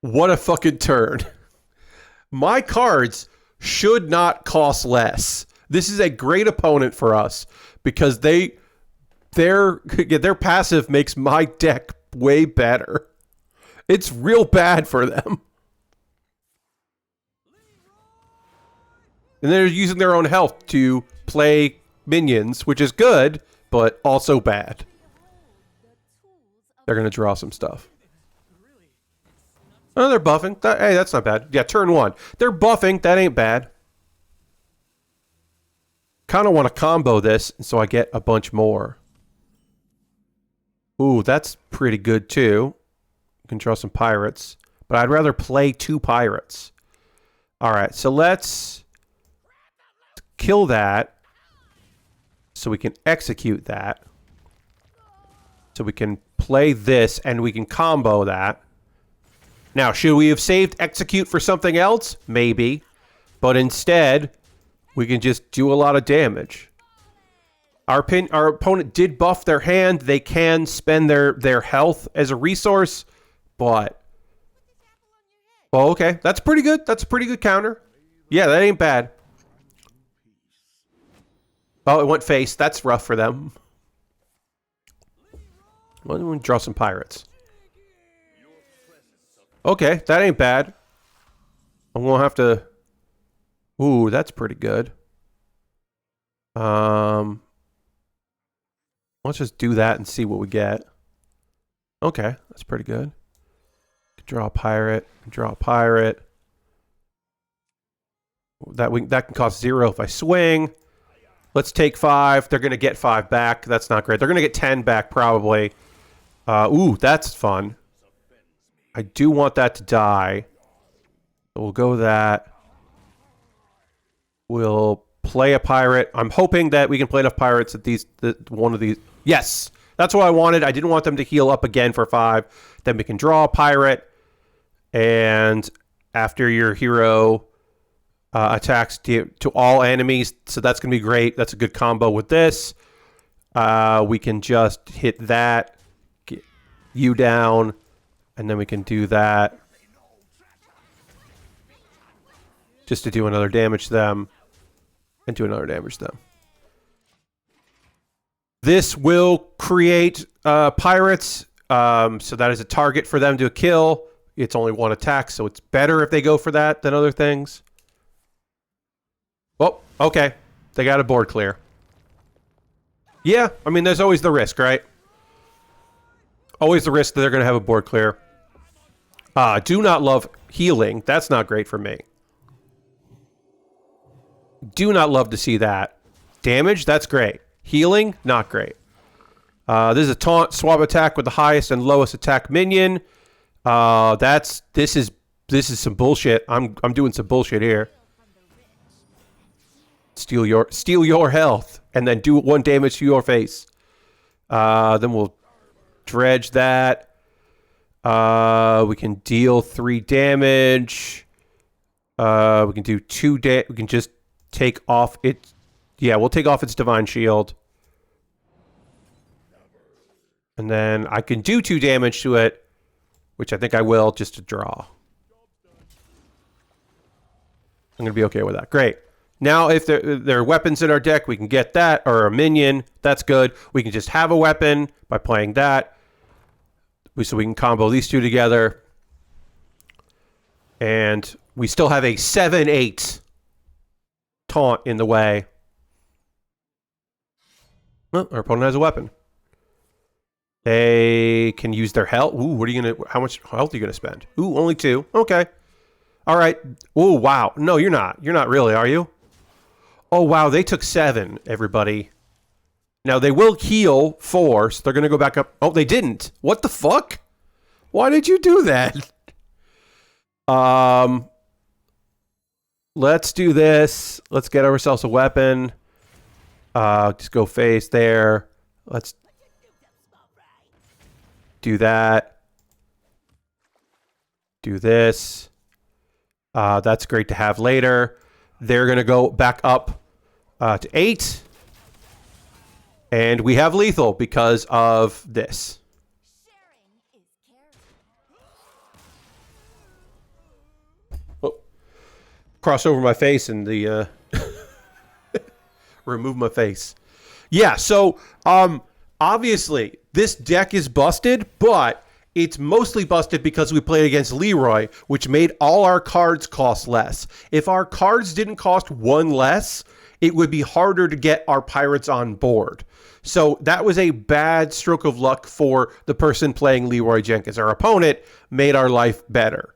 What a fucking turn. My cards should not cost less. This is a great opponent for us because their passive makes my deck way better. It's real bad for them. And they're using their own health to play minions, which is good, but also bad. They're going to draw some stuff. Oh, they're buffing. Hey, that's not bad. Yeah, turn one. They're buffing. That ain't bad. Kind of want to combo this so I get a bunch more. Ooh, that's pretty good too. You can draw some pirates. But I'd rather play 2 pirates. Alright, so let's kill that. So we can execute that. So we can play this and we can combo that. Now, should we have saved execute for something else? Maybe. But instead, we can just do a lot of damage. Our opponent did buff their hand. They can spend their health as a resource. But... well, okay. That's pretty good. That's a pretty good counter. Yeah, that ain't bad. Oh, it went face. That's rough for them. Why don't we draw some pirates? Okay, that ain't bad. I'm going to have to... ooh, that's pretty good. Let's just do that and see what we get. Okay, that's pretty good. Draw a pirate. Draw a pirate. That can cost 0 if I swing. Let's take 5. They're going to get 5 back. That's not great. They're going to get 10 back probably. Ooh, that's fun. I do want that to die. So we'll go with that. We'll play a pirate. I'm hoping that we can play enough pirates that one of these... yes! That's what I wanted. I didn't want them to heal up again for 5. Then we can draw a pirate. And after your hero attacks to all enemies, so that's going to be great. That's a good combo with this. We can just hit that. Get you down. And then we can do that. Just to do another damage to them. And do another damage to them. This will create pirates. So that is a target for them to kill. It's only 1 attack, so it's better if they go for that than other things. Oh, okay. They got a board clear. Yeah, I mean, there's always the risk, right? Always the risk that they're going to have a board clear. Do not love healing. That's not great for me. Do not love to see that. Damage, that's great. Healing, not great. This is a taunt swap attack with the highest and lowest attack minion. This is some bullshit. I'm doing some bullshit here. Steal your health and then do 1 damage to your face. Then we'll dredge that. We can deal 3 damage. We can do 2 damage. We can just take off it. Yeah, we'll take off its divine shield. And then I can do 2 damage to it, which I think I will just to draw. I'm going to be okay with that. Great. Now, if there are weapons in our deck, we can get that, or a minion. That's good. We can just have a weapon by playing that. So we can combo these 2 together. And we still have a 7/8 taunt in the way. Well, our opponent has a weapon. They can use their health. Ooh, what are you gonna? How much health are you gonna spend? Ooh, only 2. Okay. All right. Ooh, wow. No, you're not. You're not really, are you? Oh, wow. They took 7. Everybody. Now they will heal 4, so they're gonna go back up. Oh, they didn't. What the fuck? Why did you do that? Let's do this. Let's get ourselves a weapon. Just go face there. Let's do that. Do this. That's great to have later. They're going to go back up to 8. And we have lethal because of this. Oh. Cross over my face and the... remove my face. Yeah, so obviously this deck is busted, but it's mostly busted because we played against Leroy, which made all our cards cost less. If our cards didn't cost 1 less, it would be harder to get our pirates on board. So that was a bad stroke of luck for the person playing Leroy Jenkins. Our opponent made our life better.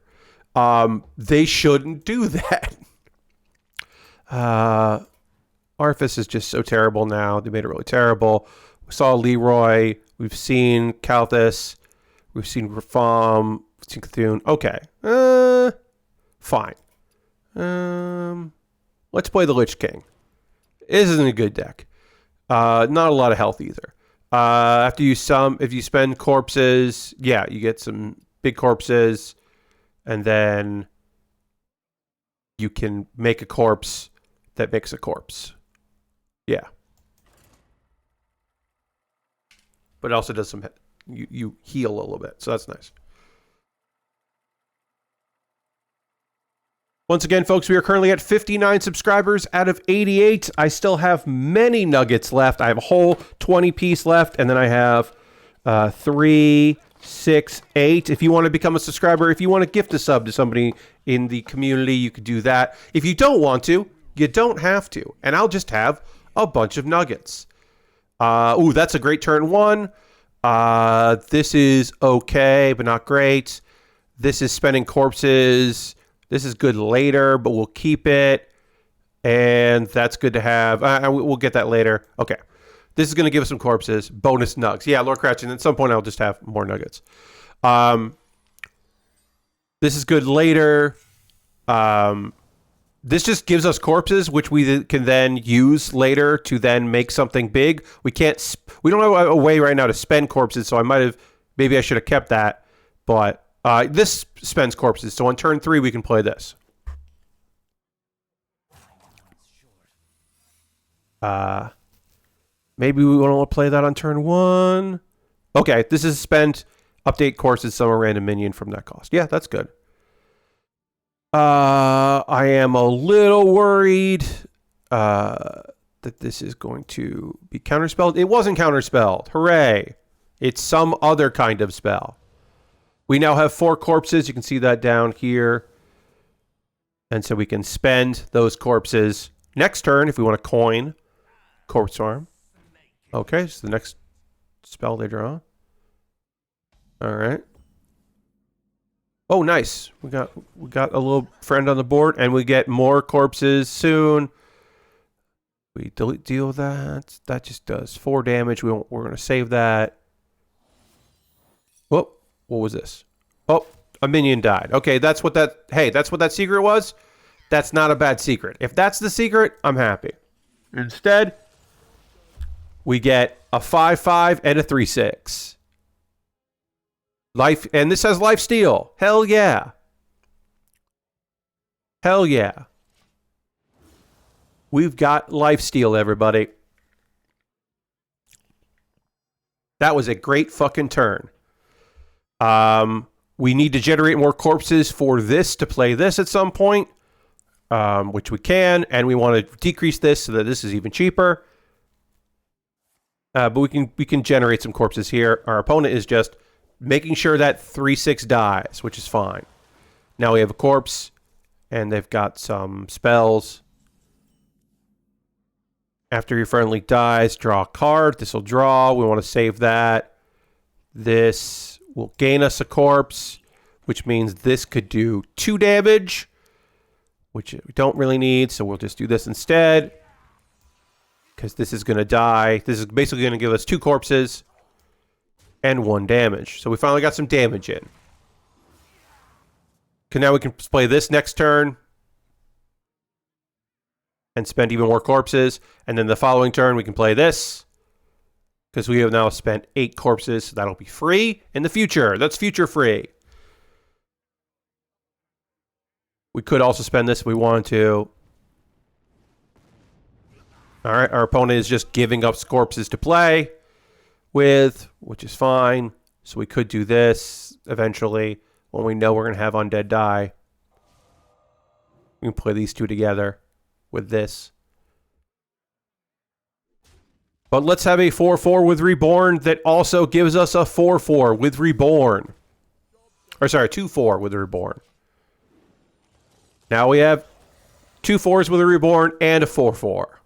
They shouldn't do that. Arthas is just so terrible now. They made it really terrible. We saw Leroy. We've seen Kalthus. We've seen Rafam. We've seen Cthulhu. Okay. Fine. Let's play the Lich King. This isn't a good deck. Not a lot of health either. After you if you spend corpses, yeah, you get some big corpses, and then you can make a corpse that makes a corpse. Yeah. But it also does some... You heal a little bit, so that's nice. Once again, folks, we are currently at 59 subscribers out of 88. I still have many nuggets left. I have a whole 20-piece left, and then I have 3, 6, 8. If you want to become a subscriber, if you want to gift a sub to somebody in the community, you could do that. If you don't want to, you don't have to. And I'll just have a bunch of nuggets. Ooh, that's a great turn 1. This is okay, but not great. This is spending corpses. This is good later, but we'll keep it. And that's good to have. We'll get that later. Okay. This is going to give us some corpses. Bonus nugs. Yeah, Lord Crouch. And at some point, I'll just have more nuggets. This is good later. This just gives us corpses, which we can then use later to then make something big. We don't have a way right now to spend corpses, so maybe I should have kept that. But this spends corpses, so on turn 3 we can play this. Maybe we want to play that on turn 1. Okay, this is spend, update corpses, summon random minion from that cost. Yeah, that's good. I am a little worried that this is going to be counterspelled. It wasn't counterspelled. Hooray. It's some other kind of spell. We now have 4 corpses. You can see that down here. And so we can spend those corpses next turn if we want to coin Corpse Farm. Okay, so the next spell they draw. All right. Oh, nice. We got a little friend on the board, and we get more corpses soon. We deal with that. That just does 4 damage. We're going to save that. Whoop. What was this? Oh, a minion died. Okay, that's what that... Hey, that's what that secret was? That's not a bad secret. If that's the secret, I'm happy. Instead, we get a 5/5 and a 3/6. Life, and this has life steal. Hell yeah. Hell yeah. We've got life steal, everybody. That was a great fucking turn. We need to generate more corpses for this to play this at some point, which we can, and we want to decrease this so that this is even cheaper. But we can generate some corpses here. Our opponent is just making sure that 3/6 dies, which is fine. Now we have a corpse, and they've got some spells. After your friendly dies, draw a card. This will draw. We want to save that. This will gain us a corpse, which means this could do 2 damage, which we don't really need, so we'll just do this instead. Because this is going to die. This is basically going to give us 2 corpses and 1 damage. So we finally got some damage in. Okay, now we can play this next turn and spend even more corpses. And then the following turn, we can play this. Because we have now spent 8 corpses, so that'll be free in the future. That's future free. We could also spend this if we wanted to. Alright, our opponent is just giving up corpses to play with, which is fine. So we could do this eventually when we know we're going to have undead die. We can play these 2 together with this. But let's have a 4/4 with Reborn that also gives us a 4/4 with Reborn. Or sorry, 2/4 with Reborn. Now we have 2 4s with a Reborn and a 4/4.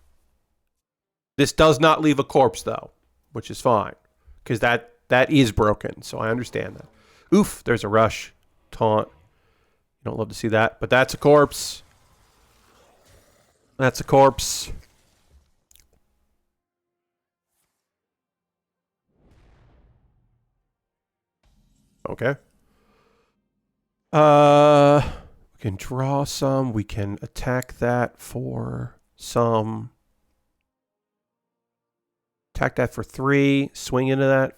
This does not leave a corpse, though, which is fine. Because that is broken, so I understand that. Oof, there's a rush. Taunt. You don't love to see that, but that's a corpse. That's a corpse. Okay. We can draw some. We can attack that for some. Attack that for 3. Swing into that.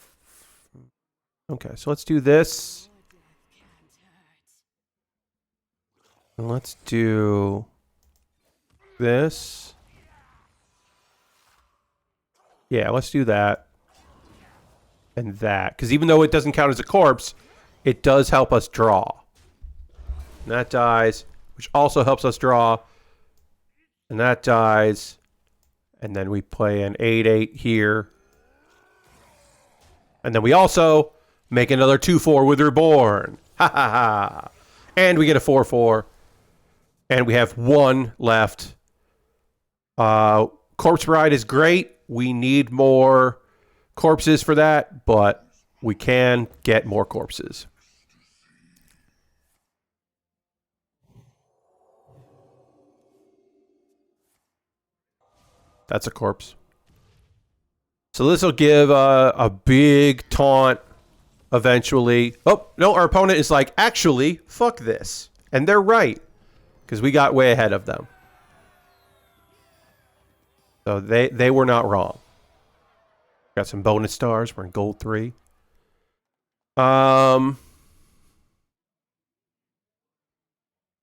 Okay, so let's do this. And let's do this. Yeah, let's do that. And that. Because even though it doesn't count as a corpse, it does help us draw. And that dies, which also helps us draw. And that dies. And then we play an 8/8 here. And then we also make another 2/4 with Reborn. Ha ha ha. And we get a 4/4. And we have 1 left. Corpse Bride is great. We need more corpses for that, but we can get more corpses. That's a corpse. So this will give a big taunt eventually. Oh, no, our opponent is like, actually, fuck this. And they're right, because we got way ahead of them. So they were not wrong. Got some bonus stars. We're in gold 3.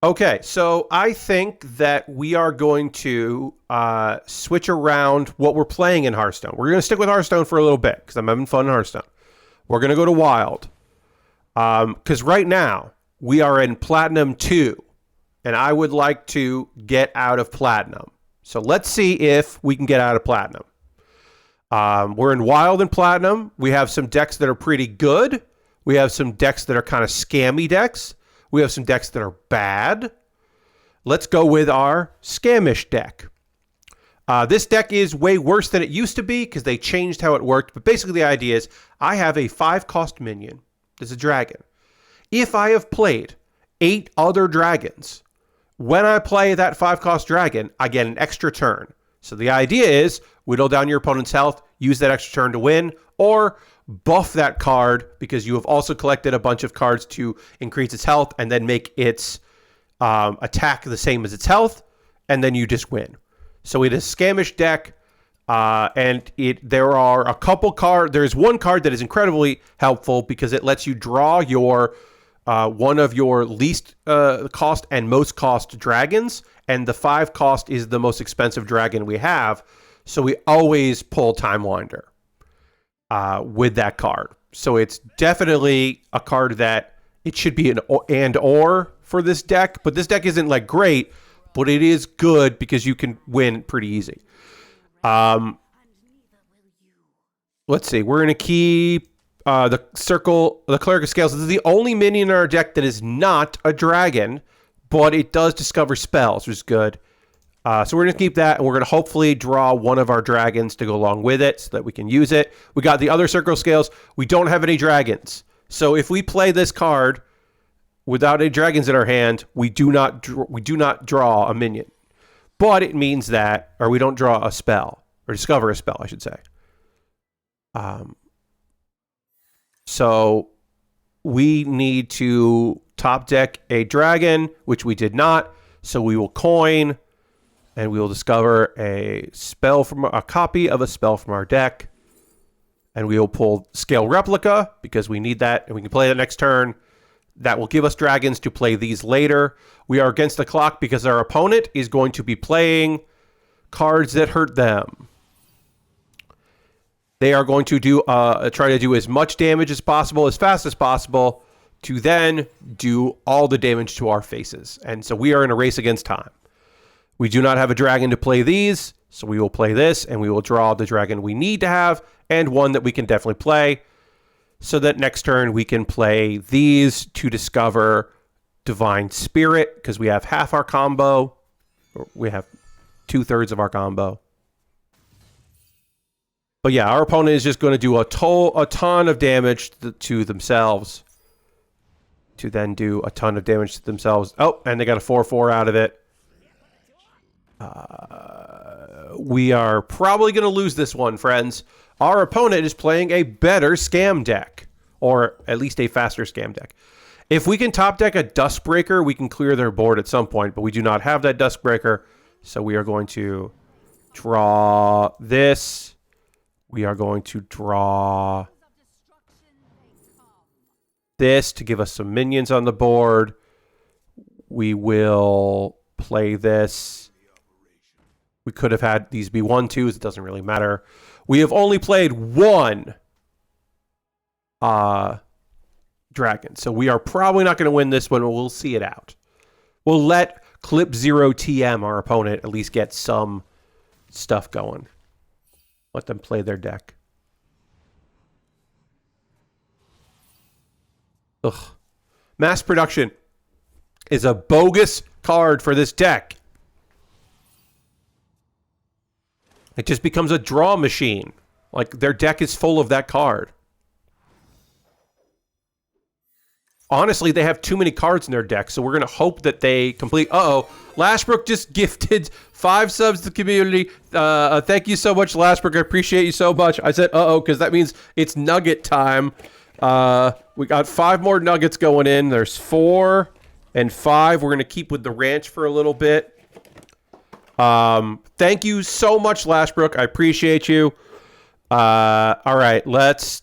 Okay, so I think that we are going to switch around what we're playing in Hearthstone. We're going to stick with Hearthstone for a little bit because I'm having fun in Hearthstone. We're going to go to Wild. Because right now, we are in Platinum 2. And I would like to get out of Platinum. So let's see if we can get out of Platinum. We're in Wild and Platinum. We have some decks that are pretty good. We have some decks that are kind of scammy decks. We have some decks that are bad. Let's go with our scamish deck. This deck is way worse than it used to be because they changed how it worked. But basically the idea is I have a 5-cost minion There's a dragon. If I have played 8 other dragons, when I play that 5-cost dragon, I get an extra turn. So the idea is whittle down your opponent's health, use that extra turn to win, or buff that card because you have also collected a bunch of cards to increase its health and then make its attack the same as its health, and then you just win. So it is a scamish deck, and there are a couple cards. There's one card that is incredibly helpful because it lets you draw your one of your least cost and most cost dragons, and the 5 cost is the most expensive dragon we have, so we always pull Time Winder with that card. So it's definitely a card that it should be an and/or for this deck, but this deck isn't like great, but it is good because you can win pretty easy. Let's see. We're going to keep the Cleric of Scales. This is the only minion in our deck that is not a dragon, but it does discover spells, which is good. So we're going to keep that, and we're going to hopefully draw one of our dragons to go along with it so that we can use it. We got the other Circle of Scales. We don't have any dragons. So if we play this card without any dragons in our hand, we do not draw a minion. But it means that, or we don't draw a spell, or discover a spell, I should say. So we need to top deck a dragon, which we did not. So we will coin, and we will discover a copy of a spell from our deck. And we will pull Scale Replica because we need that, and we can play that next turn. That will give us dragons to play these later. We are against the clock because our opponent is going to be playing cards that hurt them. They are going to try to do as much damage as possible, as fast as possible, to then do all the damage to our faces. And so we are in a race against time. We do not have a dragon to play these, so we will play this, and we will draw the dragon we need to have, and one that we can definitely play, so that next turn we can play these to discover Divine Spirit, because we have half our combo, or we have 2/3 of our combo. But yeah, our opponent is just going to do a ton of damage to themselves, to then do a ton of damage to themselves. Oh, and they got a 4/4 out of it. We are probably going to lose this one, friends. Our opponent is playing a better scam deck, or at least a faster scam deck. If we can top deck a Duskbreaker, we can clear their board at some point, but we do not have that Duskbreaker, so we are going to draw this. We are going to draw this to give us some minions on the board. We will play this. We could have had these be 1/2s. It doesn't really matter. We have only played one dragon, so we are probably not going to win this one, but we'll see it out. We'll let Clip 0 TM, our opponent, at least get some stuff going. Let them play their deck. Ugh. Mass Production is a bogus card for this deck. It just becomes a draw machine. Like, their deck is full of that card. Honestly, they have too many cards in their deck, so we're going to hope that they complete... Uh-oh. Lashbrook just gifted 5 subs to the community. Thank you so much, Lashbrook. I appreciate you so much. I said uh-oh because that means it's nugget time. We got 5 more nuggets going in. There's 4 and 5. We're going to keep with the ranch for a little bit. Thank you so much, Lashbrook. I appreciate you. All right, let's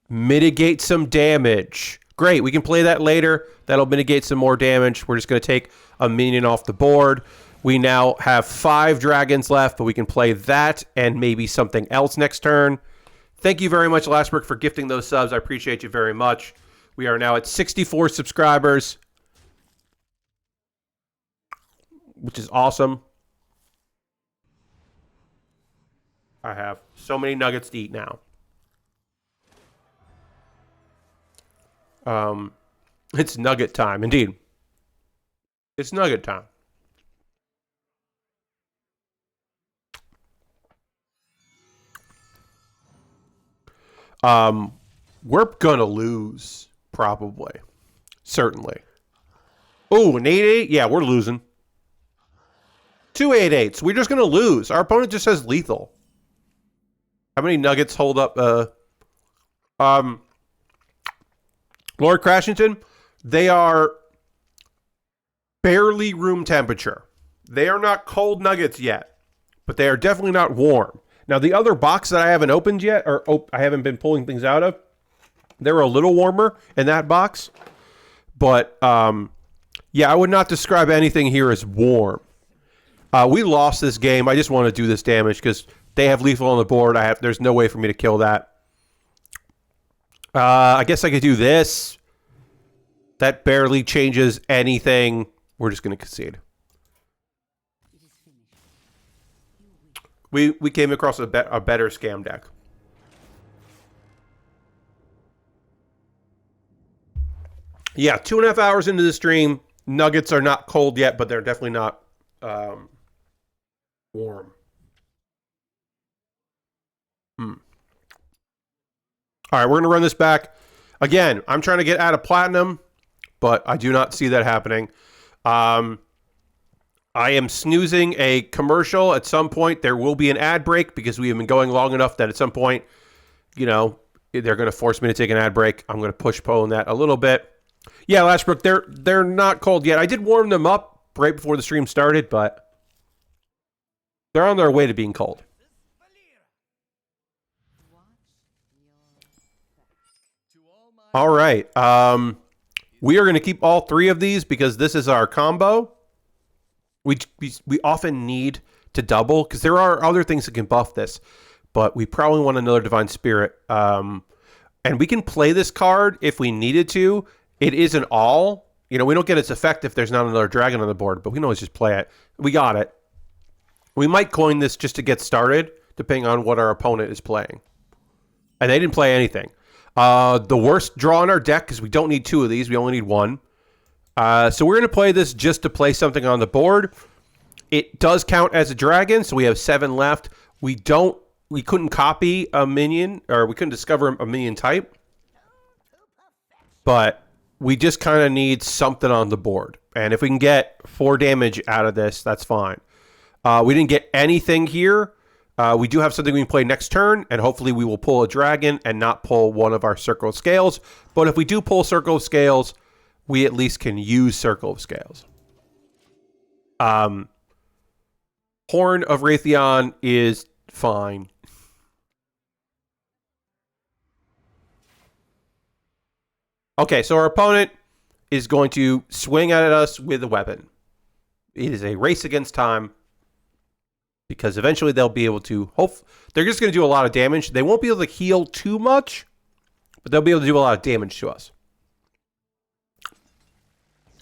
mitigate some damage. Great, we can play that later. That'll mitigate some more damage. We're just going to take a minion off the board. We now have 5 dragons left, but we can play that and maybe something else next turn. Thank you very much, Lashbrook, for gifting those subs. I appreciate you very much. We are now at 64 subscribers, which is awesome. I have so many nuggets to eat now. It's nugget time, indeed. It's nugget time. We're gonna lose, probably. Certainly. Oh, an 8-8? Yeah, we're losing. 2 8-8s. We're just gonna lose. Our opponent just has lethal. How many nuggets hold up? Lord Crashington, they are barely room temperature. They are not cold nuggets yet, but they are definitely not warm. Now, the other box that I haven't opened yet, or I haven't been pulling things out of, they're a little warmer in that box. But, yeah, I would not describe anything here as warm. We lost this game. I just want to do this damage because they have lethal on the board. There's no way for me to kill that. I guess I could do this. That barely changes anything. We're just going to concede. We came across a better scam deck. Yeah, 2.5 hours into the stream. Nuggets are not cold yet, but they're definitely not warm. All right, we're going to run this back. Again, I'm trying to get out of platinum, but I do not see that happening. I am snoozing a commercial. At some point, there will be an ad break because we have been going long enough that at some point, you know, they're going to force me to take an ad break. I'm going to push on that a little bit. Yeah, Lashbrook, they're not cold yet. I did warm them up right before the stream started, but they're on their way to being cold. All right. We are going to keep all 3 of these because this is our combo. We often need to double because there are other things that can buff this, but we probably want another Divine Spirit. And we can play this card if we needed to. It is an all. You know, we don't get its effect if there's not another dragon on the board, but we can always just play it. We got it. We might coin this just to get started, depending on what our opponent is playing. And they didn't play anything. The worst draw in our deck, because we don't need 2 of these, we only need 1. So we're going to play this just to play something on the board. It does count as a dragon, so we have 7 left. We couldn't copy a minion, or we couldn't discover a minion type. But we just kind of need something on the board. And if we can get 4 damage out of this, that's fine. We didn't get anything here. We do have something we can play next turn, and hopefully we will pull a dragon and not pull one of our Circle of Scales. But if we do pull Circle of Scales, we at least can use Circle of Scales. Horn of Raytheon is fine. Okay, so our opponent is going to swing at us with a weapon. It is a race against time. Because eventually they'll be able to... They're just going to do a lot of damage. They won't be able to heal too much, but they'll be able to do a lot of damage to us.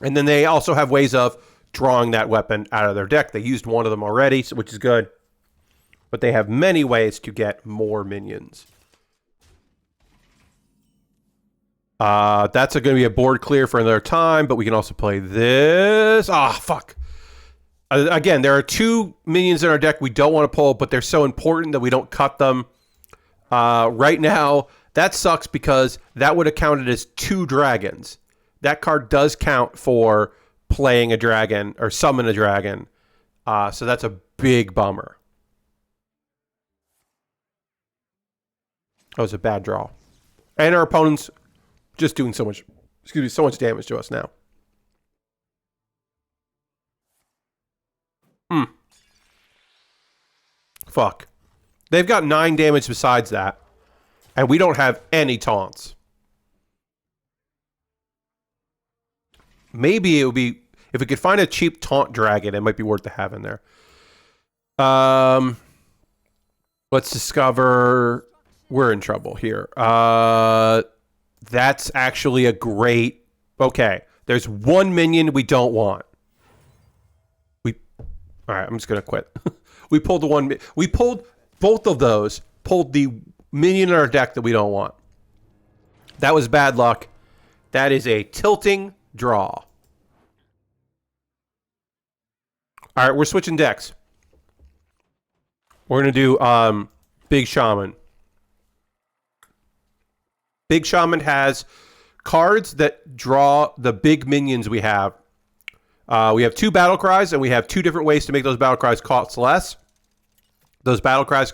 And then they also have ways of drawing that weapon out of their deck. They used one of them already, which is good. But they have many ways to get more minions. That's going to be a board clear for another time, but we can also play this. Ah, fuck. Again, there are 2 minions in our deck we don't want to pull, but they're so important that we don't cut them. Right now, that sucks because that would have counted as 2 dragons. That card does count for playing a dragon or summon a dragon. So that's a big bummer. That was a bad draw. And our opponent's just doing so much damage to us now. Fuck. They've got 9 damage besides that. And we don't have any taunts. Maybe it would be... If we could find a cheap taunt dragon, it might be worth to have in there. Let's discover... We're in trouble here. That's actually a great... Okay. There's 1 minion we don't want. Alright, I'm just going to quit. We pulled the one... We pulled both of those. Pulled the minion in our deck that we don't want. That was bad luck. That is a tilting draw. Alright, we're switching decks. We're going to do Big Shaman. Big Shaman has cards that draw the big minions we have. We have 2 battle cries, and we have 2 different ways to make those battle cries cost less. Those battle cries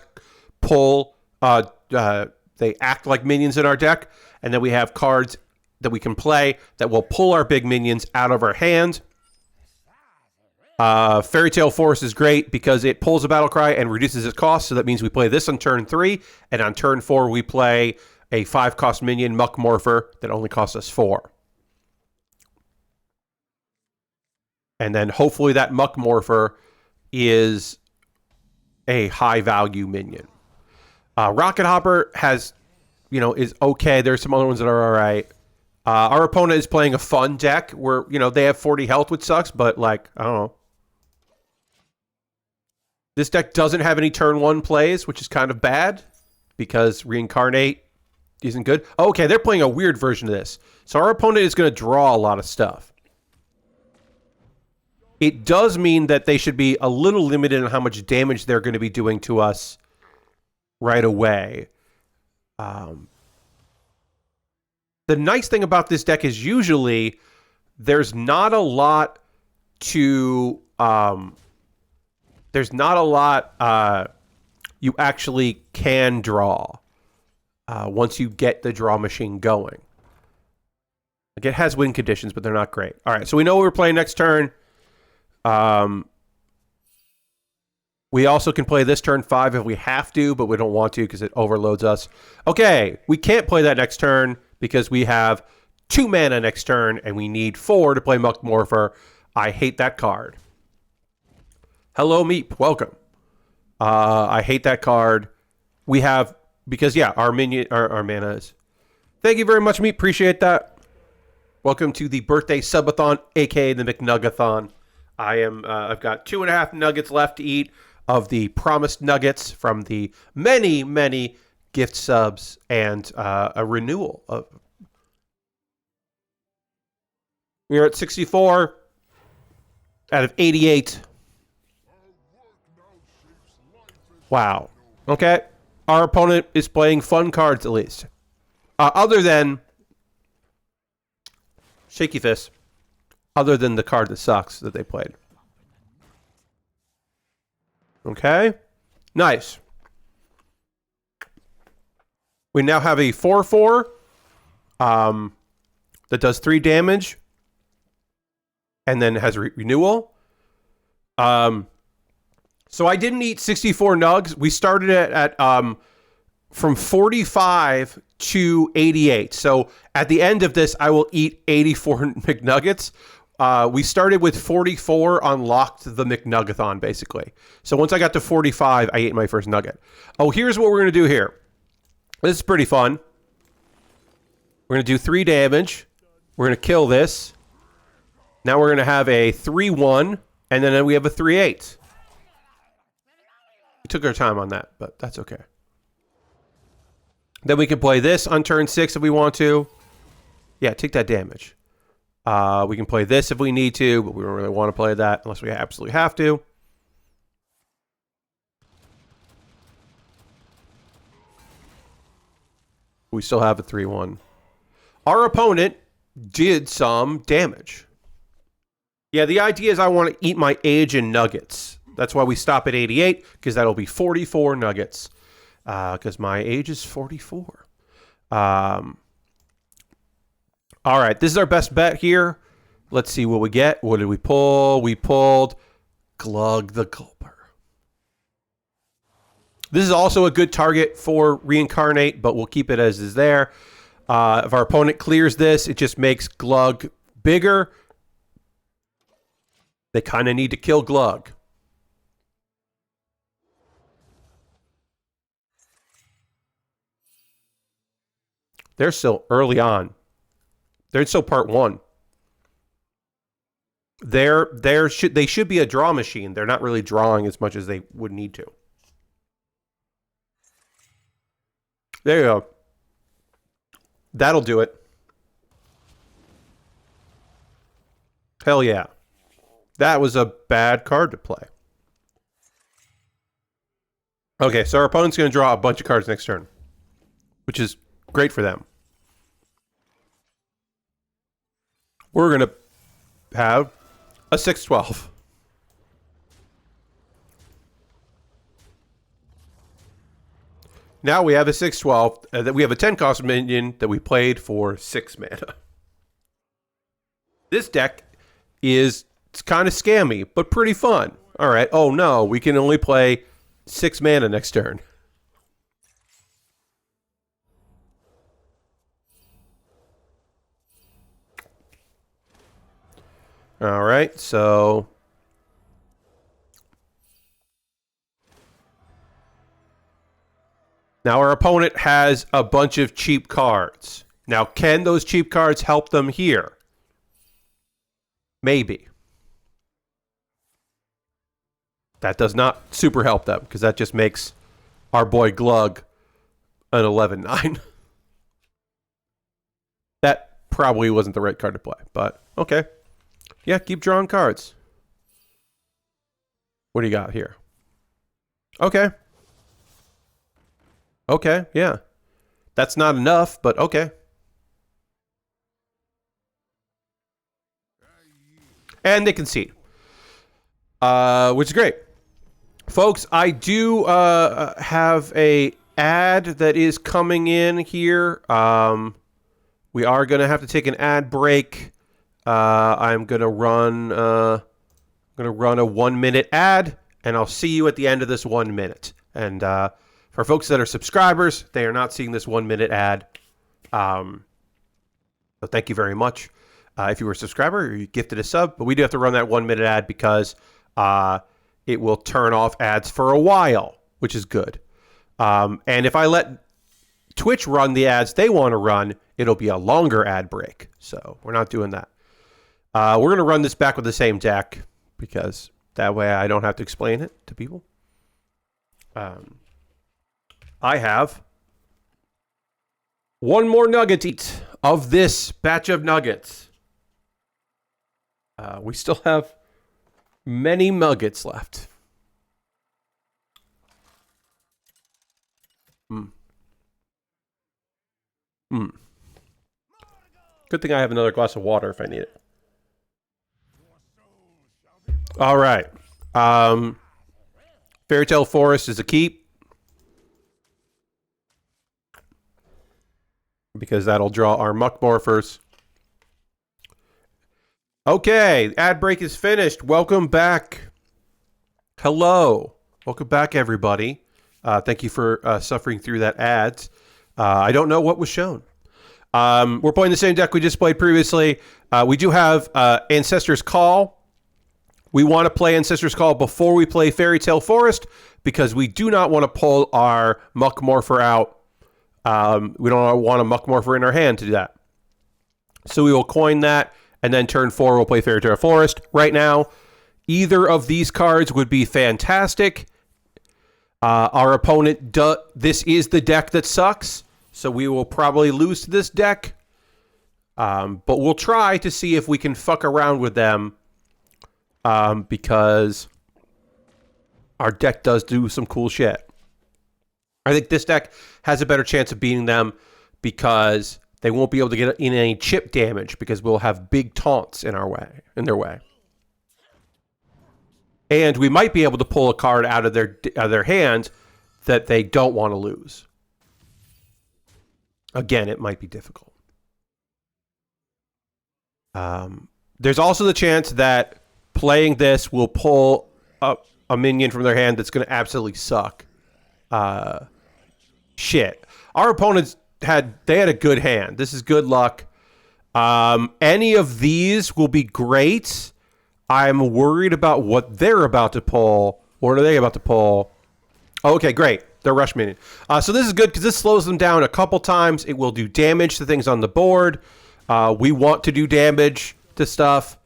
pull, they act like minions in our deck, and then we have cards that we can play that will pull our big minions out of our hand. Fairy Tale Force is great because it pulls a battle cry and reduces its cost, so that means we play this on turn 3, and on turn 4 we play a 5-cost minion, Muck Morpher, that only costs us 4. And then hopefully that Muck Morpher is a high-value minion. Rocket Hopper has, is okay. There's some other ones that are all right. Our opponent is playing a fun deck where, they have 40 health, which sucks, but, I don't know. This deck doesn't have any turn 1 plays, which is kind of bad because Reincarnate isn't good. Okay, they're playing a weird version of this. So our opponent is going to draw a lot of stuff. It does mean that they should be a little limited on how much damage they're going to be doing to us right away. The nice thing about this deck is usually there's not a lot to... there's not a lot you actually can draw once you get the draw machine going. Like, it has win conditions, but they're not great. All right, so we know what we're playing next turn. We also can play this turn 5 if we have to, but we don't want to because it overloads us. Okay, we can't play that next turn because we have 2 mana next turn, and we need 4 to play Muck Morpher. I hate that card. Hello, Meep. Welcome. I hate that card. We have... Because, yeah, our mana is... Thank you very much, Meep. Appreciate that. Welcome to the birthday subathon, a.k.a. the McNugg-athon. I've got 2.5 nuggets left to eat of the promised nuggets from the many, many gift subs and a renewal of... We're at 64 out of 88. Wow. Okay. Our opponent is playing fun cards, at least. Other than... Shaky Fist. Other than the card that sucks that they played. Okay. Nice. We now have a 4/4 that does 3 damage. And then has renewal. So I didn't eat 64 nugs. We started at from 45 to 88. So at the end of this, I will eat 84 McNuggets. We started with 44, unlocked the McNugg-athon, basically. So once I got to 45, I ate my first nugget. Oh, here's what we're going to do here. This is pretty fun. We're going to do 3 damage. We're going to kill this. Now we're going to have a 3-1, and then we have a 3-8. We took our time on that, but that's okay. Then we can play this on turn 6 if we want to. Yeah, take that damage. We can play this if we need to, but we don't really want to play that unless we absolutely have to. We still have a 3-1. Our opponent did some damage. Yeah, the idea is I want to eat my age in nuggets. That's why we stop at 88, because that'll be 44 nuggets. Because my age is 44. All right, this is our best bet here. Let's see what we get. What did we pull? We pulled Glug the Gulper. This is also a good target for Reincarnate, but we'll keep it as is there. If our opponent clears this, it just makes Glug bigger. They kind of need to kill Glug. They're still early on. They're still part 1. They should be a draw machine. They're not really drawing as much as they would need to. There you go. That'll do it. Hell yeah. That was a bad card to play. Okay, so our opponent's going to draw a bunch of cards next turn, which is great for them. we're going to have a 6-12. Now we have a 6-12. That we have a 10-cost minion that we played for 6 mana. This deck is kind of scammy, but pretty fun. All right. Oh, no. We can only play 6 mana next turn. All right. So... now our opponent has a bunch of cheap cards. Now, can those cheap cards help them here? Maybe. That does not super help them, because that just makes our boy Glug an 11-9. That probably wasn't the right card to play, but okay. Yeah, keep drawing cards. What do you got here? Okay. Okay, yeah. That's not enough, but okay. And they concede. Which is great. Folks, I do have a ad that is coming in here. We are going to have to take an ad break. I'm going to run a 1-minute ad, and I'll see you at the end of this 1 minute. And for folks that are subscribers, they are not seeing this 1-minute ad. So thank you very much. If you were a subscriber, you gifted a sub, but we do have to run that 1-minute ad because it will turn off ads for a while, which is good. And if I let Twitch run the ads they want to run, it'll be a longer ad break. So we're not doing that. We're going to run this back with the same deck because that way I don't have to explain it to people. I have one more nugget to eat of this batch of nuggets. We still have many nuggets left. Good thing I have another glass of water if I need it. All right. Fairy Tale Forest is a keep. Because that'll draw our Muck Morphers. Okay, ad break is finished. Welcome back. Hello. Welcome back, everybody. Thank you for suffering through that ads. I don't know what was shown. We're playing the same deck we just played previously. We do have Ancestor's Call. We want to play Ancestor's Call before we play Fairy Tale Forest because we do not want to pull our Muck Morpher out. We don't want a Muck Morpher in our hand to do that. So we will coin that, and then turn 4 we'll play Fairy Tale Forest. Right now, either of these cards would be fantastic. Our opponent, this is the deck that sucks, so we will probably lose to this deck. But we'll try to see if we can fuck around with them, because our deck does do some cool shit. I think this deck has a better chance of beating them because they won't be able to get in any chip damage because we'll have big taunts in their way. And we might be able to pull a card out of their hand that they don't want to lose. Again, it might be difficult. There's also the chance that playing this will pull a minion from their hand that's going to absolutely suck. Shit. Our opponents had a good hand. This is good luck. Any of these will be great. I'm worried about what they're about to pull. What are they about to pull? Okay, great. They're rush minion. So this is good because this slows them down a couple times. It will do damage to things on the board. We want to do damage to stuff.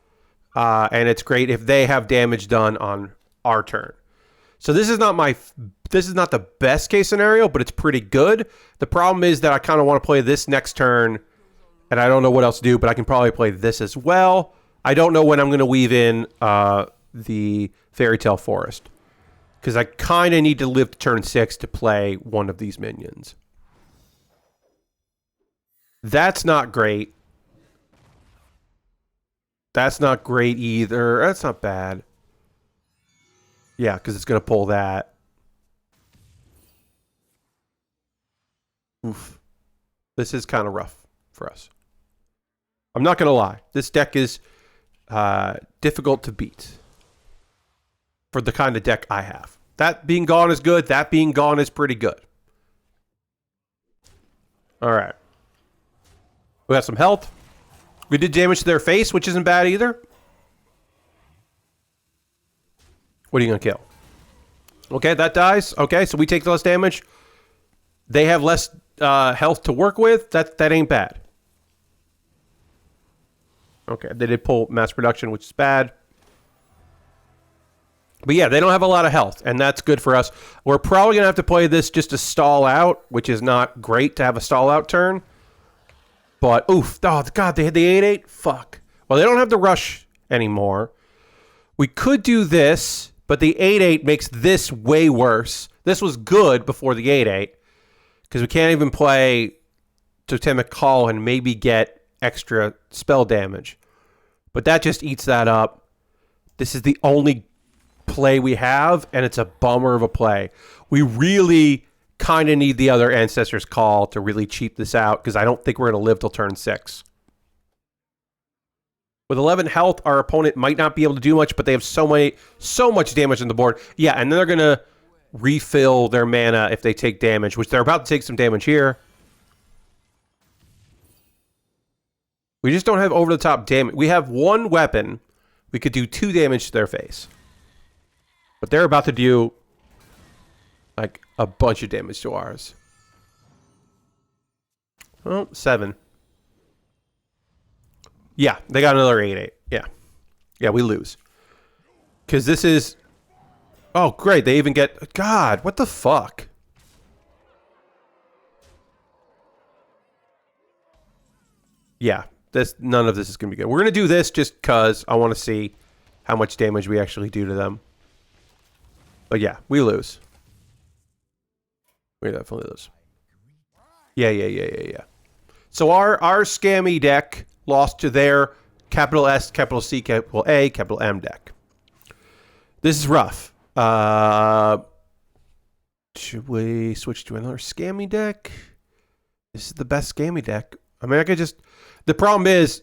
And it's great if they have damage done on our turn. So this is not the best case scenario, but it's pretty good. The problem is that I kind of want to play this next turn, and I don't know what else to do, but I can probably play this as well. I don't know when I'm going to weave in the Fairy Tale Forest, because I kind of need to live to turn 6 to play one of these minions. That's not great. That's not great either. That's not bad. Yeah, because it's going to pull that. Oof. This is kind of rough for us. I'm not going to lie. This deck is difficult to beat for the kind of deck I have. That being gone is good. That being gone is pretty good. All right. We got some health. We did damage to their face, which isn't bad either. What are you going to kill? Okay, that dies. Okay, so we take less damage. They have less health to work with. That ain't bad. Okay, they did pull mass production, which is bad. But yeah, they don't have a lot of health, and that's good for us. We're probably going to have to play this just to stall out, which is not great to have a stall out turn. But, oof. Oh, God, they had the 8-8? Fuck. Well, they don't have the rush anymore. We could do this, but the 8-8 makes this way worse. This was good before the 8-8, because we can't even play Totemic Call and maybe get extra spell damage. But that just eats that up. This is the only play we have, and it's a bummer of a play. We really kind of need the other Ancestor's Call to really cheap this out, because I don't think we're going to live till turn 6. With 11 health, our opponent might not be able to do much, but they have so much damage on the board. Yeah, and then they're going to refill their mana if they take damage, which they're about to take some damage here. We just don't have over-the-top damage. We have one weapon. We could do 2 damage to their face. But they're about to do, like, a bunch of damage to ours. Oh, 7. Yeah, they got another 8-8. Yeah. Yeah, we lose. Because this is... Oh, great. They even get... God, what the fuck? Yeah, none of this is going to be good. We're going to do this just because I want to see how much damage we actually do to them. But yeah, we lose. We definitely lose. Yeah. So our scammy deck lost to their capital S, capital C, capital A, capital M deck. This is rough. Should we switch to another scammy deck? This is the best scammy deck. I mean, I could just... The problem is,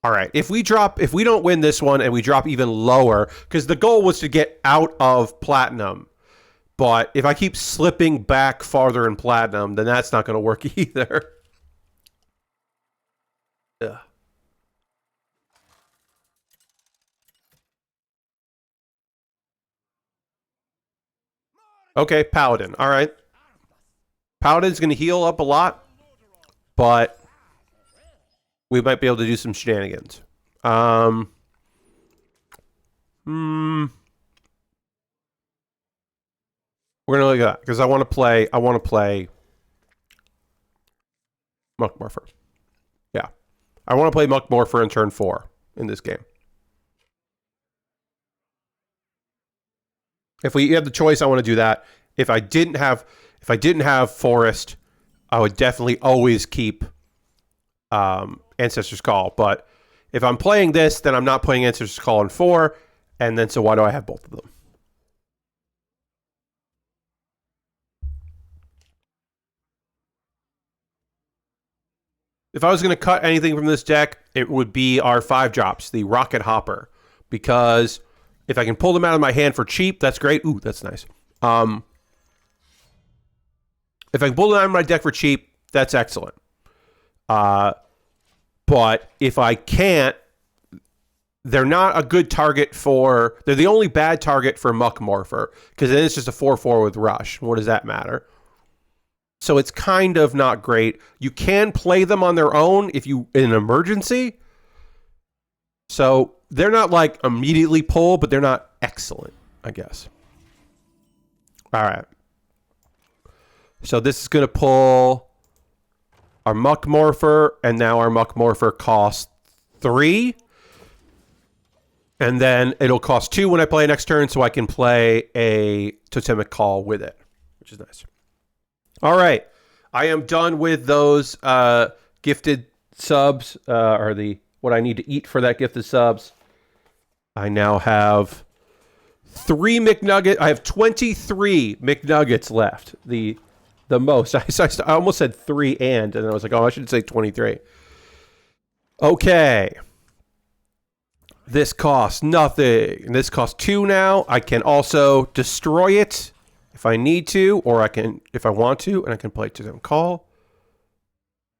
all right, if we don't win this one and we drop even lower, because the goal was to get out of platinum, but if I keep slipping back farther in platinum, then that's not going to work either. Ugh. Okay, Paladin. All right. Paladin's going to heal up a lot, but we might be able to do some shenanigans. We're gonna look at that because I want to play Muck Morpher. Yeah, I want to play Muck Morpher in turn 4 in this game. If we had the choice, I want to do that. If I didn't have Forest, I would definitely always keep Ancestor's Call. But if I'm playing this, then I'm not playing Ancestor's Call in 4, and then so why do I have both of them? If I was going to cut anything from this deck, it would be our 5 drops, the Rocket Hopper, because if I can pull them out of my hand for cheap, that's great. Ooh, that's nice. If I can pull them out of my deck for cheap, that's excellent. But if I can't, they're not a good target for... They're the only bad target for Muck Morpher, because then it's just a 4/4 with Rush. What does that matter? So it's kind of not great. You can play them on their own if you in an emergency. So they're not like immediately pull, but they're not excellent, I guess. All right. So this is going to pull our Muck Morpher, and now our Muck Morpher costs 3. And then it'll cost 2 when I play next turn, so I can play a Totemic Call with it, which is nice. All right. I am done with those gifted subs, or the what I need to eat for that gift of subs. I now have 3 McNuggets. I have 23 McNuggets left. The most. I almost said 3 and I was like, oh, I should say 23. Okay. This costs nothing. This costs 2 now. I can also destroy it if I need to, or I can, if I want to, and I can play it to them call.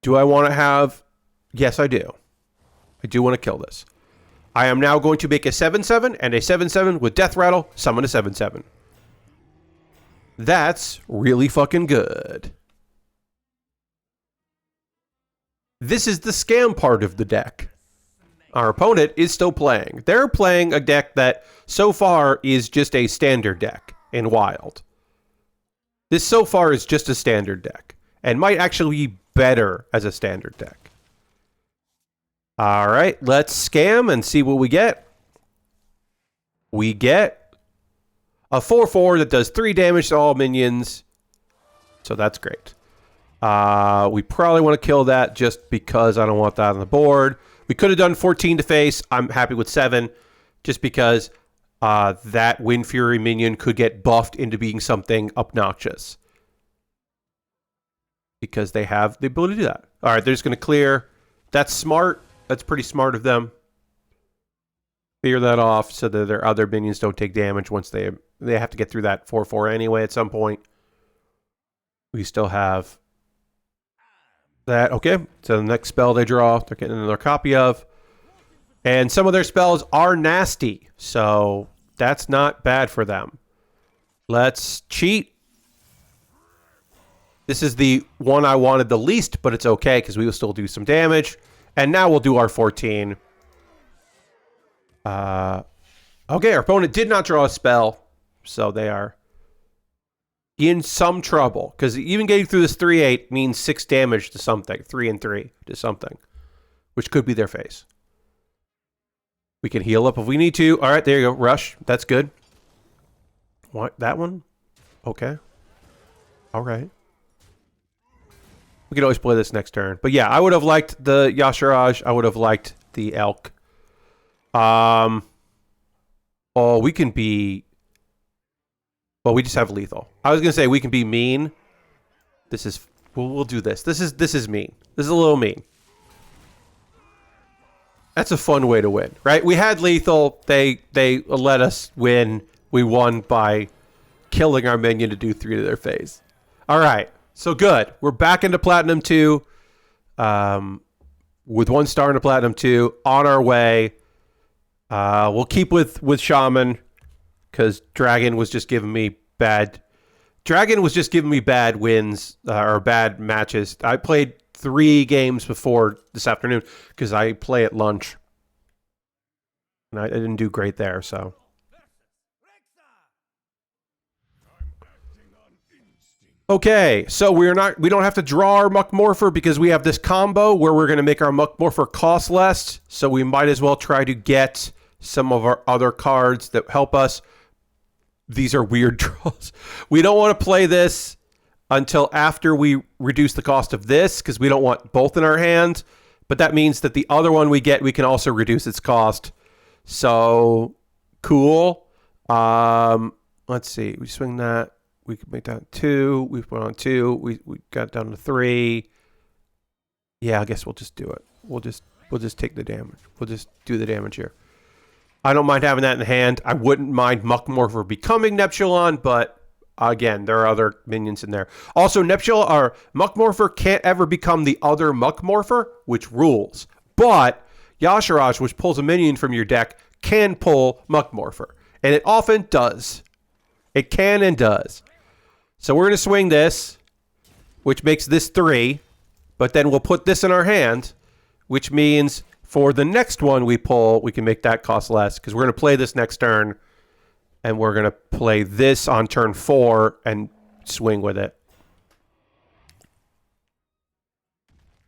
Do I want to have... Yes, I do. I do want to kill this. I am now going to make a 7/7 and a 7/7 with Death Rattle, summon a 7/7. That's really fucking good. This is the scam part of the deck. Our opponent is still playing. They're playing a deck that so far is just a standard deck in Wild. This so far is just a standard deck and might actually be better as a standard deck. All right, let's scam and see what we get. We get a 4/4 that does 3 damage to all minions. So that's great. We probably want to kill that just because I don't want that on the board. We could have done 14 to face. I'm happy with 7 just because that Wind Fury minion could get buffed into being something obnoxious. Because they have the ability to do that. All right, they're just going to clear. That's smart. That's pretty smart of them. Clear that off so that their other minions don't take damage once they have to get through that 4/4 anyway at some point. We still have that. Okay, so the next spell they draw, they're getting another copy of. And some of their spells are nasty, so that's not bad for them. Let's cheat. This is the one I wanted the least, but it's okay because we will still do some damage. And now we'll do our 14. Okay, our opponent did not draw a spell, so they are in some trouble. Because even getting through this 3/8 means 6 damage to something. 3 and 3 to something. Which could be their face. We can heal up if we need to. All right, there you go. Rush. That's good. What? That one? Okay. All right. We can always play this next turn. But yeah, I would have liked the Yashiraj. I would have liked the Elk. Oh, we can be... Well, we just have lethal. I was going to say we can be mean. This is... We'll do this. This is mean. This is a little mean. That's a fun way to win, right? We had lethal. They let us win. We won by killing our minion to do 3 to their face. All right. So good. We're back into Platinum 2. With 1 star into Platinum 2. On our way. We'll keep with Shaman. Because Dragon was just giving me bad... Dragon was just giving me bad wins. Or bad matches. I played 3 games before this afternoon. Because I play at lunch. And I didn't do great there, so... Okay, so we don't have to draw our Muck Morpher because we have this combo where we're going to make our Muck Morpher cost less. So we might as well try to get some of our other cards that help us. These are weird draws. We don't want to play this until after we reduce the cost of this because we don't want both in our hand. But that means that the other one we get, we can also reduce its cost. So, cool. Let's see. We swing that. We could make that 2. We put on 2. We got down to 3. Yeah, I guess we'll just do it. We'll just take the damage. We'll just do the damage here. I don't mind having that in hand. I wouldn't mind Muck Morpher becoming Neptulon, but again, there are other minions in there. Also, Neptulon or Muck Morpher can't ever become the other Muck Morpher, which rules. But Yashiraj, which pulls a minion from your deck, can pull Muck Morpher, and it often does. It can and does. So we're going to swing this, which makes this 3. But then we'll put this in our hand, which means for the next one we pull, we can make that cost less. Because we're going to play this next turn. And we're going to play this on turn 4 and swing with it.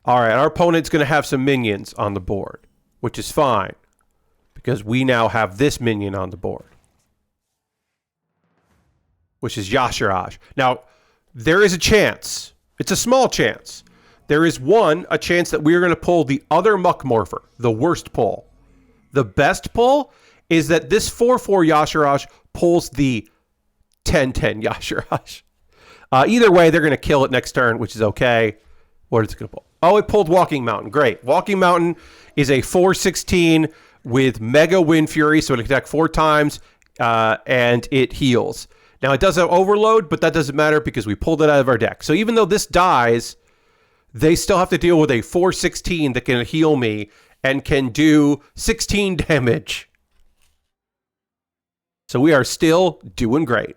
All right, our opponent's going to have some minions on the board, which is fine. Because we now have this minion on the board. Which is Yashiraj. Now, there is a chance, it's a small chance, there is a chance that we're going to pull the other Muck Morpher, the worst pull. The best pull is that this 4/4 Yashiraj pulls the 10/10 Yashiraj. Either way, they're going to kill it next turn, which is okay. What is it going to pull? Oh, it pulled Walking Mountain. Great. Walking Mountain is a 4/16 with Mega Wind Fury, so it can attack 4 times, and it heals. Now, it does have Overload, but that doesn't matter because we pulled it out of our deck. So even though this dies, they still have to deal with a 4/16 that can heal me and can do 16 damage. So we are still doing great.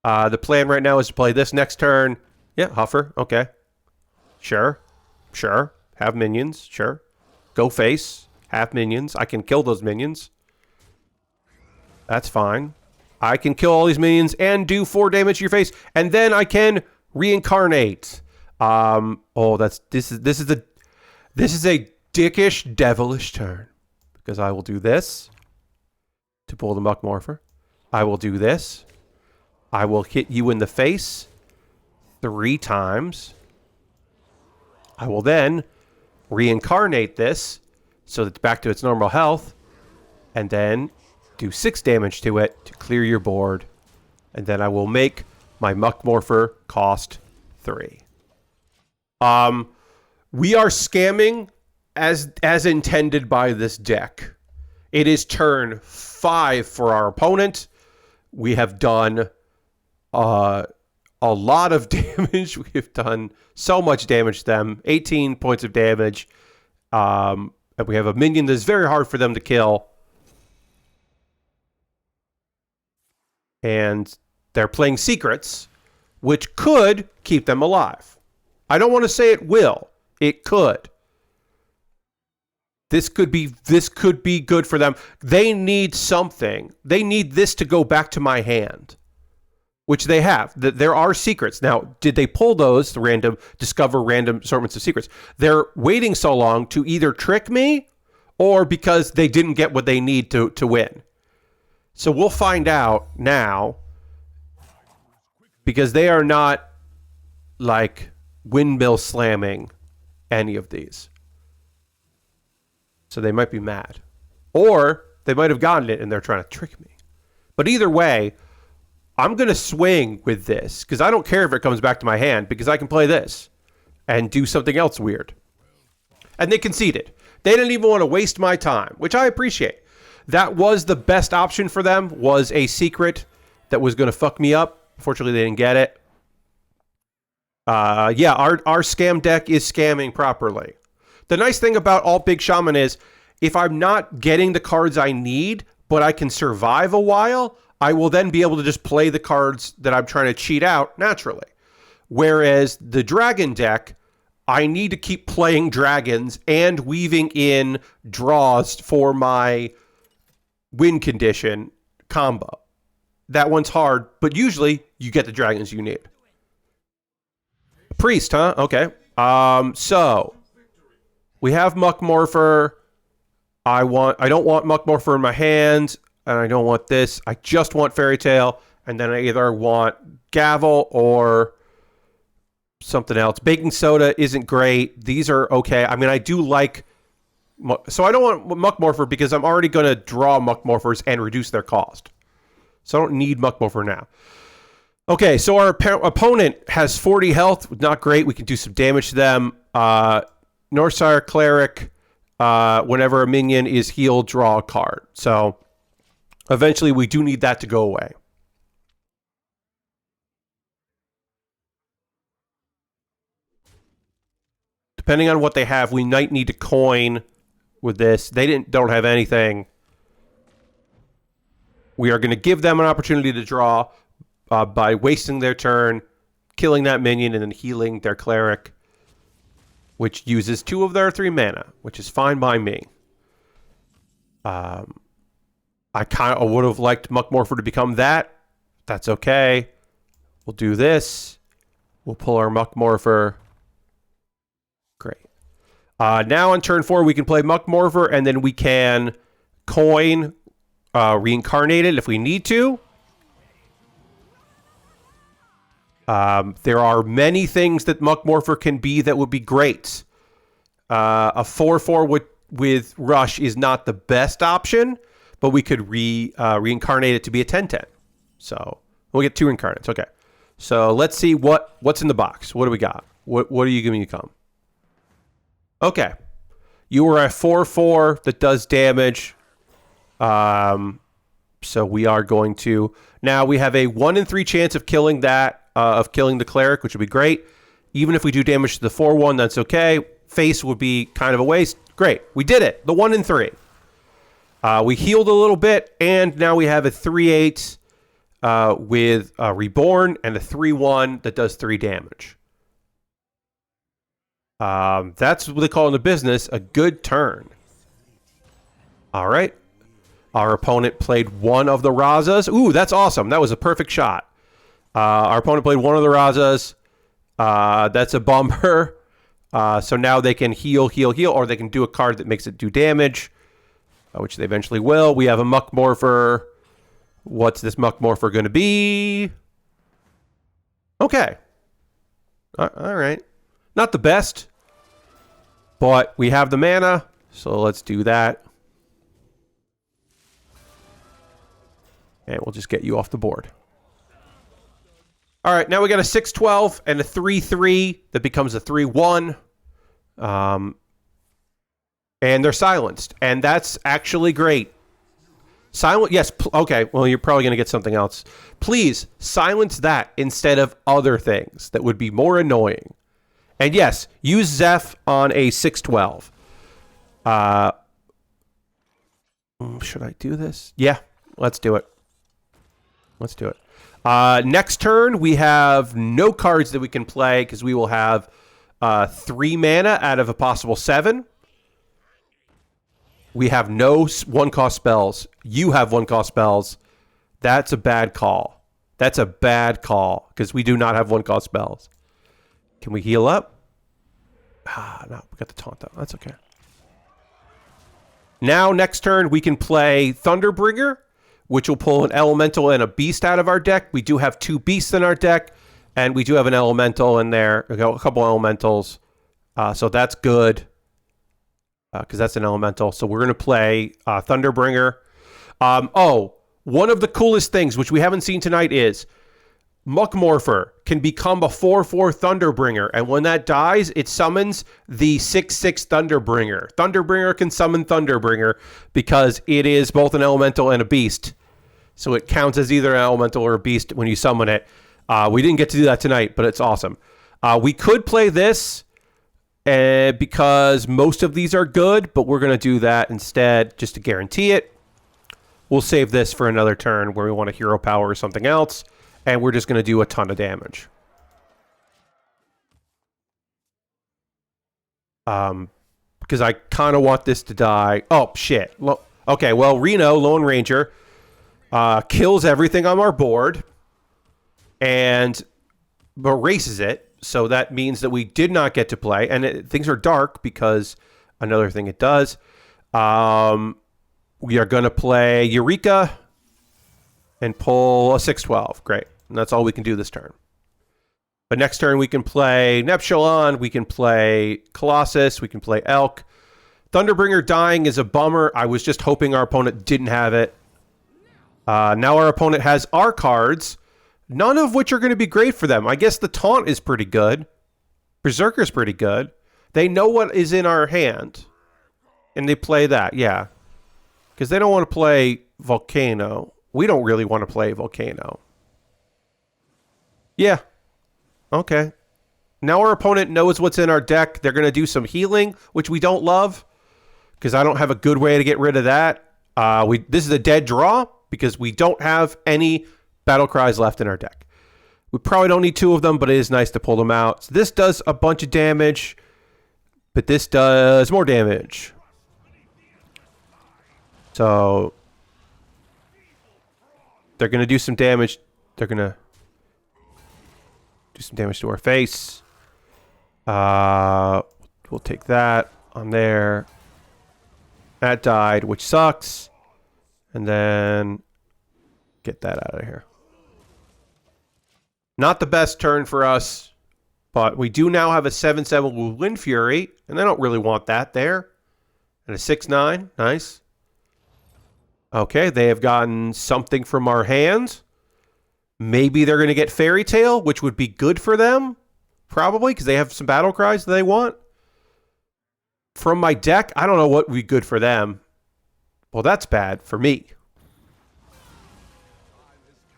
The plan right now is to play this next turn. Yeah, Huffer. Okay. Sure. Have minions. Sure. Go face. Have minions. I can kill those minions. That's fine. I can kill all these minions and do 4 damage to your face, and then I can reincarnate. This is a dickish, devilish turn, because I will do this to pull the Muck Morpher. I will do this. I will hit you in the face 3 times. I will then reincarnate this so that it's back to its normal health, and then do 6 damage to it to clear your board, and then I will make my Muck Morpher cost 3. We are scamming as intended by this deck. It is turn 5 for our opponent. We have done a lot of damage. We have done so much damage to them. 18 points of damage. And we have a minion that's very hard for them to kill. And they're playing secrets, which could keep them alive. I don't want to say it will. It could. This could be good for them. They need something. They need this to go back to my hand, which they have. There are secrets. Now, did they pull those, discover random assortments of secrets? They're waiting so long to either trick me or because they didn't get what they need to win. So we'll find out now, because they are not like windmill slamming any of these. So they might be mad. Or they might have gotten it and they're trying to trick me. But either way, I'm going to swing with this because I don't care if it comes back to my hand because I can play this and do something else weird. And they conceded. They didn't even want to waste my time, which I appreciate. That was the best option for them, was a secret that was going to fuck me up. Fortunately, they didn't get it. Yeah, our scam deck is scamming properly. The nice thing about Alt Big Shaman is if I'm not getting the cards I need, but I can survive a while, I will then be able to just play the cards that I'm trying to cheat out naturally. Whereas the dragon deck, I need to keep playing dragons and weaving in draws for my win condition combo. That one's hard, but usually you get the dragons you need. Priest, huh? Okay. So we have Muck Morpher. I don't want Muck Morpher in my hand, and I don't want this. I just want Fairy Tale, and then I either want Gavel or something else. Baking Soda isn't great. These are okay. I mean, I do like... So I don't want Muck Morpher because I'm already going to draw Muck Morphers and reduce their cost. So I don't need Muck Morpher now. Okay, so our opponent has 40 health. Not great. We can do some damage to them. Northsire Cleric, whenever a minion is healed, draw a card. So eventually we do need that to go away. Depending on what they have, we might need to coin with this. They don't have anything. We are going to give them an opportunity to draw by wasting their turn, killing that minion, and then healing their cleric, which uses 2 of their 3 mana, which is fine by me. I kind of would have liked Muck Morpher to become that. That's okay. We'll do this. We'll pull our Muck Morpher. Great. Now on turn 4, we can play Muck Morpher, and then we can coin, reincarnate it if we need to. There are many things that Muck Morpher can be that would be great. A 4/4 with Rush is not the best option, but we could reincarnate it to be a 10/10. So we'll get 2 incarnates. Okay. So let's see what's in the box. What do we got? What are you giving me to come? Okay. You are a 4/4 that does damage. So we are going to... Now we have a 1 in 3 chance of killing that, of killing the cleric, which would be great. Even if we do damage to the 4/1, that's okay. Face would be kind of a waste. Great. We did it. The 1 in 3. We healed a little bit, and now we have a 3/8 with Reborn and a 3/1 that does 3 damage. That's what they call in the business a good turn. All right. Our opponent played one of the Razas. Ooh, that's awesome. That was a perfect shot. Our opponent played one of the Razas. That's a bummer. So now they can heal, or they can do a card that makes it do damage, which they eventually will. We have a Muck Morpher. What's this Muck Morpher going to be? Okay. All right. Not the best, but we have the mana, so let's do that. And we'll just get you off the board. All right, now we got a 6/12 and a 3/3 that becomes a 3/1. And they're silenced, and that's actually great. Yes, okay, well, you're probably going to get something else. Please, silence that instead of other things that would be more annoying. And yes, use Zeph on a 6/12. Should I do this? Yeah, let's do it. Let's do it. Next turn, we have no cards that we can play because we will have 3 mana out of a possible 7. We have no 1-cost spells. You have 1-cost spells. That's a bad call. That's a bad call because we do not have 1-cost spells. Can we heal up? No, we got the taunt though. That's okay. Now, next turn, we can play Thunderbringer, which will pull an elemental and a beast out of our deck. We do have 2 beasts in our deck, and we do have an elemental in there. We got a couple elementals, so that's good because that's an elemental. So we're going to play Thunderbringer. One of the coolest things, which we haven't seen tonight, is Muck Morpher can become a 4/4 Thunderbringer, and when that dies, it summons the 6/6 Thunderbringer. Thunderbringer can summon Thunderbringer because it is both an elemental and a beast. So it counts as either an elemental or a beast when you summon it. We didn't get to do that tonight, but it's awesome. We could play this because most of these are good, but we're going to do that instead just to guarantee it. We'll save this for another turn where we want a hero power or something else. And we're just going to do a ton of damage. Because I kind of want this to die. Oh, shit. Okay, well, Reno, Lone Ranger, kills everything on our board and erases it. So that means that we did not get to play. And things are dark because another thing it does. We are going to play Eureka and pull a 6/12. Great. And that's all we can do this turn. But next turn, we can play Neptulon, we can play Colossus, we can play Elk. Thunderbringer dying is a bummer. I was just hoping our opponent didn't have it. Now our opponent has our cards, none of which are going to be great for them. I guess the Taunt is pretty good. Berserker's pretty good. They know what is in our hand. And they play that, yeah. Because they don't want to play Volcano. We don't really want to play Volcano. Yeah. Okay. Now our opponent knows what's in our deck. They're going to do some healing, which we don't love. Because I don't have a good way to get rid of that. This is a dead draw because we don't have any battle cries left in our deck. We probably don't need 2 of them, but it is nice to pull them out. So this does a bunch of damage, but this does more damage. So they're going to do some damage. They're going to do some damage to our face. We'll take that on there. That died, which sucks. And then get that out of here. Not the best turn for us, but we do now have a 7-7 with Wind Fury, and I don't really want that there. And a 6-9, nice. Okay, they have gotten something from our hands. Maybe they're going to get Fairy Tale, which would be good for them. Probably, because they have some battle cries that they want. From my deck, I don't know what would be good for them. Well, that's bad for me.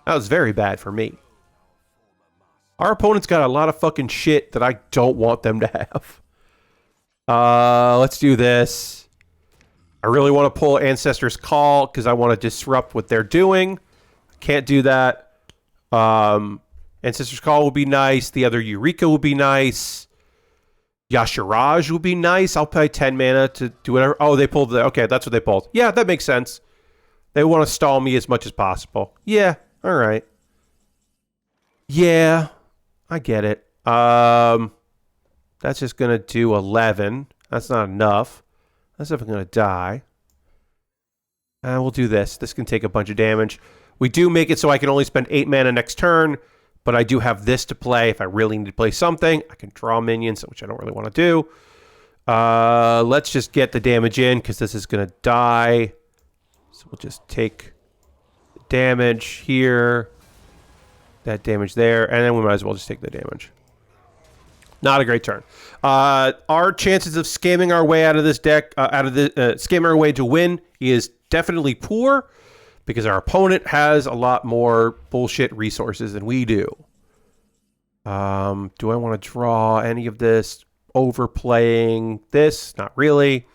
That was very bad for me. Our opponent's got a lot of fucking shit that I don't want them to have. Let's do this. I really want to pull Ancestor's Call because I want to disrupt what they're doing. Can't do that. Ancestor's Call would be nice. The other Eureka would be nice. Yashiraj would be nice. I'll pay 10 mana to do whatever. Oh, they pulled the... Okay, that's what they pulled. Yeah, that makes sense. They want to stall me as much as possible. Yeah, all right. Yeah, I get it. That's just going to do 11. That's not enough. That's if I'm going to die. And we'll do this. This can take a bunch of damage. We do make it so I can only spend 8 mana next turn, but I do have this to play if I really need to play something. I can draw minions, which I don't really want to do. Let's just get the damage in because this is going to die. So we'll just take the damage here, that damage there, and then we might as well just take the damage. Not a great turn. Our chances of scamming our way out of this deck, scamming our way to win, is definitely poor because our opponent has a lot more bullshit resources than we do. Do I want to draw any of this? Overplaying this? Not really.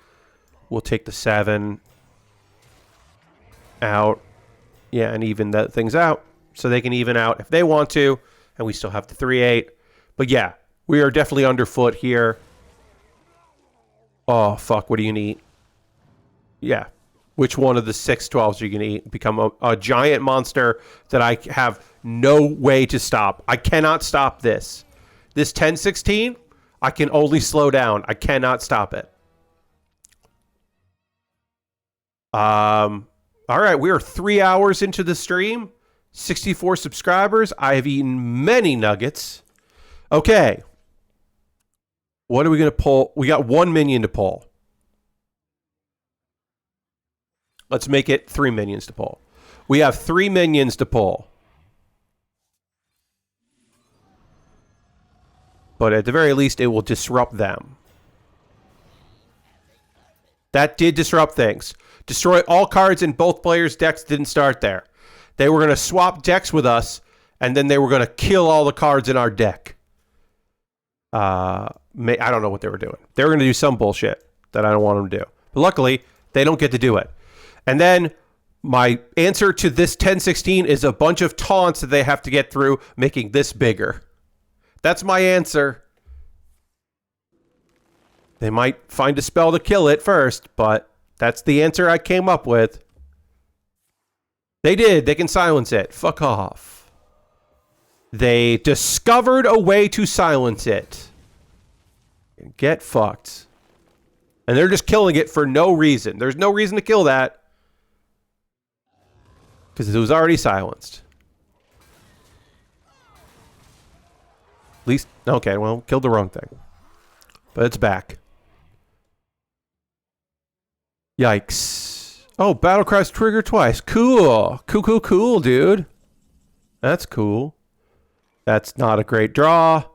We'll take the 7 out. Yeah, and even that things out. So they can even out if they want to. And we still have the 3-8. But yeah, we are definitely underfoot here. Oh, fuck. What are you going to eat? Yeah. Which one of the 6/12s are you going to eat? Become a giant monster that I have no way to stop. I cannot stop this. This 10-16, I can only slow down. I cannot stop it. All right. We are 3 hours into the stream. 64 subscribers. I have eaten many nuggets. Okay. What are we going to pull? We got 1 minion to pull. Let's make it 3 minions to pull. We have 3 minions to pull. But at the very least, it will disrupt them. That did disrupt things. Destroy all cards in both players' decks didn't start there. They were going to swap decks with us, and then they were going to kill all the cards in our deck. I don't know what they were doing. They were going to do some bullshit that I don't want them to do. But luckily, they don't get to do it. And then my answer to this 10-16 is a bunch of taunts that they have to get through, making this bigger. That's my answer. They might find a spell to kill it first, but that's the answer I came up with. They did. They can silence it. Fuck off. They discovered a way to silence it. Get fucked. And they're just killing it for no reason. There's no reason to kill that. Because it was already silenced. At least, okay, well, killed the wrong thing. But it's back. Yikes. Oh, battle cries trigger twice. Cool. Cool, dude. That's cool. That's not a great draw.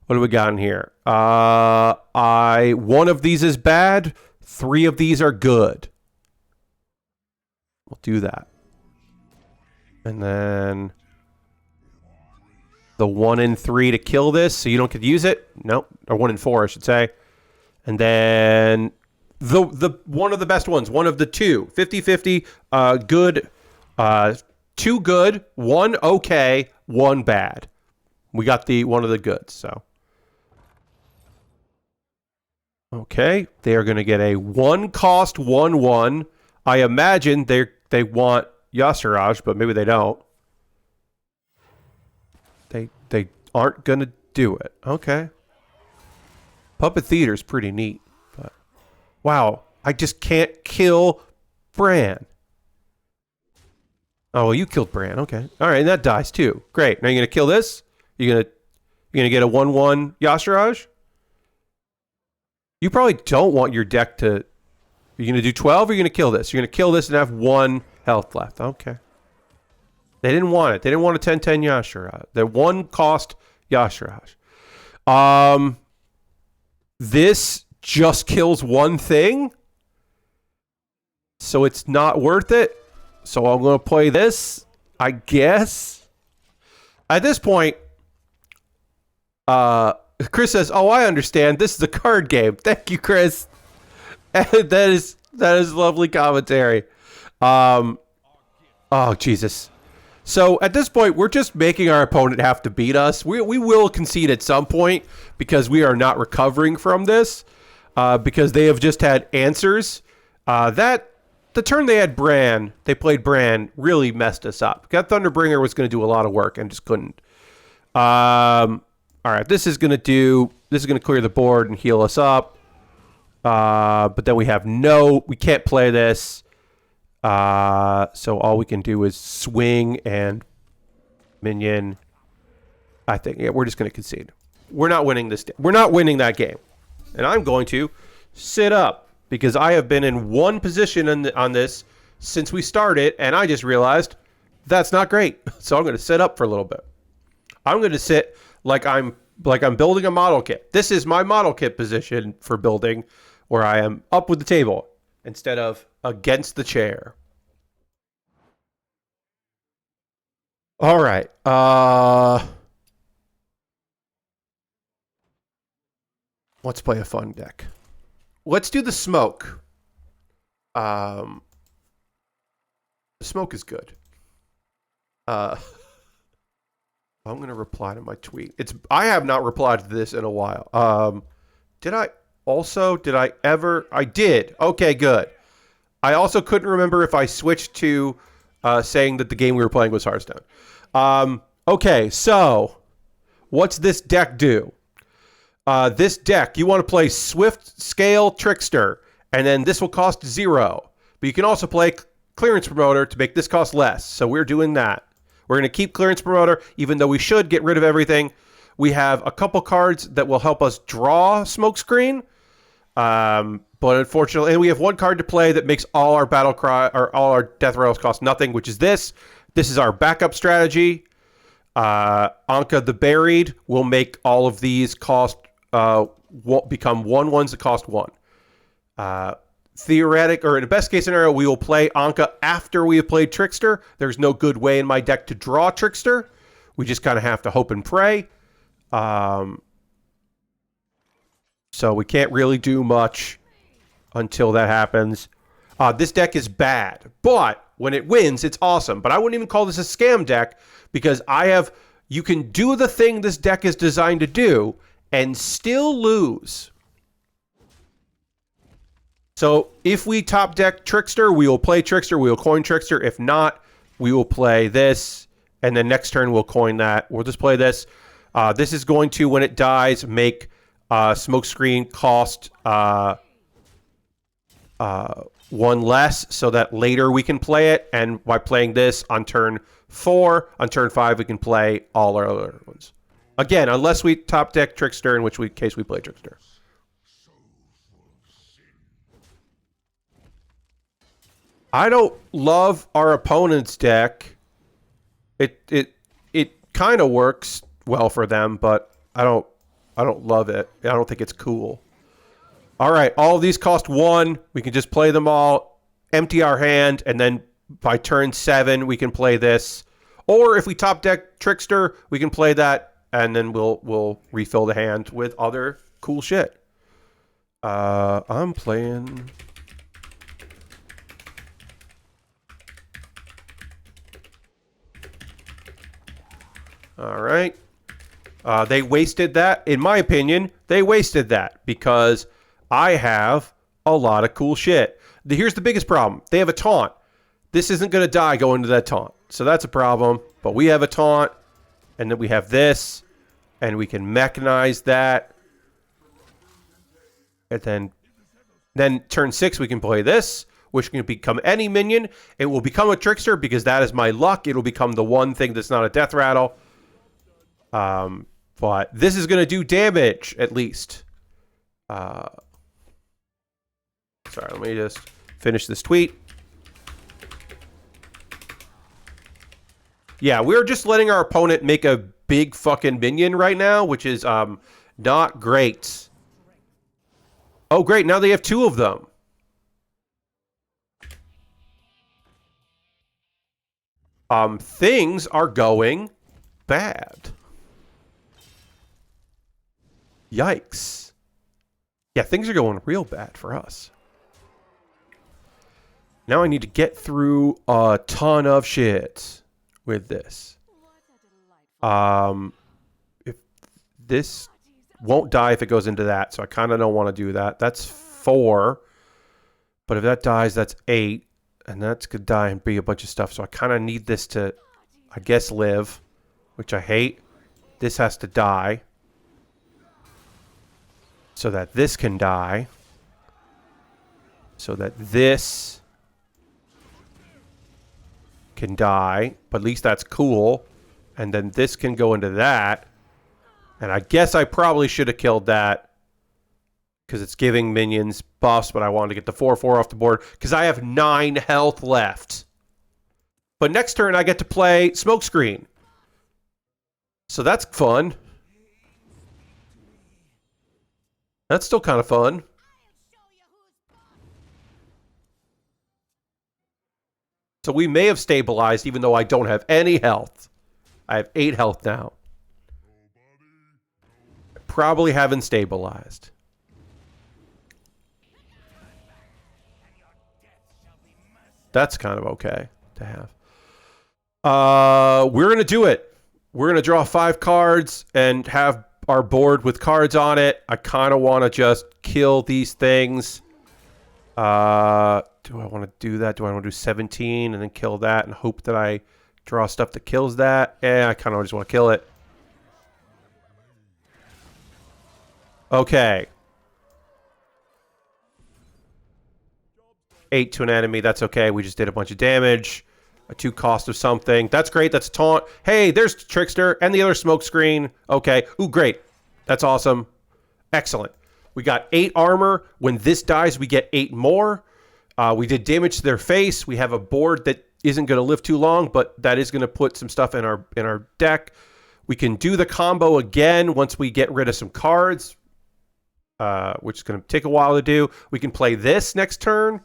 What do we got in here? One of these is bad. 3 of these are good. We'll do that. And then the 1 and 3 to kill this, so you don't get to use it. Nope. Or 1 and 4, I should say. And then the one of the best ones, one of the 2. 50-50, good, 2 good, 1 okay, 1 bad. We got the one of the goods, so. Okay, they are going to get a 1 cost 1/1. I imagine they want Yashiraj, but maybe they don't. They aren't going to do it. Okay. Puppet Theater's pretty neat, but wow, I just can't kill Bran. Oh, well, you killed Bran. Okay. All right, and that dies too. Great. Now you're going to kill this? You gonna get a 1/1 Yashiraj? You probably don't want your deck to. You're gonna do 12 or you're gonna kill this? You're gonna kill this and have 1 health left. Okay. They didn't want it. They didn't want a 10/10 Yashiraj. The 1 cost Yashiraj. This just kills 1 thing. So it's not worth it. So I'm gonna play this, I guess. At this point, Chris says, "Oh, I understand. This is a card game." Thank you, Chris. that is lovely commentary. Oh, Jesus. So at this point, we're just making our opponent have to beat us. We will concede at some point because we are not recovering from this because they have just had answers. The turn they had Bran, they played Bran, really messed us up. That Thunderbringer was going to do a lot of work and just couldn't. All right, this is going to clear the board and heal us up. But then we can't play this. So all we can do is swing and minion. I think we're just going to concede. We're not winning this. We're not winning that game. And I'm going to sit up because I have been in one position on this since we started, and I just realized that's not great. So I'm going to sit up for a little bit. I'm going to sit like I'm building a model kit. This is my model kit position for building, where I am up with the table instead of against the chair. All right. Let's play a fun deck. Let's do the smoke. The smoke is good. I'm going to reply to my tweet. I have not replied to this in a while. Did I ever? I did. Okay, good. I also couldn't remember if I switched to saying that the game we were playing was Hearthstone. Okay, so what's this deck do? This deck, you want to play Swift Scale Trickster, and then this will cost 0. But you can also play Clearance Promoter to make this cost less. So we're doing that. We're going to keep Clearance Promoter, even though we should get rid of everything. We have a couple cards that will help us draw Smokescreen. But unfortunately, and we have 1 card to play that makes all our battle cry or all our death rattles cost nothing, which is this. This is our backup strategy. Anka the Buried will make all of these cost become 1/1s that cost 1. Theoretic, or in the best case scenario, we will play Anka after we have played Trickster. There's no good way in my deck to draw Trickster. We just kind of have to hope and pray. So we can't really do much until that happens. This deck is bad, but when it wins, it's awesome. But I wouldn't even call this a scam deck because you can do the thing this deck is designed to do and still lose. So if we top deck Trickster, we will play Trickster. We will coin Trickster. If not, we will play this. And then next turn, we'll coin that. We'll just play this. This is going to, when it dies, make Smokescreen cost 1 less so that later we can play it. And by playing this on turn 4, on turn 5, we can play all our other ones. Again, unless we top deck Trickster, in which case we play Trickster. I don't love our opponent's deck. It kind of works well for them, but I don't love it. I don't think it's cool. All right, all of these cost 1. We can just play them all, empty our hand, and then by turn 7 we can play this. Or if we top deck Trickster, we can play that, and then we'll refill the hand with other cool shit. I'm playing. All right. They wasted that. In my opinion, they wasted that because I have a lot of cool shit. Here's the biggest problem. They have a taunt. This isn't going to die going to that taunt. So that's a problem. But we have a taunt. And then we have this. And we can mechanize that. And then turn 6, we can play this, which can become any minion. It will become a Trickster because that is my luck. It will become the one thing that's not a death rattle. But this is going to do damage, at least. Sorry, let me just finish this tweet. Yeah, we're just letting our opponent make a big fucking minion right now, which is not great. Oh, great. Now they have 2 of them. Things are going bad. Yikes. Yeah, things are going real bad for us. Now I need to get through a ton of shit with this. If this won't die if it goes into that, so I kind of don't want to do that. That's 4. But if that dies, that's 8. And that's going to die and be a bunch of stuff. So I kind of need this to, I guess, live. Which I hate. This has to die. So that this can die. So that this can die. But at least that's cool. And then this can go into that. And I guess I probably should have killed that. Because it's giving minions buffs, but I wanted to get the 4/4 off the board because I have 9 health left. But next turn I get to play Smokescreen. So that's fun. That's still kind of fun. So we may have stabilized even though I don't have any health. I have 8 health now. I probably haven't stabilized. That's kind of okay to have. We're going to do it. We're going to draw 5 cards and have our board with cards on it. I kind of want to just kill these things. Do I want to do that? Do I want to do 17 and then kill that and hope that I draw stuff that kills that? Yeah, I kind of just want to kill it. Okay. 8 to an enemy. That's okay. We just did a bunch of damage. A 2 cost of something. That's great. That's taunt. Hey, there's Trickster and the other smoke screen. Okay. Ooh, great. That's awesome. Excellent. We got 8 armor. When this dies, we get 8 more. We did damage to their face. We have a board that isn't going to live too long, but that is going to put some stuff in our deck. We can do the combo again once we get rid of some cards, which is going to take a while to do. We can play this next turn.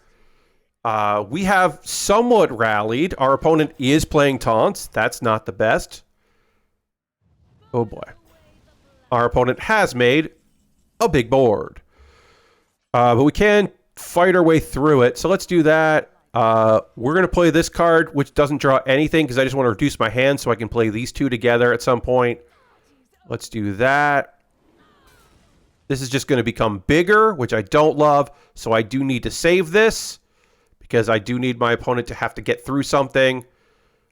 We have somewhat rallied. Our opponent is playing taunts. That's not the best. Oh boy. Our opponent has made a big board. But we can fight our way through it. So let's do that. We're going to play this card, which doesn't draw anything because I just want to reduce my hand so I can play these 2 together at some point. Let's do that. This is just going to become bigger, which I don't love. So I do need to save this. Because I do need my opponent to have to get through something.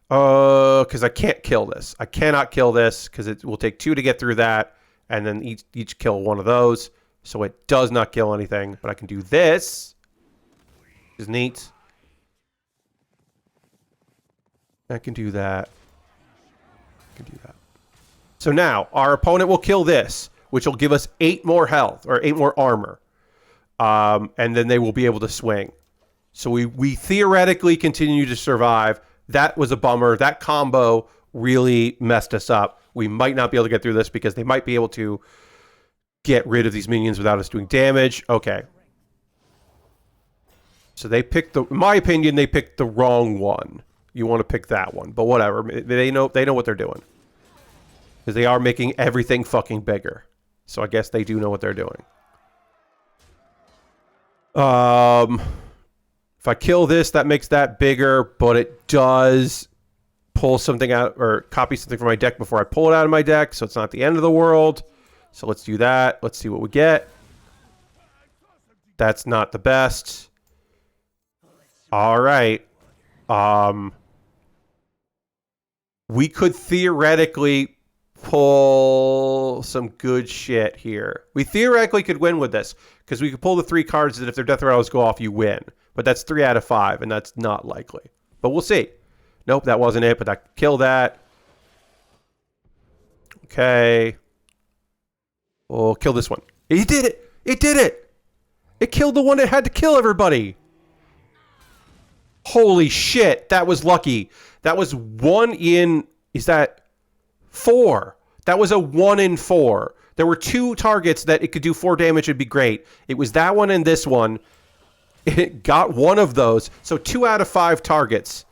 Because I can't kill this. I cannot kill this because it will take 2 to get through that. And then each kill one of those. So it does not kill anything. But I can do this. Which is neat. I can do that. I can do that. So now, our opponent will kill this. Which will give us 8 more health. Or 8 more armor. And then they will be able to swing. So we theoretically continue to survive. That was a bummer. That combo really messed us up. We might not be able to get through this because they might be able to get rid of these minions without us doing damage. Okay. So they picked in my opinion, they picked the wrong one. You want to pick that one, but whatever. They know what they're doing. Because they are making everything fucking bigger. So I guess they do know what they're doing. If I kill this, that makes that bigger, but it does pull something out or copy something from my deck before I pull it out of my deck, so it's not the end of the world. So let's do that. Let's see what we get. That's not the best. All right. We could theoretically pull some good shit here. We theoretically could win with this because we could pull the 3 cards that if their death rattles go off, you win. But that's 3 out of 5, and that's not likely. But we'll see. Nope, that wasn't it, but I kill that. Okay. We'll kill this one. He did it! It did it! It killed the one that had to kill everybody! Holy shit, that was lucky. That was 1 in... Is that 4? That was a 1 in 4. There were 2 targets that it could do 4 damage. It'd be great. It was that one and this one. It got one of those. So 2 out of 5 targets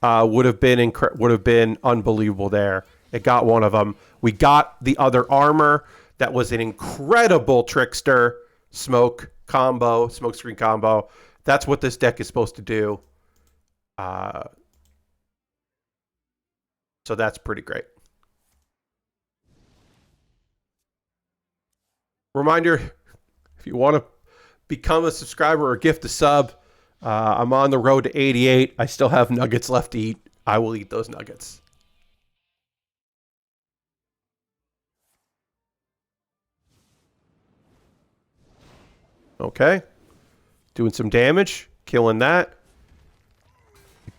would have been unbelievable there. It got one of them. We got the other armor. That was an incredible trickster smoke screen combo. That's what this deck is supposed to do. So that's pretty great. Reminder, if you want to become a subscriber or gift a sub, I'm on the road to 88. I still have nuggets left to eat. I will eat those nuggets. Okay. Doing some damage. Killing that.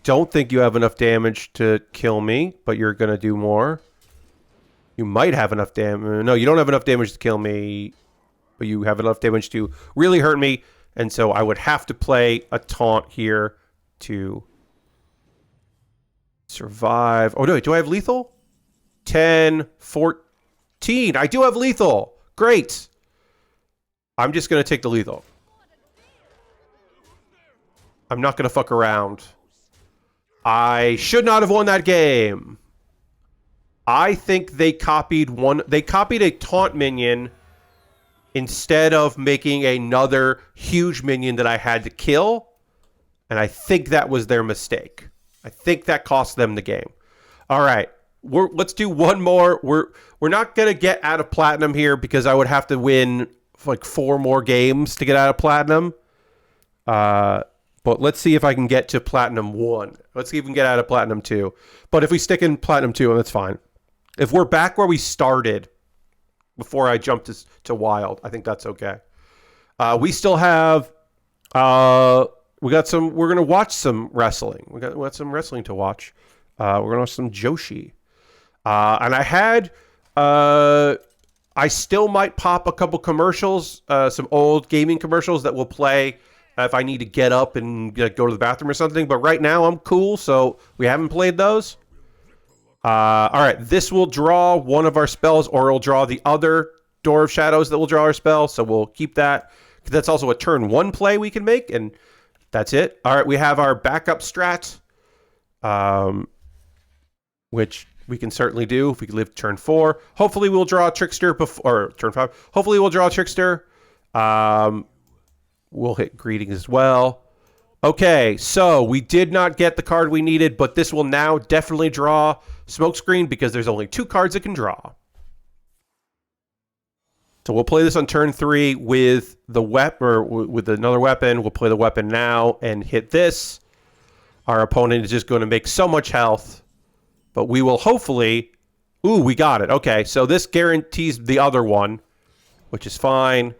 Don't think you have enough damage to kill me, but you're going to do more. You might have enough damage. No, you don't have enough damage to kill me, but you have enough damage to really hurt me. And so I would have to play a taunt here to survive. Oh, no, do I have lethal? 10, 14. I do have lethal. Great. I'm just going to take the lethal. I'm not going to fuck around. I should not have won that game. I think they copied a taunt minion instead of making another huge minion that I had to kill. And I think that was their mistake. I think that cost them the game. All right. Let's do one more. We're not going to get out of platinum here because I would have to win like 4 more games to get out of platinum. But let's see if I can get to Platinum 1. Let's see if we can get out of Platinum 2. But if we stick in Platinum 2, that's fine. If we're back where we started before I jumped to Wild, I think that's okay. We still have... we're going to watch some wrestling. We got some wrestling to watch. We're going to watch some Joshi. And I had... I still might pop a couple commercials, some old gaming commercials that will play... if I need to get up and go to the bathroom or something. But right now, I'm cool, so we haven't played those. All right, this will draw one of our spells, or it'll draw the other Door of Shadows that will draw our spell, so we'll keep that. That's also a turn 1 play we can make, and that's it. All right, we have our backup strat, which we can certainly do if we can live turn 4. Hopefully, we'll draw a Trickster before, or turn 5. Hopefully, we'll draw a Trickster. We'll hit Greeting as well. Okay, so we did not get the card we needed, but this will now definitely draw Smokescreen because there's only 2 cards it can draw. So we'll play this on turn 3 with the weapon, or with another weapon. We'll play the weapon now and hit this. Our opponent is just going to make so much health, but we will hopefully... Ooh, we got it. Okay, so this guarantees the other one, which is fine.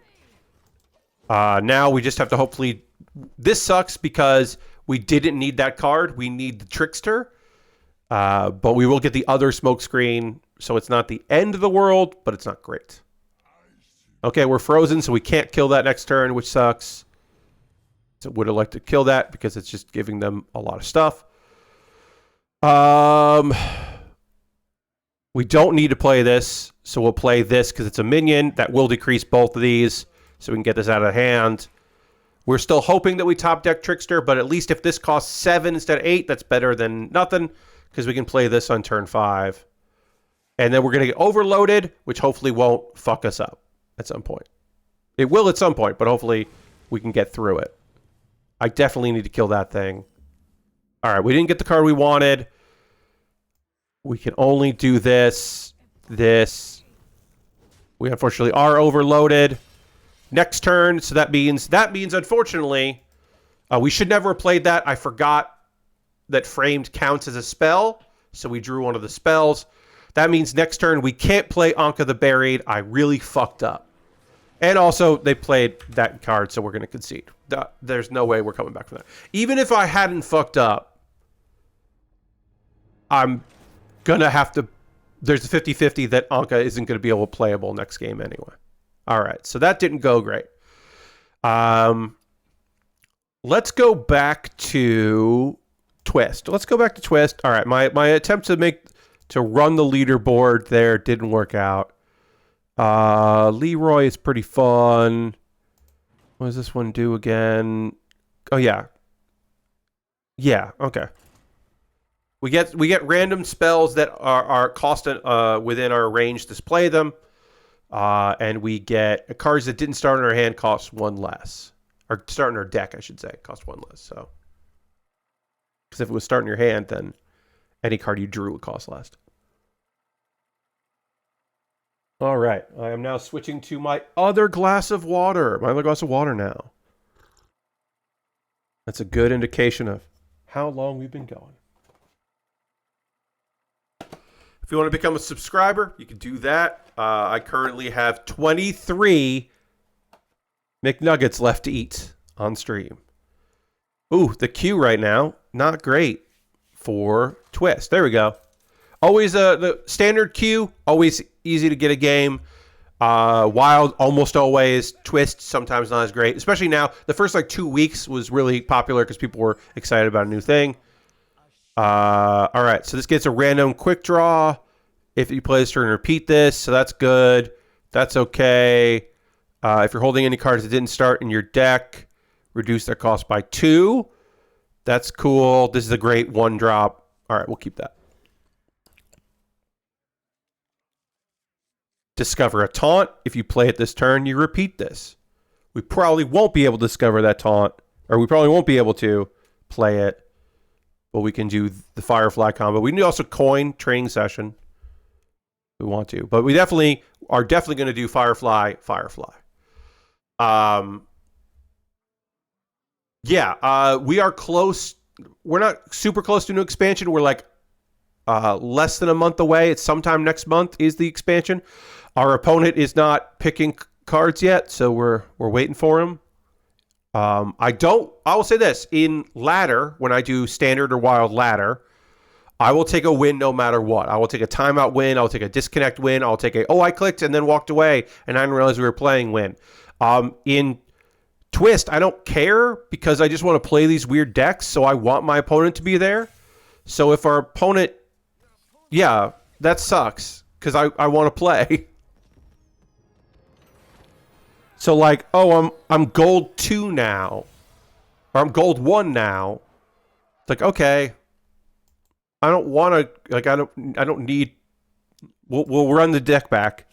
Now we just have to hopefully... This sucks because we didn't need that card. We need the Trickster. But we will get the other Smokescreen. So it's not the end of the world, but it's not great. Okay, we're frozen, so we can't kill that next turn, which sucks. So would have liked to kill that because it's just giving them a lot of stuff. We don't need to play this, so we'll play this because it's a minion. That will decrease both of these. So we can get this out of hand. We're still hoping that we top deck Trickster, but at least if this costs 7 instead of 8, that's better than nothing, because we can play this on turn 5. And then we're going to get overloaded, which hopefully won't fuck us up at some point. It will at some point, but hopefully we can get through it. I definitely need to kill that thing. All right, we didn't get the card we wanted. We can only do this. We unfortunately are overloaded. Next turn, so that means unfortunately, we should never have played that. I forgot that Framed counts as a spell, so we drew one of the spells. That means next turn we can't play Anka the Buried. I really fucked up. And also, they played that card, so we're going to concede. There's no way we're coming back from that. Even if I hadn't fucked up, I'm going to have to there's a 50-50 that Anka isn't going to be able to playable next game anyway. All right, so that didn't go great. Let's go back to Twist. Let's go back to Twist. All right, my attempt to run the leaderboard there didn't work out. Leroy is pretty fun. What does this one do again? Oh yeah. Yeah, okay. We get random spells that are cost within our range to play them. And we get cards that didn't start in our hand cost one less. Or start in our deck, I should say, cost one less. So, because if it was starting your hand, then any card you drew would cost less. All right, I am now switching to my other glass of water. My other glass of water now. That's a good indication of how long we've been going. If you want to become a subscriber, you can do that. I currently have 23 McNuggets left to eat on stream. Ooh, the queue right now, not great for Twist. There we go. Always the standard queue, always easy to get a game. Wild, almost always. Twist, sometimes not as great. Especially now. The first 2 weeks was really popular because people were excited about a new thing. All right, so this gets a random quick draw. If you play this turn, repeat this. So that's good. That's okay. If you're holding any cards that didn't start in your deck, reduce their cost by 2. That's cool. This is a great one drop. All right, we'll keep that. Discover a taunt. If you play it this turn, you repeat this. We probably won't be able to discover that taunt, or we probably won't be able to play it, but we can do the Firefly combo. We can also coin training session if we want to, but we are definitely going to do Firefly. We are close. We're not super close to a new expansion. We're less than a month away. It's sometime next month is the expansion. Our opponent is not picking cards yet, so we're waiting for him. I will say this, in ladder, when I do standard or wild ladder, I will take a win no matter what. I will take a timeout win, I'll take a disconnect win, I'll take I clicked and then walked away and I didn't realize we were playing win. In Twist, I don't care because I just want to play these weird decks, so I want my opponent to be there. So if our opponent, that sucks because I want to play. So I'm gold 2 now, or I'm gold 1 now. It's okay. I don't want to, I don't need, we'll run the deck back.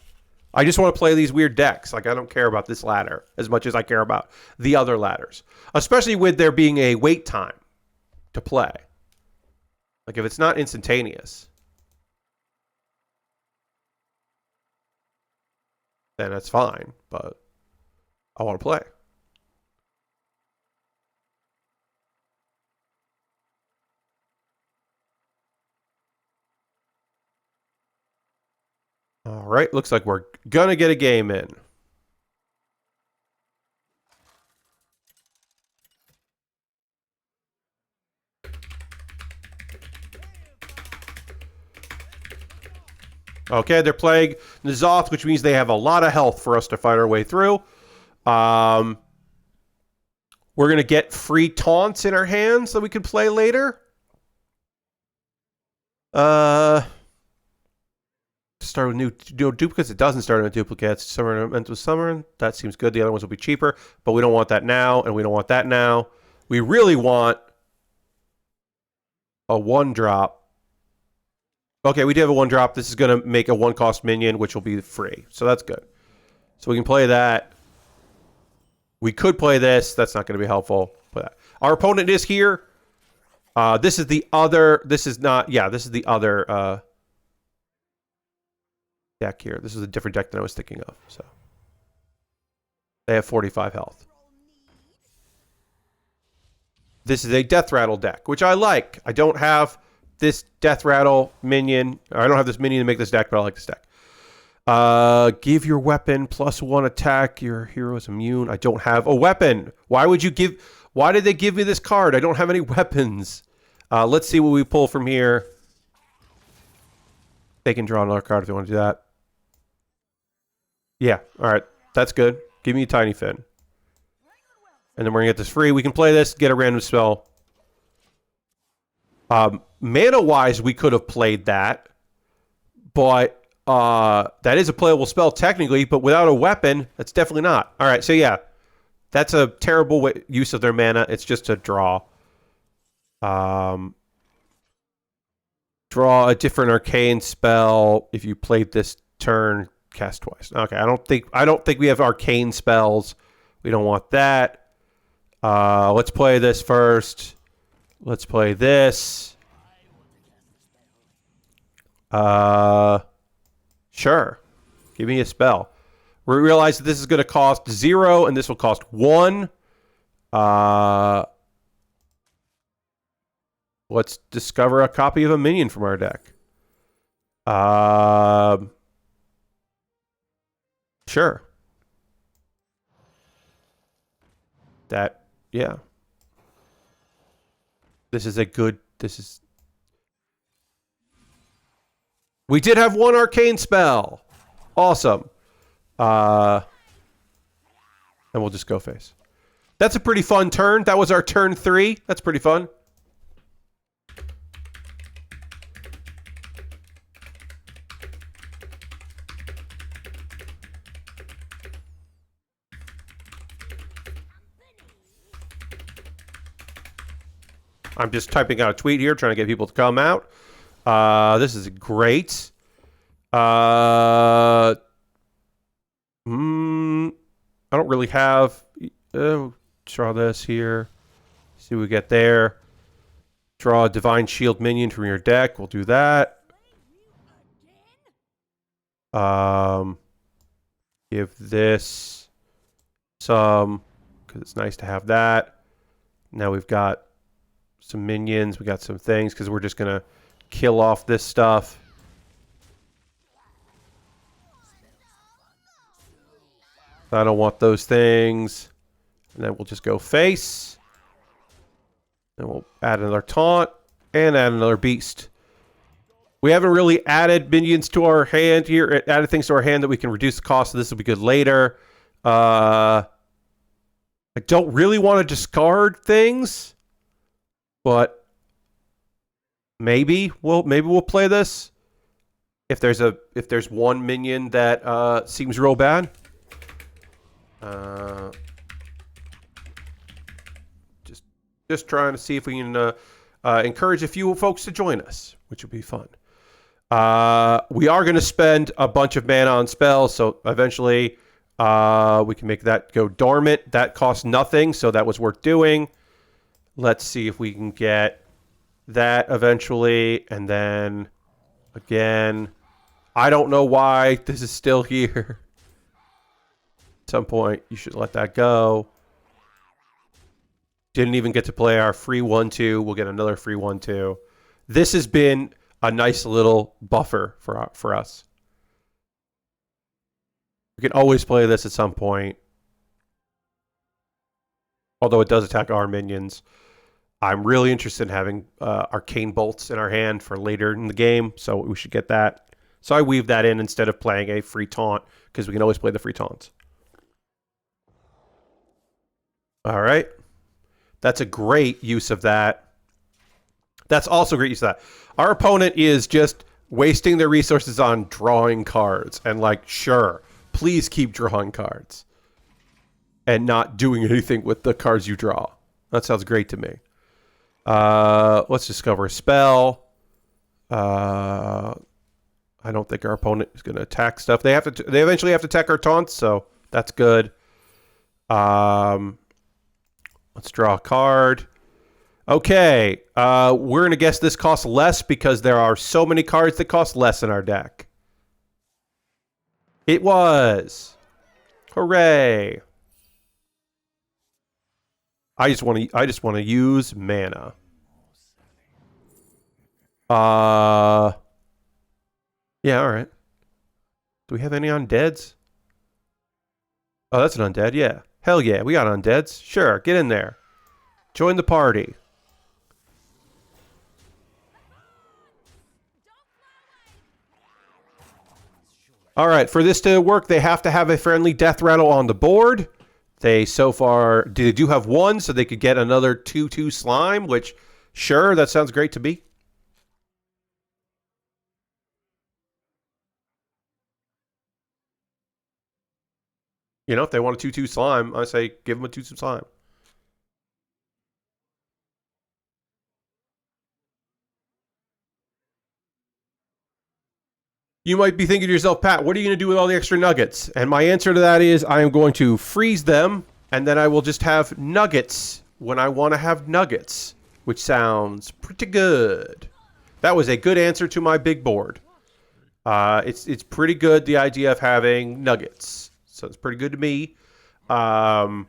I just want to play these weird decks. I don't care about this ladder as much as I care about the other ladders. Especially with there being a wait time to play. If it's not instantaneous, then that's fine, but I want to play. All right, looks like we're gonna get a game in. Okay, they're playing N'Zoth, which means they have a lot of health for us to fight our way through. We're going to get free taunts in our hands that we can play later. Start with new duplicates. It doesn't start with duplicates. Summon into summon. That seems good. The other ones will be cheaper, but we don't want that now, and we don't want that now. We really want a 1-drop. Okay, we do have a 1-drop. This is going to make a 1-cost minion, which will be free. So that's good. So we can play that. We could play this. That's not going to be helpful. But our opponent is here. This is the other. This is not. Yeah, this is the other deck here. This is a different deck than I was thinking of. So they have 45 health. This is a Death Rattle deck, which I like. I don't have this Death Rattle minion. I don't have this minion to make this deck, but I like this deck. Give your weapon +1 attack. Your hero is immune. I don't have a weapon. Why did they give me this card? I don't have any weapons. Let's see what we pull from here. They can draw another card if they want to do that. Yeah, alright. That's good. Give me a Tiny Fin. And then we're going to get this free. We can play this, get a random spell. Mana-wise, we could have played that. But that is a playable spell technically, but without a weapon, that's definitely not. Alright, so yeah. That's a terrible use of their mana. It's just a draw. Draw a different arcane spell if you played this turn, cast twice. Okay, I don't think we have arcane spells. We don't want that. Let's play this first. Let's play this. Sure. Give me a spell. We realize that this is going to cost 0 and this will cost 1. Let's discover a copy of a minion from our deck. Sure. That, yeah. This is a good, we did have one arcane spell. Awesome. And we'll just go face. That's a pretty fun turn. That was our turn 3. That's pretty fun. I'm just typing out a tweet here, trying to get people to come out. This is great. I don't really have... draw this here. See what we get there. Draw a Divine Shield minion from your deck. We'll do that. Give this some... because it's nice to have that. Now we've got some minions. We got some things because we're just going to kill off this stuff. I don't want those things. And then we'll just go face. And we'll add another taunt and add another beast. We haven't really added minions to our hand here. Added things to our hand that we can reduce the cost of this. Will be good later. I don't really want to discard things. But maybe we'll play this if there's one minion that seems real bad. Just trying to see if we can encourage a few folks to join us, which would be fun. We are going to spend a bunch of mana on spells, so eventually we can make that go dormant. That costs nothing, so that was worth doing. Let's see if we can get that eventually. And then, again, I don't know why this is still here. At some point, you should let that go. Didn't even get to play our free 1-2. We'll get another free 1-2. This has been a nice little buffer for us. We can always play this at some point. Although it does attack our minions. I'm really interested in having arcane bolts in our hand for later in the game, so we should get that. So I weave that in instead of playing a free taunt, because we can always play the free taunts. All right. That's a great use of that. That's also a great use of that. Our opponent is just wasting their resources on drawing cards. And like, sure, please keep drawing cards. And not doing anything with the cards you draw. That sounds great to me. Let's discover a spell. I don't think our opponent is going to attack stuff. They eventually have to attack our taunts, so that's good. Let's draw a card. Okay, we're going to guess this costs less because there are so many cards that cost less in our deck. It was. Hooray. I just want to use mana. Yeah, all right. Do we have any undeads? Oh, that's an undead, yeah. Hell yeah, we got undeads. Sure, get in there. Join the party. All right, for this to work, they have to have a friendly death rattle on the board. They so far they do have one, so they could get another 2/2 slime, which, sure, that sounds great to me. You know, if they want a 2/2 slime, I say give them a 2/2 slime. You might be thinking to yourself, Pat, what are you going to do with all the extra nuggets? And my answer to that is I am going to freeze them, and then I will just have nuggets when I want to have nuggets, which sounds pretty good. That was a good answer to my big board. It's pretty good, the idea of having nuggets. So it's pretty good to me. The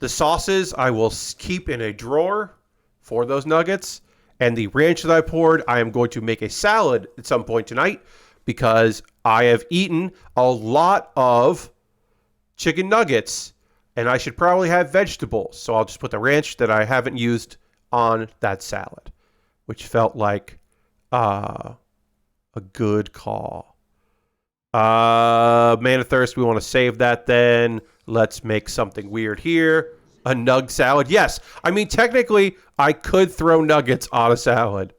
sauces I will keep in a drawer for those nuggets. And the ranch that I poured, I am going to make a salad at some point tonight, because I have eaten a lot of chicken nuggets, and I should probably have vegetables. So I'll just put the ranch that I haven't used on that salad, which felt like a good call. Man of Thirst, we want to save that then. Let's make something weird here. A nug salad. Yes, I mean, technically, I could throw nuggets on a salad.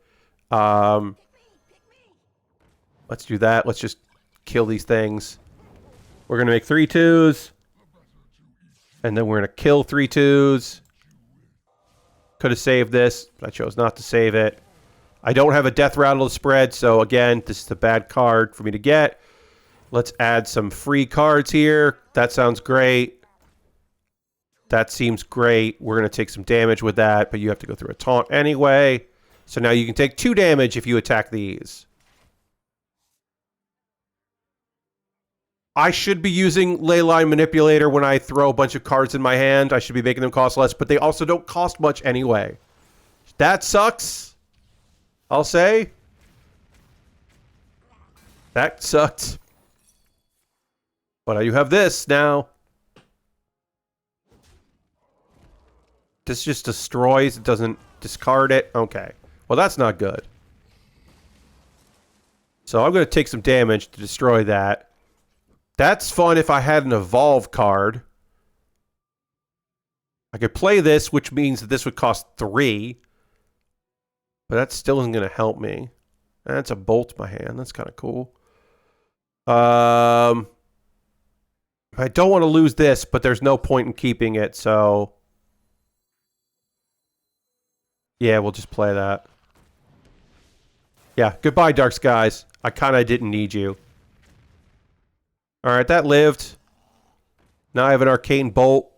Let's do that. Let's just kill these things. We're going to make 3 2s. And then we're going to kill 3 2s. Could have saved this. I chose not to save it. I don't have a death rattle to spread. So again, this is a bad card for me to get. Let's add some free cards here. That sounds great. That seems great. We're going to take some damage with that. But you have to go through a taunt anyway. So now you can take 2 damage if you attack these. I should be using Leyline Manipulator when I throw a bunch of cards in my hand. I should be making them cost less, but they also don't cost much anyway. That sucks, I'll say. That sucked. But you have this now. This just destroys. It doesn't discard it. Okay. Well, that's not good. So I'm going to take some damage to destroy that. That's fun if I had an Evolve card. I could play this, which means that this would cost 3. But that still isn't going to help me. That's a Bolt in my hand. That's kind of cool. I don't want to lose this, but there's no point in keeping it, so... yeah, we'll just play that. Yeah, goodbye, Dark Skies. I kind of didn't need you. Alright, that lived. Now I have an Arcane Bolt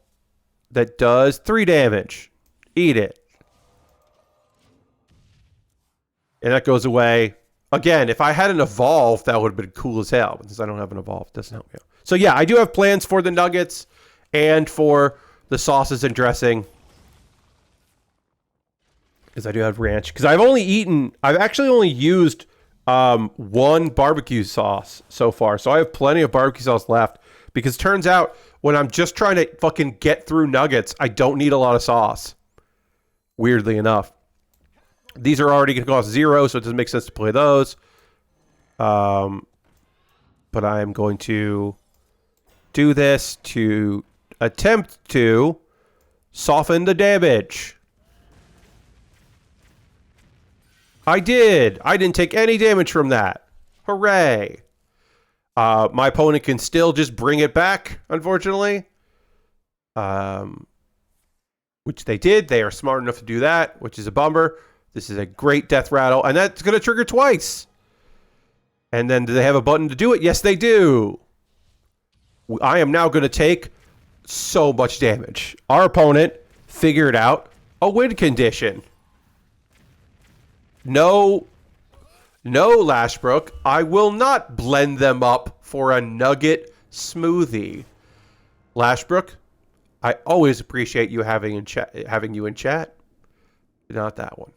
that does 3 damage. Eat it. And that goes away. Again, if I had an Evolve, that would have been cool as hell. But since I don't have an Evolve, it doesn't help me out. So yeah, I do have plans for the nuggets and for the sauces and dressing. Because I do have ranch. Because I've actually only used 1 barbecue sauce so far. So I have plenty of barbecue sauce left. Because it turns out, when I'm just trying to fucking get through nuggets, I don't need a lot of sauce. Weirdly enough. These are already going to cost 0, so it doesn't make sense to play those. But I am going to do this to attempt to soften the damage. I did. I didn't take any damage from that. Hooray. My opponent can still just bring it back, unfortunately. Which they did. They are smart enough to do that, which is a bummer. This is a great death rattle, and that's going to trigger twice. And then do they have a button to do it? Yes, they do. I am now going to take so much damage. Our opponent figured out a win condition. No, Lashbrook. I will not blend them up for a nugget smoothie. Lashbrook, I always appreciate you having you in chat. Not that one.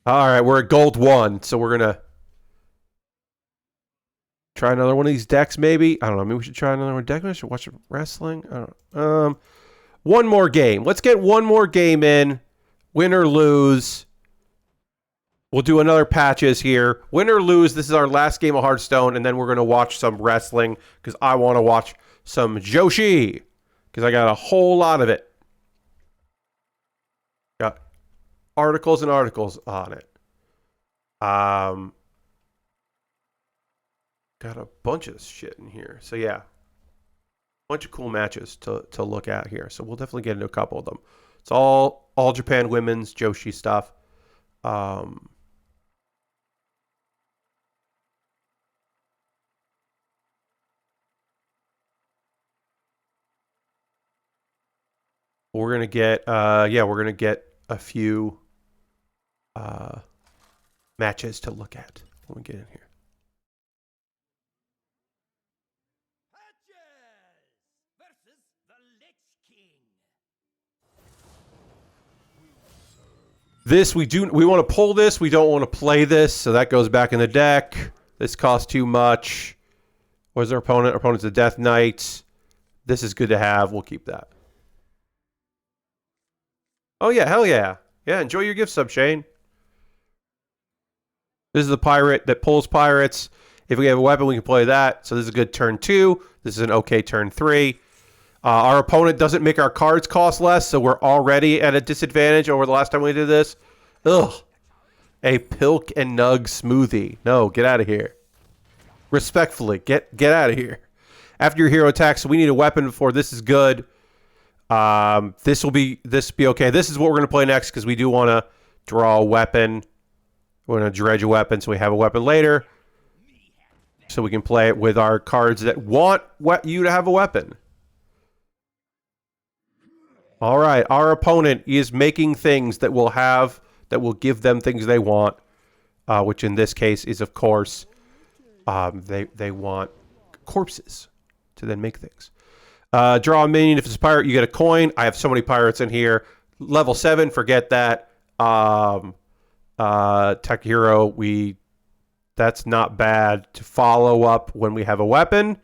All right, we're at gold 1, so we're gonna try another one of these decks. Maybe I don't know. Maybe we should try another one deck. I should watch wrestling. I don't know. One more game. Let's get one more game in. Win or lose. We'll do another patches here. Win or lose, this is our last game of Hearthstone, and then we're going to watch some wrestling because I want to watch some Joshi because I got a whole lot of it. Got articles and articles on it. Got a bunch of shit in here. So yeah, bunch of cool matches to look at here. So we'll definitely get into a couple of them. It's all Japan women's Joshi stuff. We're gonna get we're gonna get a few matches to look at when we get in here. Versus the Lich King. This we want to pull this. We don't want to play this, so that goes back in the deck. This costs too much. What's our opponent? Our opponent's a Death Knight. This is good to have. We'll keep that. Oh yeah, hell yeah. Yeah, enjoy your gift sub, Shane. This is the pirate that pulls pirates. If we have a weapon, we can play that. So this is a good turn 2. This is an okay turn 3. Our opponent doesn't make our cards cost less, so we're already at a disadvantage over the last time we did this. Ugh. A Pilk and Nug smoothie. No, get out of here. Respectfully, get out of here. After your hero attacks, we need a weapon before this is good. This be okay. This is what we're going to play next because we do want to draw a weapon. We're going to dredge a weapon so we have a weapon later. So we can play it with our cards that want you to have a weapon. All right, our opponent is making things that will give them things they want, which in this case is, of course, they want corpses to then make things. Draw a minion. If it's a pirate, you get a coin. I have so many pirates in here. Level 7, forget that. Tech hero, that's not bad to follow up when we have a weapon.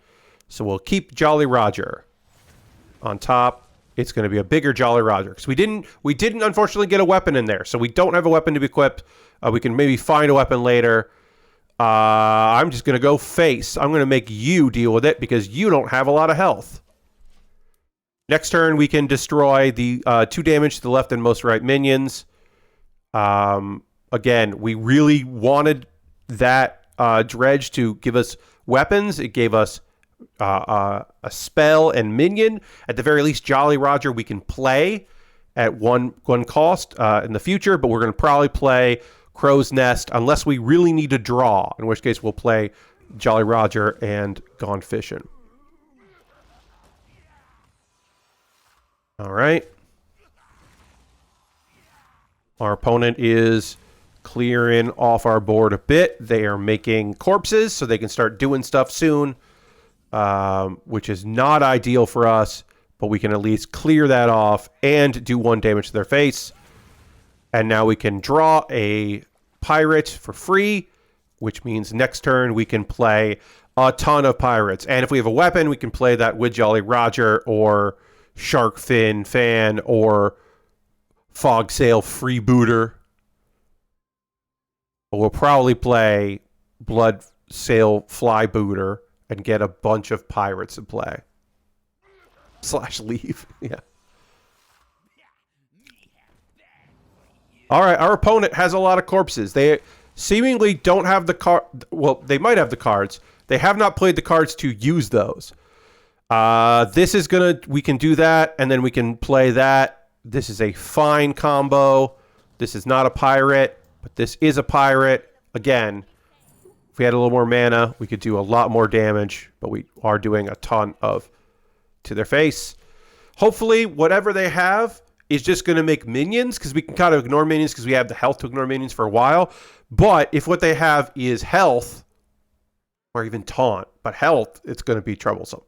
So we'll keep Jolly Roger on top. It's going to be a bigger Jolly Roger because we didn't unfortunately get a weapon in there, so we don't have a weapon to be equipped. We can maybe find a weapon later. I'm just going to go face. I'm going to make you deal with it because you don't have a lot of health. Next turn, we can destroy the 2 damage to the left and most right minions. Again, we really wanted that dredge to give us weapons. It gave us a spell and minion. At the very least, Jolly Roger we can play at one cost in the future, but we're going to probably play Crow's Nest unless we really need to draw, in which case we'll play Jolly Roger and Gone Fishing. All right. Our opponent is clearing off our board a bit. They are making corpses so they can start doing stuff soon, which is not ideal for us, but we can at least clear that off and do 1 damage to their face. And now we can draw a pirate for free, which means next turn we can play a ton of pirates. And if we have a weapon, we can play that with Jolly Roger or Shark Fin Fan or Fog Sail Freebooter. But we'll probably play Blood Sail Flybooter and get a bunch of pirates to play. / leave. Yeah. All right, our opponent has a lot of corpses. They seemingly don't have the card. Well, they might have the cards. They have not played the cards to use those. This is we can do that, and then we can play that. This is a fine combo. This is not a pirate, but this is a pirate. Again, if we had a little more mana, we could do a lot more damage, but we are doing a ton to their face. Hopefully, whatever they have is just going to make minions, because we can kind of ignore minions because we have the health to ignore minions for a while. But if what they have is health, or even taunt, but health, it's going to be troublesome.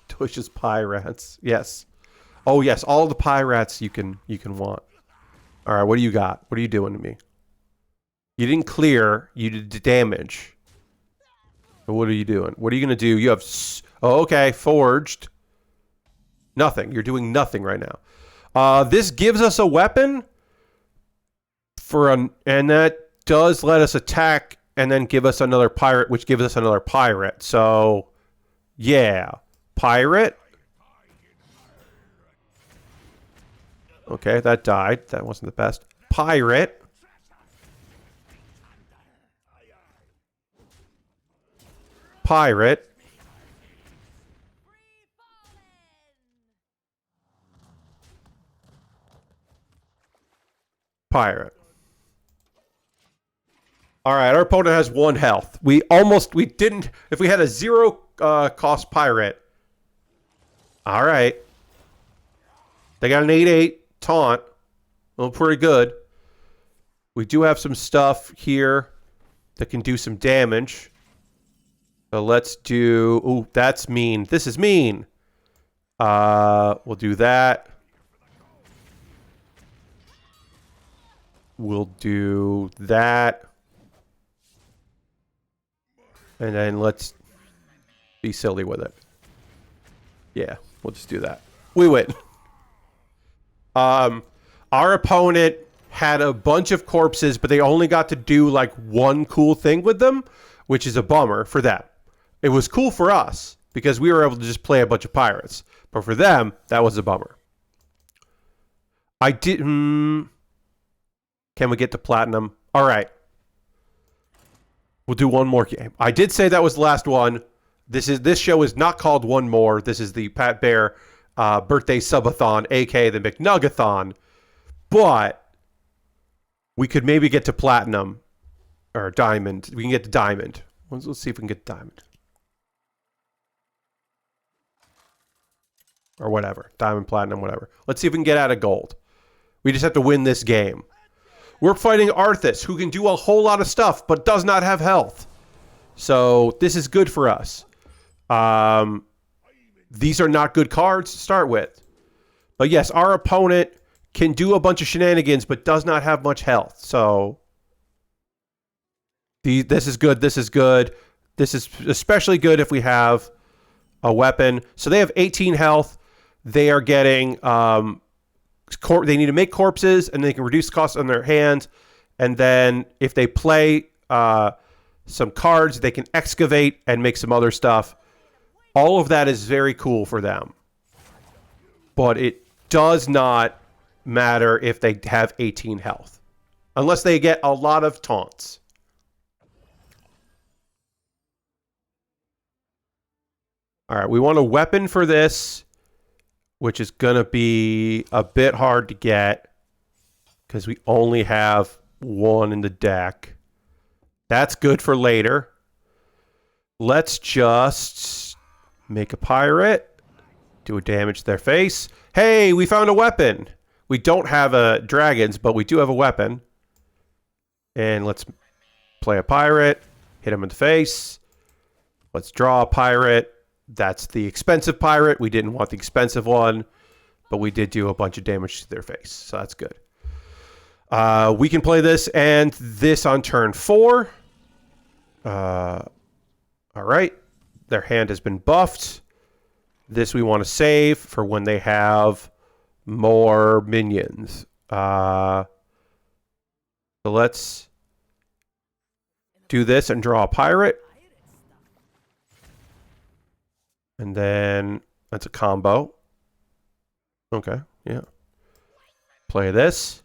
Tush's Pirates. Yes. Oh, yes. All the pirates you can want. All right. What do you got? What are you doing to me? You didn't clear. You did damage. What are you doing? What are you going to do? You have... Oh, okay. Forged. Nothing. You're doing nothing right now. This gives us a weapon. and that does let us attack and then give us another pirate, which gives us another pirate. So, yeah. Pirate. Okay, that died. That wasn't the best. Pirate. Pirate. Pirate. All right, our opponent has 1 health. We didn't, if we had a 0 cost pirate. All right. They got an 8/8 taunt. Well, pretty good. We do have some stuff here that can do some damage. So let's do, ooh, that's mean. This is mean. We'll do that. We'll do that. And then let's be silly with it. Yeah, we'll just do that. We win. Our opponent had a bunch of corpses, but they only got to do like one cool thing with them, which is a bummer for them. It was cool for us because we were able to just play a bunch of pirates. But for them, that was a bummer. I didn't... Can we get to platinum? All right. We'll do one more game. I did say that was the last one. This show is not called One More. This is the Pat Baer birthday subathon, aka the McNugg-athon. But we could maybe get to platinum or diamond. We can get to diamond. Let's see if we can get to diamond. Or whatever. Diamond, platinum, whatever. Let's see if we can get out of gold. We just have to win this game. We're fighting Arthas, who can do a whole lot of stuff, but does not have health. So this is good for us. These are not good cards to start with. But yes, our opponent can do a bunch of shenanigans, but does not have much health. So this is good. This is good. This is especially good if we have a weapon. So they have 18 health. They are getting... they need to make corpses, and they can reduce costs on their hand. And then if they play some cards, they can excavate and make some other stuff. All of that is very cool for them. But it does not matter if they have 18 health. Unless they get a lot of taunts. All right, we want a weapon for this, which is going to be a bit hard to get because we only have 1 in the deck. That's good for later. Let's just make a pirate, do a damage to their face. Hey, we found a weapon. We don't have dragons, but we do have a weapon. And let's play a pirate, hit him in the face. Let's draw a pirate. That's the expensive pirate. We didn't want the expensive one, but we did do a bunch of damage to their face, so that's good. We can play this and this on turn 4. All right. Their hand has been buffed. This we want to save for when they have more minions. So let's do this and draw a pirate. And then that's a combo. Okay, yeah. Play this.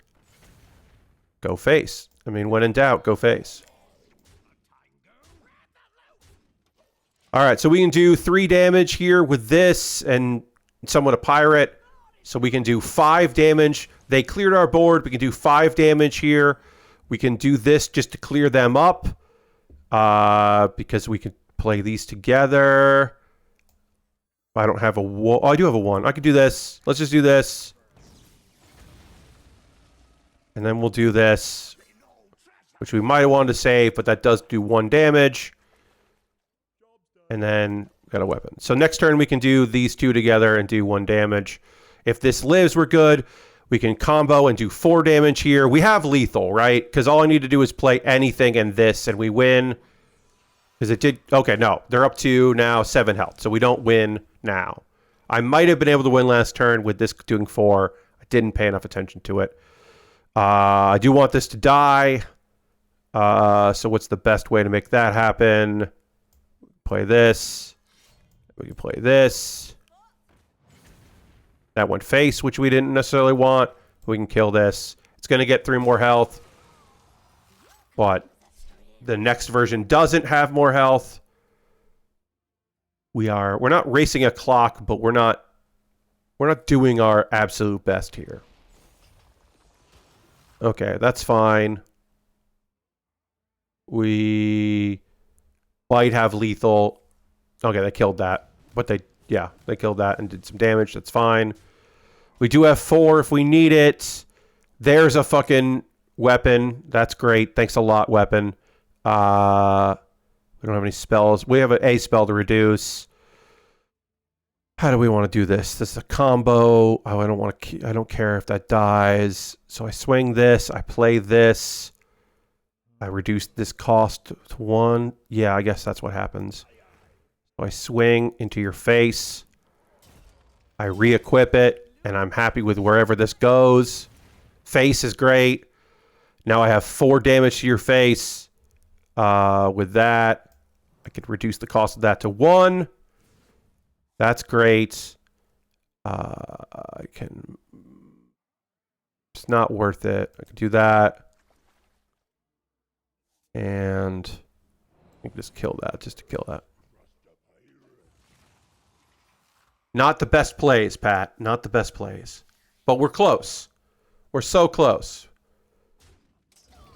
Go face. I mean, when in doubt, go face. All right, so we can do 3 damage here with this and somewhat a pirate. So we can do 5 damage. They cleared our board. We can do 5 damage here. We can do this just to clear them up. Because we can play these together. I don't have a 1. Oh, I do have a 1. I could do this. Let's just do this. And then we'll do this. Which we might have wanted to save, but that does do 1 damage. And then we got a weapon. So next turn we can do these 2 together and do 1 damage. If this lives, we're good. We can combo and do 4 damage here. We have lethal, right? Because all I need to do is play anything and this, and we win. Because it did... Okay, no. They're up to now 7 health. So we don't win now. I might have been able to win last turn with this doing 4. I didn't pay enough attention to it. I do want this to die. So what's the best way to make that happen? Play this. We can play this. That went face, which we didn't necessarily want. We can kill this. It's going to get 3 more health. But the next version doesn't have more health. We're not racing a clock, but we're not doing our absolute best here. Okay, that's fine. We might have lethal. Okay, they killed that. But they killed that and did some damage. That's fine. We do have 4 if we need it. There's a fucking weapon. That's great. Thanks a lot, weapon. We don't have any spells. We have an A spell to reduce. How do we want to do this? This is a combo. Oh, I don't care if that dies. So I swing this. I play this. I reduce this cost to 1. Yeah, I guess that's what happens. So I swing into your face. I re-equip it, and I'm happy with wherever this goes. Face is great. Now I have 4 damage to your face. With that, I could reduce the cost of that to 1. That's great. It's not worth it. I can do that. And I can just kill that, just to kill that. Not the best plays, Pat. Not the best plays. But we're close. We're so close.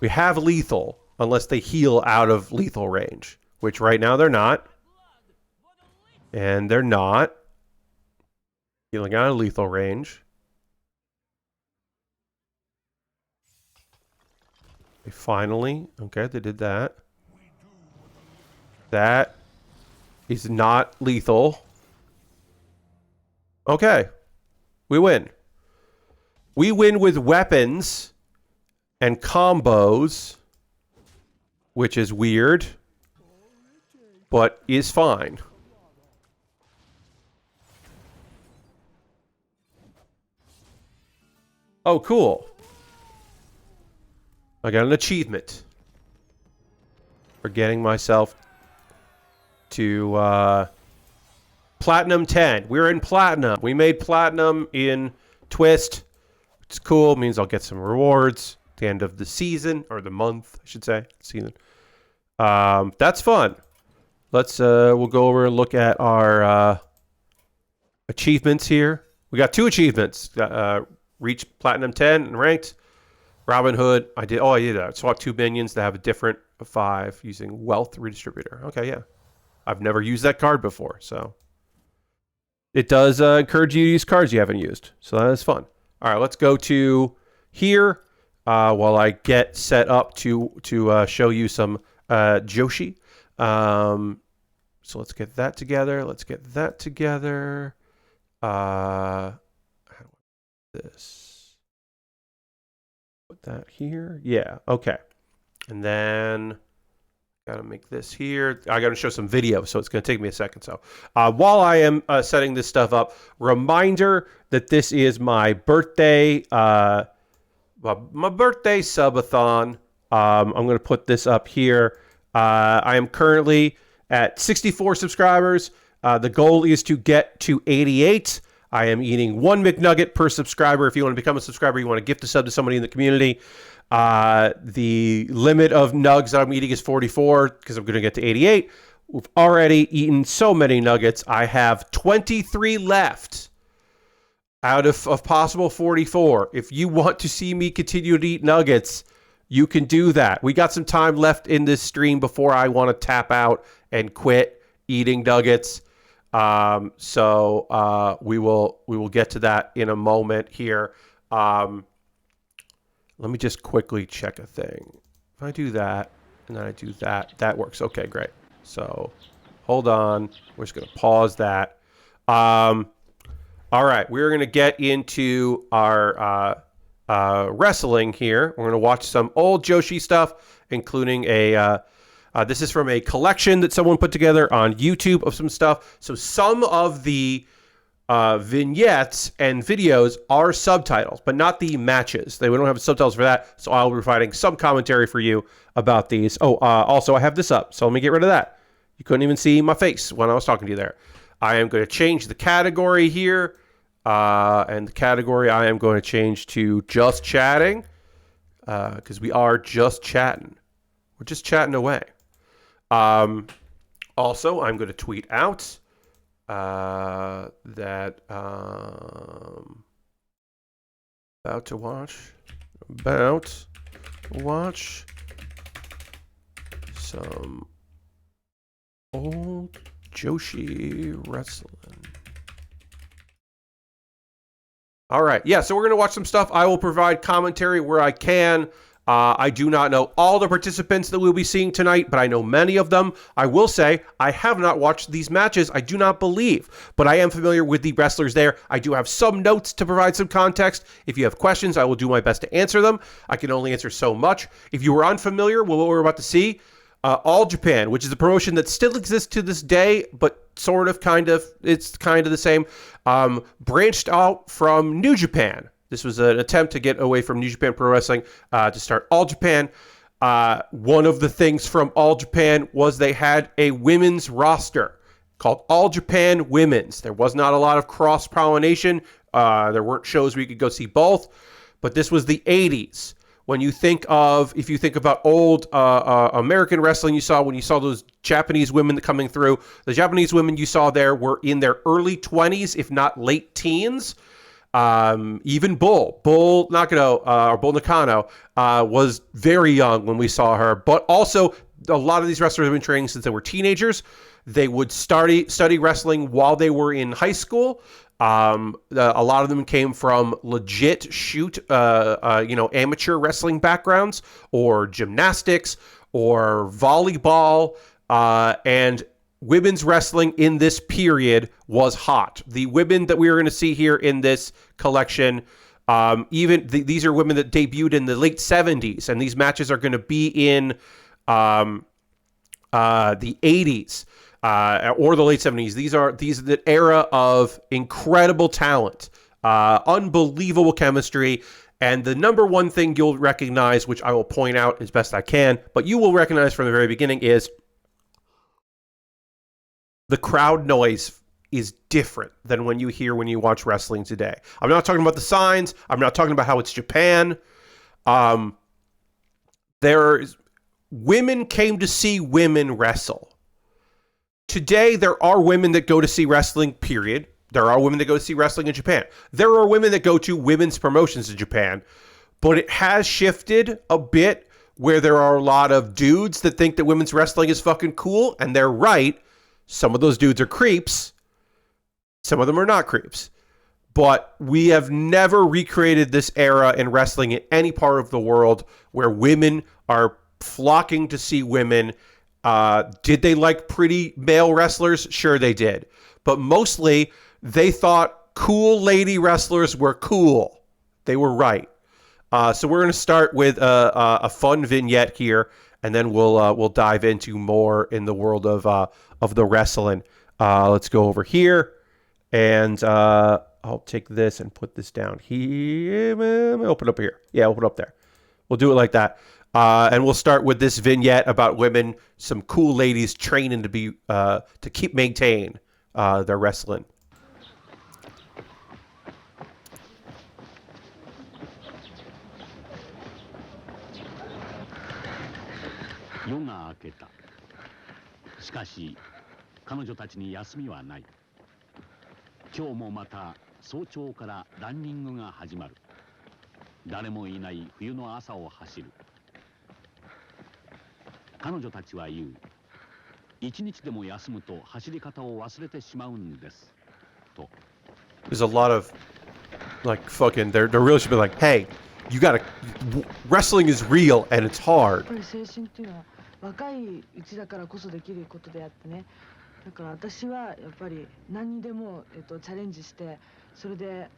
We have lethal, unless they heal out of lethal range, which right now they're not. And they're not healing out of lethal range. They finally, okay, they did that. That is not lethal. Okay, we win. We win with weapons and combos, which is weird, but is fine. Oh, cool. I got an achievement for getting myself to Platinum 10. We're in Platinum. We made Platinum in Twist. It's cool. It means I'll get some rewards at the end of the season, or the month, I should say. Season. That's fun. We'll go over and look at our achievements here. We got 2 achievements. Reach Platinum 10 and ranked. Robin Hood. I did that. Swap 2 minions to have a different 5 using Wealth Redistributor. Okay, yeah. I've never used that card before, so it does encourage you to use cards you haven't used. So that is fun. All right, let's go to here while I get set up to show you some Joshi. So let's get that together. How do this? Put that here. Yeah, okay. And then gotta make this here. I gotta show some video, so it's gonna take me a second. So while I am setting this stuff up, reminder that this is my birthday, my birthday subathon. I'm gonna put this up here. I am currently at 64 subscribers. The goal is to get to 88. I am eating 1 McNugget per subscriber. If you want to become a subscriber, you want to gift a sub to somebody in the community. The limit of nugs that I'm eating is 44 because I'm going to get to 88. We've already eaten so many nuggets. I have 23 left out of possible 44. If you want to see me continue to eat nuggets, you can do that. We got some time left in this stream before I want to tap out and quit eating nuggets. So we will get to that in a moment here. Let me just quickly check a thing. If I do that and then I do that, that works. Okay, great. So hold on. We're just going to pause that. All right, we're going to get into our wrestling here. We're going to watch some old Joshi stuff, including this is from a collection that someone put together on YouTube of some stuff. So some of the vignettes and videos are subtitles, but not the matches. We don't have subtitles for that, so I'll be providing some commentary for you about these. Oh, also, I have this up, so let me get rid of that. You couldn't even see my face when I was talking to you there. I am going to change the category here, and the category I am going to change to just chatting, because we are just chatting. We're just chatting away. Also, I'm going to tweet out that about to watch some old Joshi wrestling. All right, yeah, so we're going to watch some stuff. I will provide commentary where I can. I do not know all the participants that we'll be seeing tonight, but I know many of them. I will say I have not watched these matches, I do not believe, but I am familiar with the wrestlers there. I do have some notes to provide some context. If you have questions, I will do my best to answer them. I can only answer so much. If you were unfamiliar with what we're about to see, All Japan, which is a promotion that still exists to this day, but sort of, it's kind of the same, branched out from New Japan. This was an attempt to get away from New Japan Pro Wrestling to start All Japan. One of the things from All Japan was they had a women's roster called All Japan Women's. There was not a lot of cross-pollination. There weren't shows where you could go see both. But this was the 80s. If you think about old American wrestling when you saw those Japanese women coming through, the Japanese women you saw there were in their early 20s, if not late teens. Even Bull Nakano was very young when we saw her, but also a lot of these wrestlers have been training since they were teenagers. They would study wrestling while they were in high school. A lot of them came from legit amateur wrestling backgrounds or gymnastics or volleyball, and women's wrestling in this period was hot. The women that we are going to see here in this collection, these are women that debuted in the late 70s, and these matches are going to be in the 80s or the late 70s. These are the era of incredible talent, unbelievable chemistry, and the number one thing you'll recognize, which I will point out as best I can, but you will recognize from the very beginning, is the crowd noise is different than when you watch wrestling today. I'm not talking about the signs. I'm not talking about how it's Japan. Women came to see women wrestle. Today, there are women that go to see wrestling, period. There are women that go to see wrestling in Japan. There are women that go to women's promotions in Japan. But it has shifted a bit where there are a lot of dudes that think that women's wrestling is fucking cool, and they're right. Some of those dudes are creeps. Some of them are not creeps. But we have never recreated this era in wrestling in any part of the world where women are flocking to see women. Did they like pretty male wrestlers? Sure they did. But mostly, they thought cool lady wrestlers were cool. They were right. So we're going to start with a fun vignette here, and then we'll dive into more in the world of the wrestling. Let's go over here, and I'll take this and put this down here. Open up here. Yeah, open up there. We'll do it like that. And we'll start with this vignette about women, some cool ladies training to maintain their wrestling. 夜が明けた。しかし彼女たちに休みはない。今日もまた早朝からランニングが始まる。誰もいない冬の朝を走る。彼女たちは言う。一日でも休むと走り方を忘れてしまうんです。と。There's a lot of like fucking they're really should be like, hey, you gotta wrestling is real and it's hard. 精神っていうのは若いうちだからこそできることであってね。だから私はやっぱり何にでもチャレンジしてそれで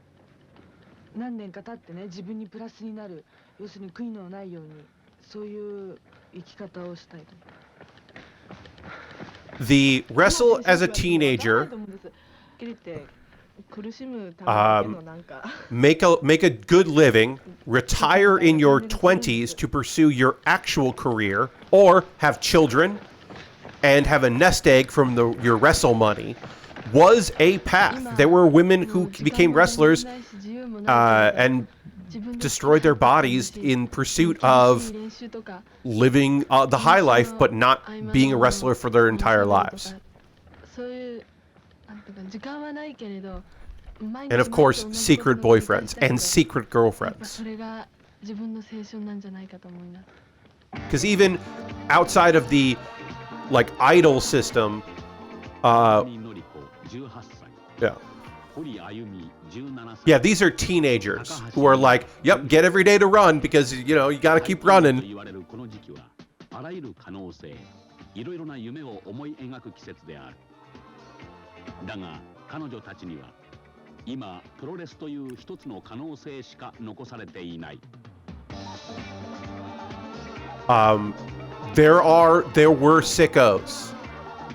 何年か経ってね自分にプラスになる要するに悔いのないようにそういう生き方をしたいと。The wrestle as a teenager. 苦しむためだけのなんか make a good living, retire in your 20s to pursue your actual career, or have children and have a nest egg from your wrestle money was a path. There were women who became wrestlers and destroyed their bodies in pursuit of living the high life, but not being a wrestler for their entire lives. And of course, secret boyfriends and secret girlfriends. Because even outside of the like idol system, yeah. Yeah, these are teenagers who are like, yep, get every day to run because, you know, you got to keep running. There were sickos.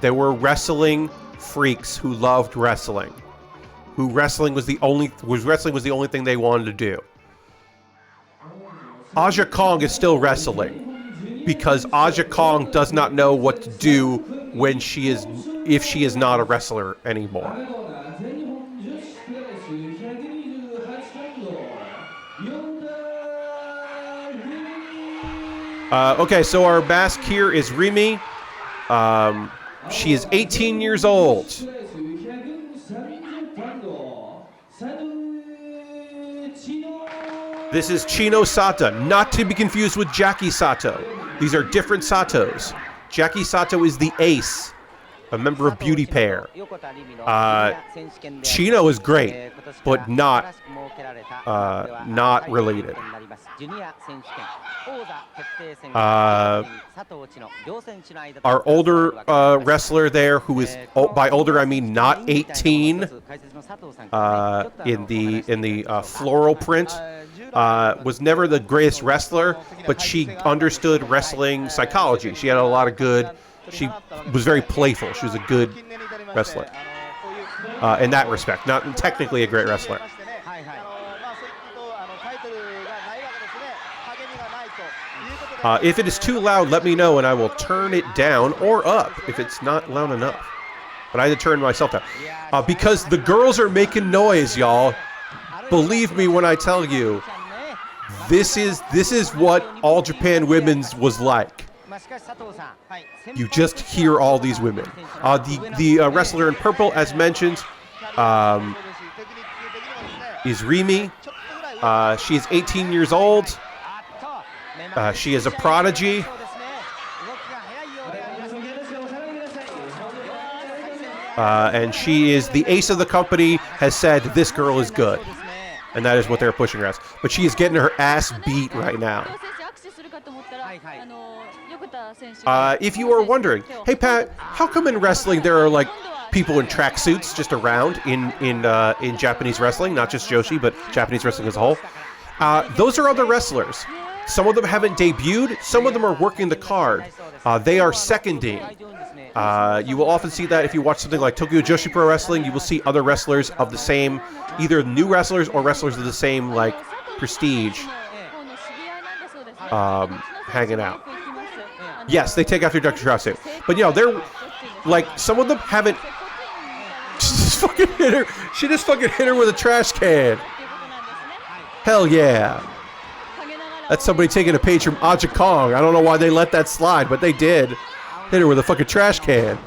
There were wrestling freaks who loved wrestling. Who wrestling was the only thing they wanted to do. Aja Kong is still wrestling because Aja Kong does not know what to do when if she is not a wrestler anymore. Okay, so our mask here is Rimi. She is 18 years old. This is Chino Sata, not to be confused with Jackie Sato. These are different Satos. Jackie Sato is the ace, a member of Beauty Pair. Chino is great, but not related. Our older wrestler there, who is by older I mean not 18, in the floral print, was never the greatest wrestler, but she understood wrestling psychology. She had a lot of good. She was very playful. She was a good wrestler in that respect. Not technically a great wrestler. If it is too loud, let me know, and I will turn it down or up if it's not loud enough. But I had to turn myself down. Because the girls are making noise, y'all. Believe me when I tell you, this is what All Japan Women's was like. You just hear all these women. The wrestler in purple, as mentioned, is Rimi. She is 18 years old. She is a prodigy. And she is the ace of the company, has said this girl is good. And that is what they're pushing her as. But she is getting her ass beat right now. If you are wondering, hey Pat, how come in wrestling there are like people in tracksuits just around in Japanese wrestling, not just Joshi, but Japanese wrestling as a whole? Those are other wrestlers. Some of them haven't debuted. Some of them are working the card. They are seconding. You will often see that if you watch something like Tokyo Joshi Pro Wrestling. You will see other wrestlers of the same, either new wrestlers or wrestlers of the same like prestige, hanging out. Yes, they take after Dr. Shirasu. But you know, they're like, some of them haven't. She just fucking hit her. She just fucking hit her with a trash can. Hell yeah. That's somebody taking a page from Aja Kong. I don't know why they let that slide, but they did. Hit her with a fucking trash can.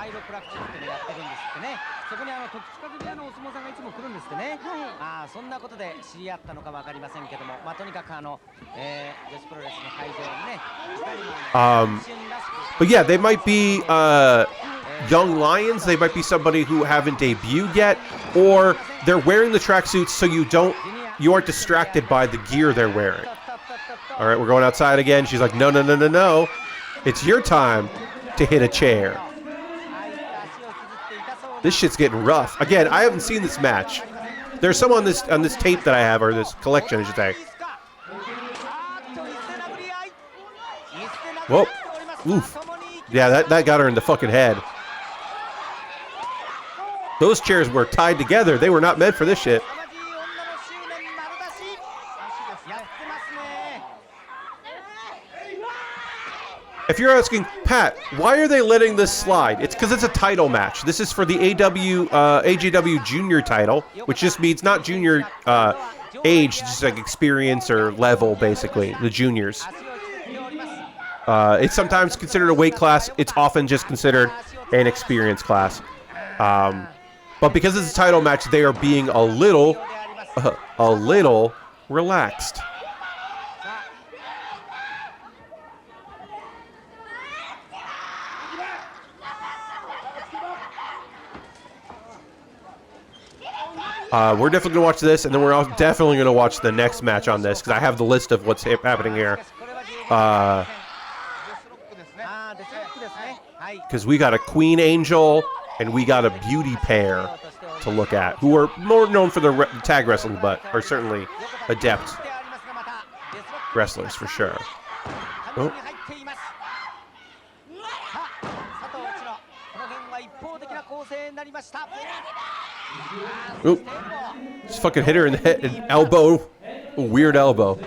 But yeah, they might be young lions. They might be somebody who haven't debuted yet, or they're wearing the tracksuits so you aren't distracted by the gear they're wearing. All right, we're going outside again. She's like, no, no, no, no, no. It's your time to hit a chair. This shit's getting rough. Again, I haven't seen this match. There's some on this tape that I have, or this collection, I should say. Whoa. Oof. Yeah, that got her in the fucking head. Those chairs were tied together. They were not meant for this shit. If you're asking, Pat, why are they letting this slide? It's because it's a title match. This is for the AJW Junior title, which just means not junior age, just like experience or level, basically, the juniors. It's sometimes considered a weight class. It's often just considered an experience class. But because it's a title match, they are being a little relaxed. We're definitely going to watch this, and then we're also definitely going to watch the next match on this, because I have the list of what's happening here. Because we got a Queen Angel, and we got a Beauty Pair to look at, who are more known for their tag wrestling, but are certainly adept wrestlers for sure. Oh. Oop. Just fucking hit her in the head and elbow. A weird elbow.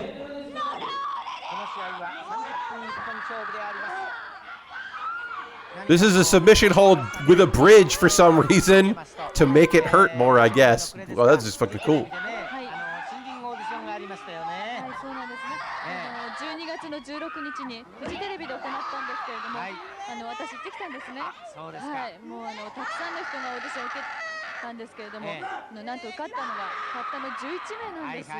This is a submission hold with a bridge for some reason to make it hurt more, I guess. Well, that's just fucking cool. 12月の16日にフジテレビで行ったんですけれども、私行ってきたんですね。そうですか。はい、もうたくさんの人がオーディションを受けたんですけれども、なんと受かったのがたったの11名なんです。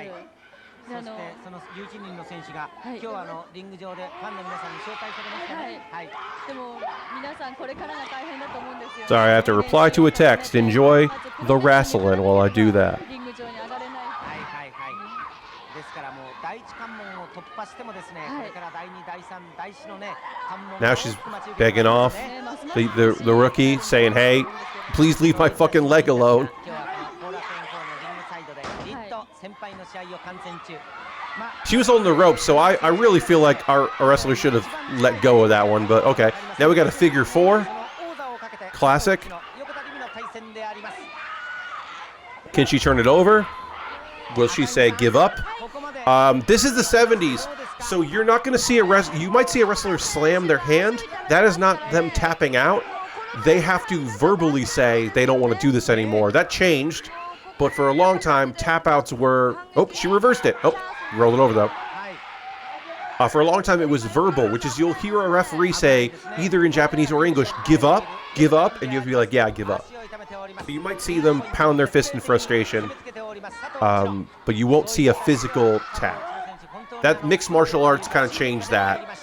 そしてその11人の選手が今日リング上でファンの皆さんに紹介されましたね。はい。でも皆さんこれからが大変だと思うんですよ。Sorry, I have to reply to a text. Enjoy the wrestling while I do that. リング上に上がれない。はいはいはい。ですからもう第一関門を突破してもですね、これから第2、第3、第4のね関門。Now she's begging off the rookie, saying, "Hey, please leave my fucking leg alone." She was holding the rope, so I really feel like our wrestler should have let go of that one, but okay. Now we got a figure 4. Classic. Can she turn it over? Will she say give up? This is the 70s, so you're not going to see you might see a wrestler slam their hand. That is not them tapping out. They have to verbally say they don't want to do this anymore. That changed. But for a long time, tap-outs were... Oh, she reversed it. Oh, rolled it over, though. For a long time, it was verbal, which is you'll hear a referee say, either in Japanese or English, give up, and you have to be like, yeah, give up. So you might see them pound their fist in frustration, but you won't see a physical tap. That mixed martial arts kind of changed that,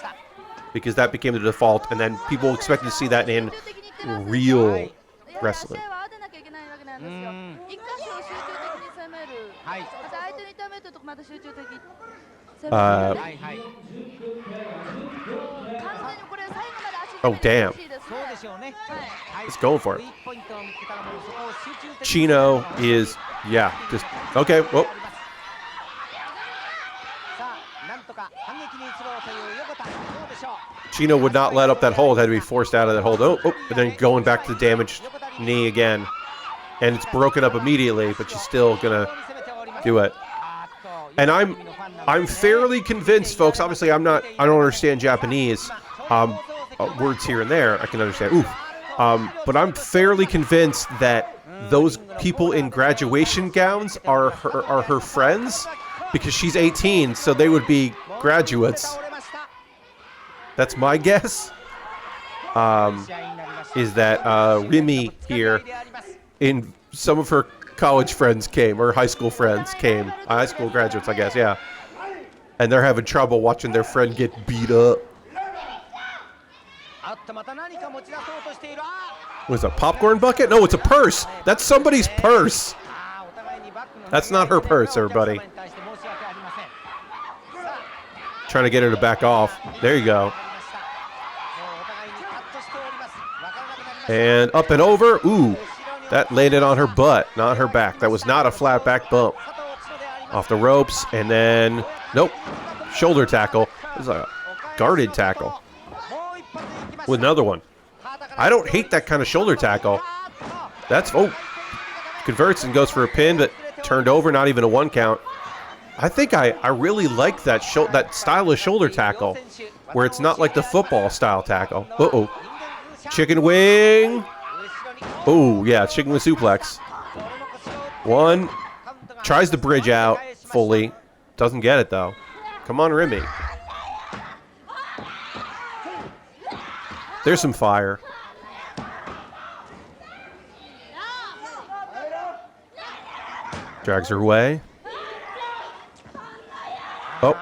because that became the default, and then people expected to see that in real wrestling. Oh, damn. He's going for it. Chino is, yeah, just, okay, well. Chino would not let up that hold, had to be forced out of that hold. Oh, and then going back to the damaged knee again. And it's broken up immediately, but she's still gonna do it. And I'm fairly convinced, folks. Obviously, I don't understand Japanese. Words here and there, I can understand. Oof. But I'm fairly convinced that those people in graduation gowns are her friends, because she's 18, so they would be graduates. That's my guess. Is that Rimi here? In some of her college friends came, or high school friends came. High school graduates, I guess, yeah. And they're having trouble watching their friend get beat up. Was it a popcorn bucket? No, it's a purse. That's somebody's purse. That's not her purse, everybody. Trying to get her to back off. There you go. And up and over. Ooh. That landed on her butt, not her back. That was not a flat back bump. Off the ropes, and then, nope, shoulder tackle. This is a guarded tackle. With another one. I don't hate that kind of shoulder tackle. That's, oh, converts and goes for a pin, but turned over, not even a 1 count. I think I really like that that style of shoulder tackle, where it's not like the football style tackle. Uh-oh. Chicken wing. Oh, yeah, chicken wing suplex. 1. Tries to bridge out fully. Doesn't get it, though. Come on, Remy. There's some fire. Drags her away. Oh.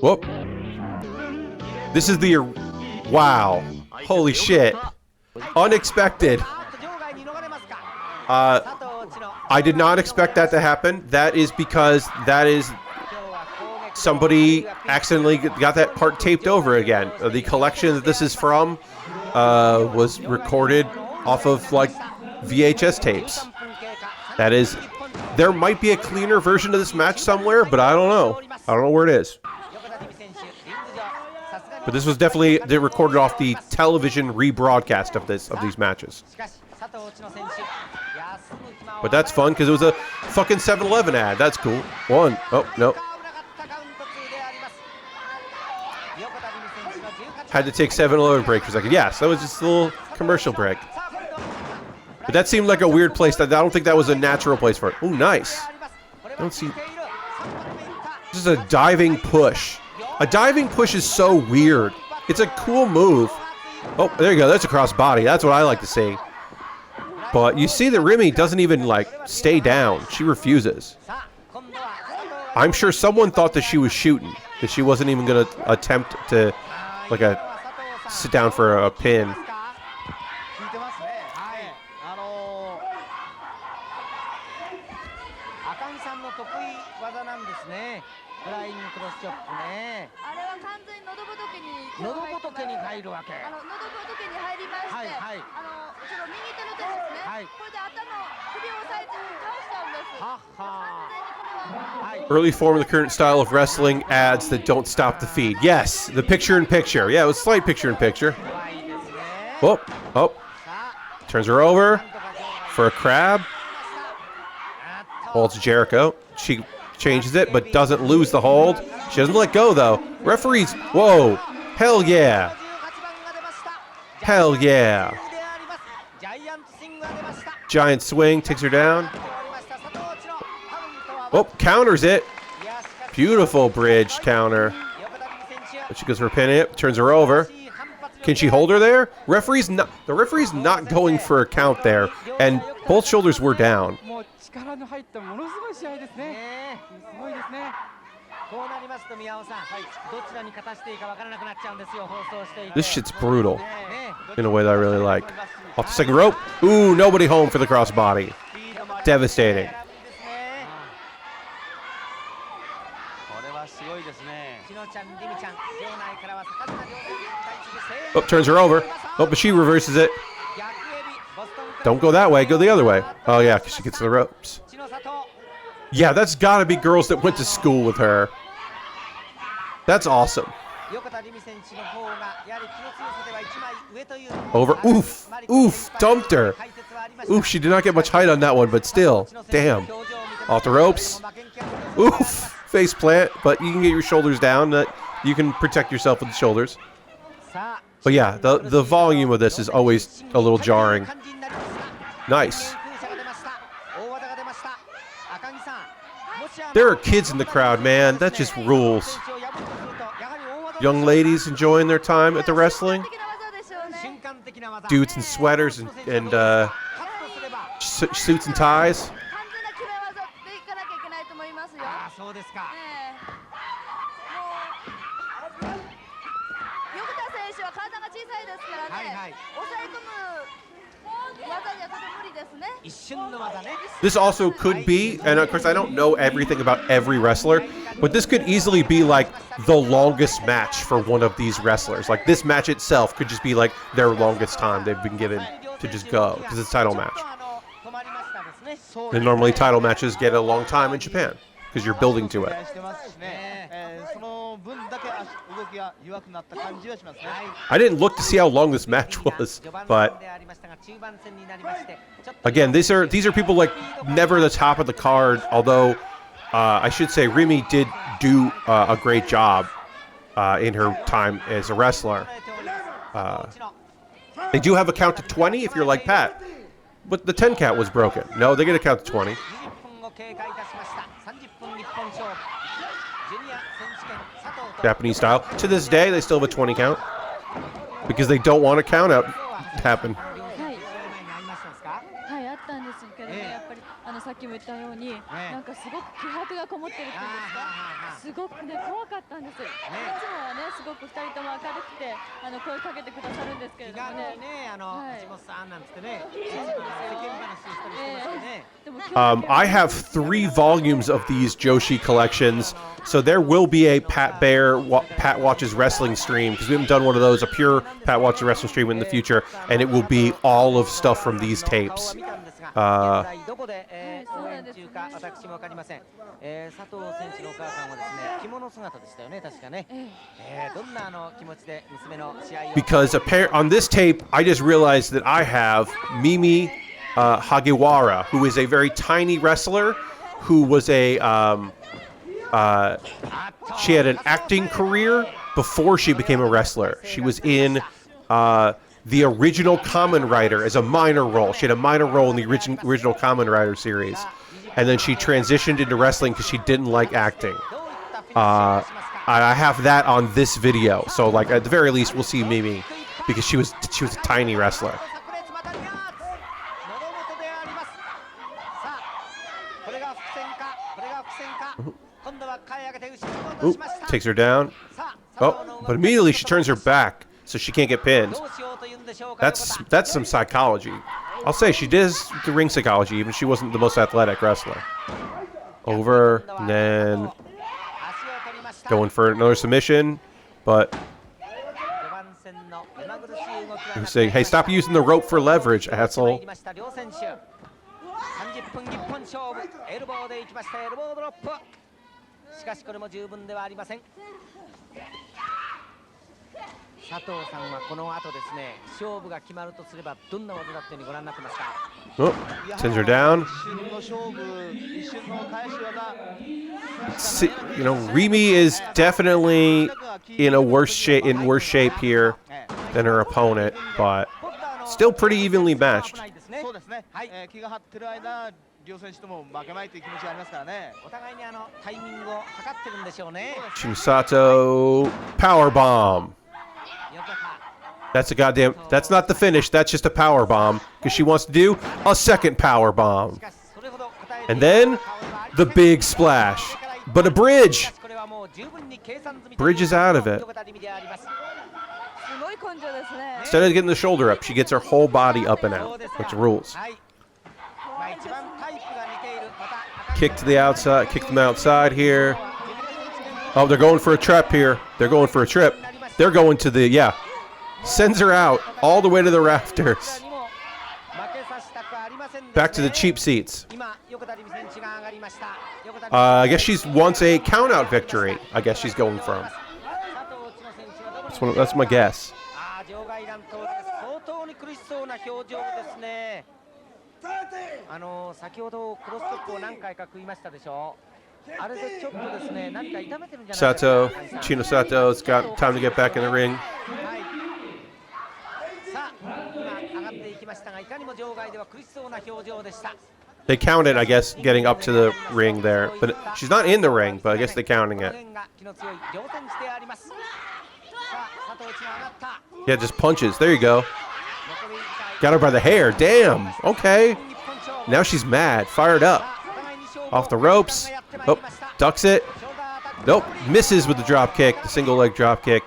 Whoop. This is the... Wow. Holy shit. Unexpected. I did not expect that to happen. That is because that is... Somebody accidentally got that part taped over again. The collection that this is from was recorded off of, like, VHS tapes. That is... There might be a cleaner version of this match somewhere, but I don't know. I don't know where it is. But this was definitely they recorded off the television rebroadcast of these matches. But that's fun because it was a fucking 7-Eleven ad. That's cool. 1. Oh, no. Had to take 7-Eleven break for a second. Yes, that was just a little commercial break. But that seemed like a weird place. I don't think that was a natural place for it. Oh, nice. I don't see... This is a diving push. A diving push is so weird. It's a cool move. Oh, there you go. That's a cross body. That's what I like to see. But you see that Remy doesn't even, like, stay down. She refuses. I'm sure someone thought that she was shooting. That she wasn't even going to attempt to, like, sit down for a pin. Early form of the current style of wrestling ads that don't stop the feed. Yes, the picture-in-picture. Yeah, it was slight picture-in-picture. Oh, oh. Turns her over for a crab. Holds Jericho. She changes it, but doesn't lose the hold. She doesn't let go, though. Referees, whoa. Hell yeah. Hell yeah. Giant swing, takes her down. Oh, counters it. Beautiful bridge counter. But she goes for a pin it, turns her over. Can she hold her there? The referee's not going for a count there, and both shoulders were down. This shit's brutal in a way that I really like. Off the second rope. Ooh, nobody home for the crossbody. Devastating. Oh, turns her over. Oh, but she reverses it. Don't go that way. Go the other way. Oh, yeah, because she gets to the ropes. Yeah, that's got to be girls that went to school with her. That's awesome. Over. Oof. Oof. Dumped her. Oof, she did not get much height on that one, but still. Damn. Off the ropes. Oof. Face plant, but you can get your shoulders down. You can protect yourself with the shoulders. But yeah, the volume of this is always a little jarring. Nice. There are kids in the crowd, man. That just rules. Young ladies enjoying their time at the wrestling. Dudes in sweaters and suits and ties. This also could be, and of course I don't know everything about every wrestler, but this could easily be like the longest match for one of these wrestlers. Like this match itself could just be like their longest time they've been given to just go, because it's a title match. And normally title matches get a long time in Japan, because you're building to it. I didn't look to see how long this match was, but again, these are people like never the top of the card. Although I should say Remy did do a great job in her time as a wrestler. They do have a count to 20 if you're like Pat, but the 10 count was broken. No, they get a count to 20. Japanese style. To this day, they still have a 20 count because they don't want a count out happen. はいあったんですけどね、やっぱりさっきも言ったように、なんかすごく気迫がこもってるっていうんですか、すごくね怖かったんです。いつもはねすごく2人とも明るくて声かけてくださるんですけれどもね。橋本さんなんつってね、世間話したりしてますよね。I have 3 volumes of these Joshi collections, so there will be a Pat Baer Pat Watches Wrestling stream, because we haven't done one of those, a pure Pat Watches Wrestling stream in the future, and it will be all of stuff from these tapes. Because on this tape, I just realized that I have Mimi Hagiwara, who is a very tiny wrestler, who was she had an acting career before she became a wrestler. She was in the original Kamen Rider as a minor role. She had a minor role in the original Kamen Rider series. And then she transitioned into wrestling because she didn't like acting. I have that on this video. So, like, at the very least, we'll see Mimi because she was a tiny wrestler. Ooh, takes her down. Oh, but immediately she turns her back so she can't get pinned. That's some psychology. I'll say she does the ring psychology, even if she wasn't the most athletic wrestler. Over, and then going for another submission, but we say, hey, stop using the rope for leverage, asshole. Oh, sends her down. See, you know, Remy is definitely in worse shape here than her opponent, but still pretty evenly matched. Shinsato powerbomb. That's not the finish, that's just a power bomb, because she wants to do a second power bomb. And then the big splash. But a bridge. Bridge is out of it. Instead of getting the shoulder up, she gets her whole body up and out, which rules. Kick to the outside, kick them outside here. Oh, they're going for a trap here. They're going for a trip. They're going to the, yeah. Sends her out all the way to the rafters. Back to the cheap seats. I guess she wants a count-out victory. I guess she's going from. That's my guess. Chino Sato's got time to get back in the ring. They counted, I guess, getting up to the ring there. But she's not in the ring, but I guess they're counting it. Yeah, just punches. There you go. Got her by the hair. Damn. Okay. Now she's mad. Fired up. Off the ropes. Oh, ducks it. Nope. Misses with the drop kick. The single leg drop kick.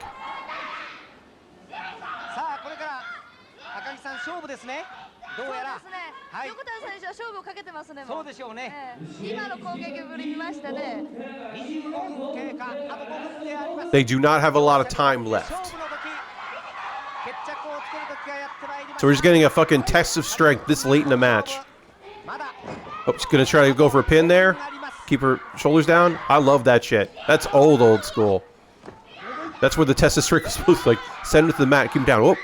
They do not have a lot of time left. So we're just getting a fucking test of strength this late in the match. Oh, she's gonna try to go for a pin there. Keep her shoulders down. I love that shit. That's old school. That's where the Tessa Strick was supposed to like send him to the mat, keep him down. Whoop.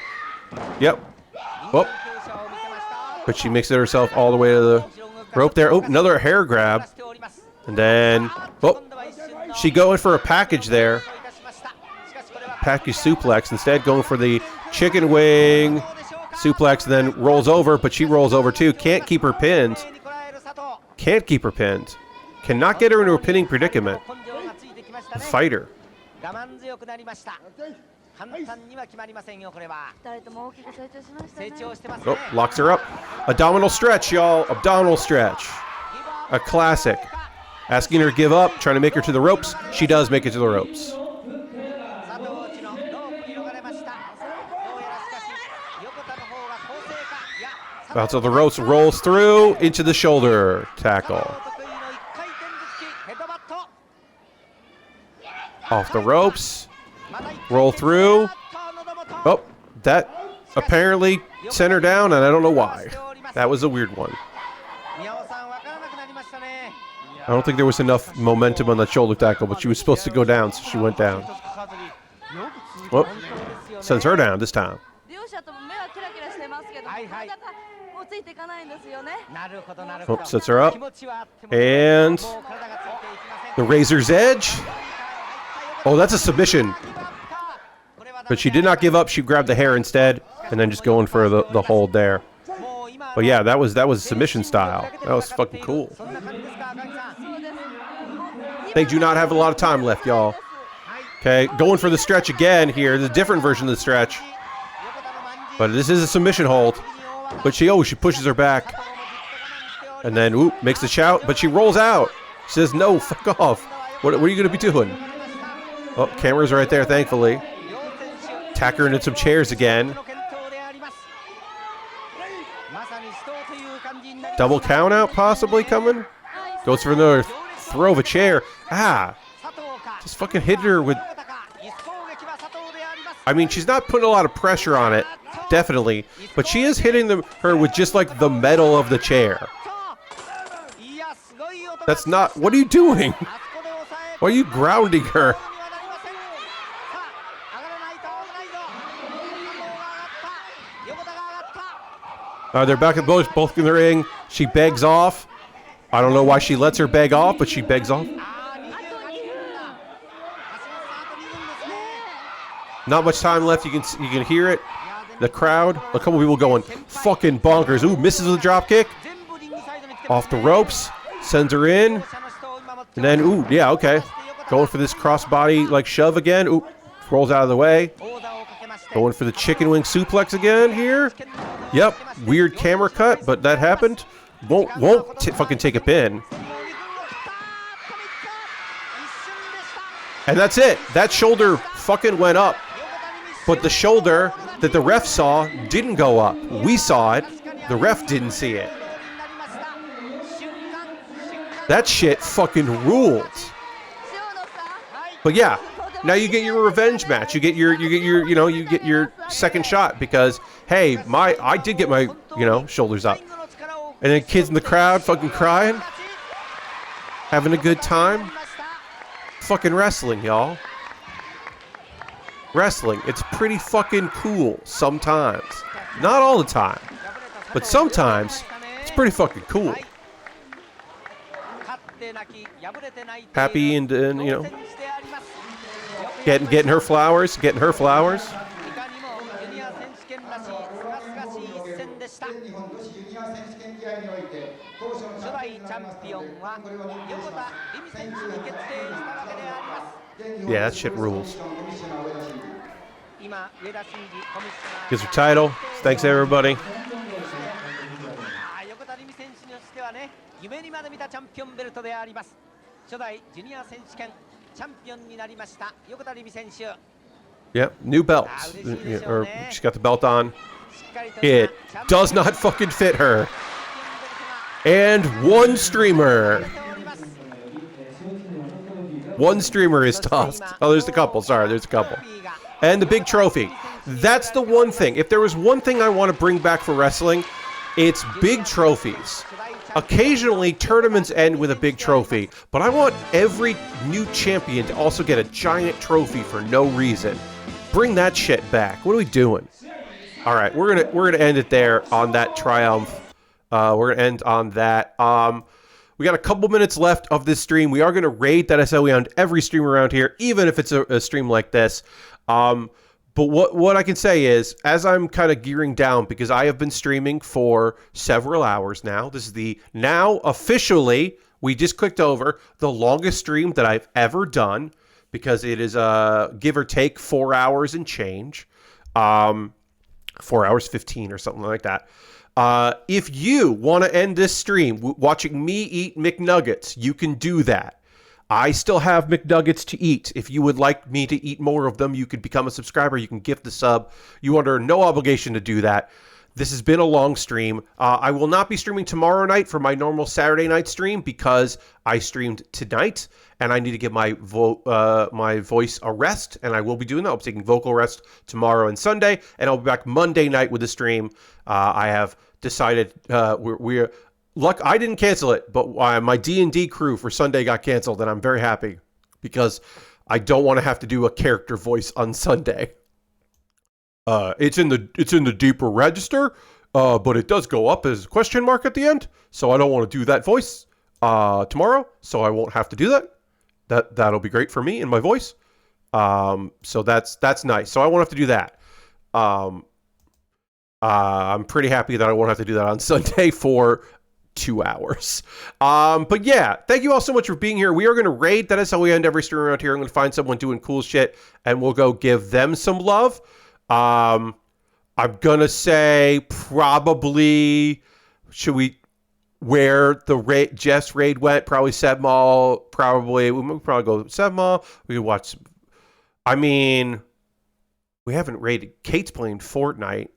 Yep. Whoop. But she makes it herself all the way to the rope there. Oh, another hair grab. And then, oh, she going for a package there. Package suplex. Instead, going for the chicken wing suplex, and then rolls over, but she rolls over too. Can't keep her pinned. Can't keep her pinned. Cannot get her into a pinning predicament. Fighter. Oh, locks her up. Abdominal stretch, y'all. Abdominal stretch. A classic. Asking her to give up, trying to make her to the ropes. She does make it to the ropes. Bounce off the ropes, rolls through into the shoulder tackle. Off the ropes, roll through. Oh, that apparently sent her down, and I don't know why. That was a weird one. I don't think there was enough momentum on that shoulder tackle, but she was supposed to go down, so she went down. Well, sends her down this time. Oh, sets her up. And the Razor's Edge. Oh, that's a submission. But she did not give up. She grabbed the hair instead, and then just going for the hold there. But yeah, that was submission style. That was fucking cool. They do not have a lot of time left, y'all. Okay, going for the stretch again here. The different version of the stretch. But this is a submission hold. But she pushes her back. And then, oop, makes the shout. But she rolls out. She says, no, fuck off. What are you going to be doing? Oh, camera's right there, thankfully. Tack her into some chairs again. Double count out possibly coming. Goes for another throw of a chair. Ah. Just fucking hit her with... I mean, she's not putting a lot of pressure on it. Definitely. But she is hitting her with just like the metal of the chair. That's not... What are you doing? Why are you grounding her? They're back at both in the ring. She begs off. I don't know why she lets her beg off, but she begs off. Not much time left. You can hear it. The crowd. A couple people going fucking bonkers. Ooh, misses the drop kick. Off the ropes. Sends her in. And then, ooh, yeah, okay. Going for this crossbody like shove again. Ooh, rolls out of the way. Going for the chicken wing suplex again here. Yep, weird camera cut, but that happened. Won't fucking take a pin. And that's it. That shoulder fucking went up. But the shoulder that the ref saw didn't go up. We saw it. The ref didn't see it. That shit fucking ruled. But yeah, now you get your revenge match. You get your second shot because hey, I did get my, shoulders up. And then kids in the crowd fucking crying. Having a good time. Fucking wrestling, y'all. Wrestling, it's pretty fucking cool sometimes. Not all the time. But sometimes, it's pretty fucking cool. Happy and getting her flowers, Yeah, that shit rules. Gets her title. Thanks, everybody. Yep, new belt. Or she's got the belt on. It does not fucking fit her. And one streamer. One streamer is tossed. Oh, there's a couple. Sorry, there's a couple. And the big trophy. That's the one thing. If there was one thing I want to bring back for wrestling, it's big trophies. Occasionally, tournaments end with a big trophy, but I want every new champion to also get a giant trophy for no reason. Bring that shit back. What are we doing? All right, we're gonna end it there on that triumph. We're gonna end on that. We got a couple minutes left of this stream. We are gonna raid that is how we end every stream around here, even if it's a stream like this. But what I can say is, as I'm kind of gearing down, because I have been streaming for several hours now. This is the now officially, we just clicked over, the longest stream that I've ever done, because it is give or take 4 hours and change. 4 hours 15 or something like that. If you want to end this stream watching me eat McNuggets, you can do that. I still have McNuggets to eat. If you would like me to eat more of them, you could become a subscriber. You can gift the sub. You are under no obligation to do that. This has been a long stream. I will not be streaming tomorrow night for my normal Saturday night stream because I streamed tonight and I need to give my voice a rest, and I will be doing that. I'll be taking vocal rest tomorrow and Sunday, and I'll be back Monday night with the stream. I have decided Luck, I didn't cancel it, but my D&D crew for Sunday got canceled, and I'm very happy because I don't want to have to do a character voice on Sunday. It's in the deeper register, but it does go up as a question mark at the end, so I don't want to do that voice tomorrow, so I won't have to do that. That'll be great for me and my voice. So that's nice. So I won't have to do that. I'm pretty happy that I won't have to do that on Sunday for 2 hours. But yeah, thank you all so much for being here. We are going to raid. That is how we end every stream around here. I'm going to find someone doing cool shit, and we'll go give them some love. I'm going to say probably, should we, where the Jeff's raid went, probably Sebmall, we might probably go Sebmall. We could watch, I mean, we haven't raided, Kate's playing Fortnite.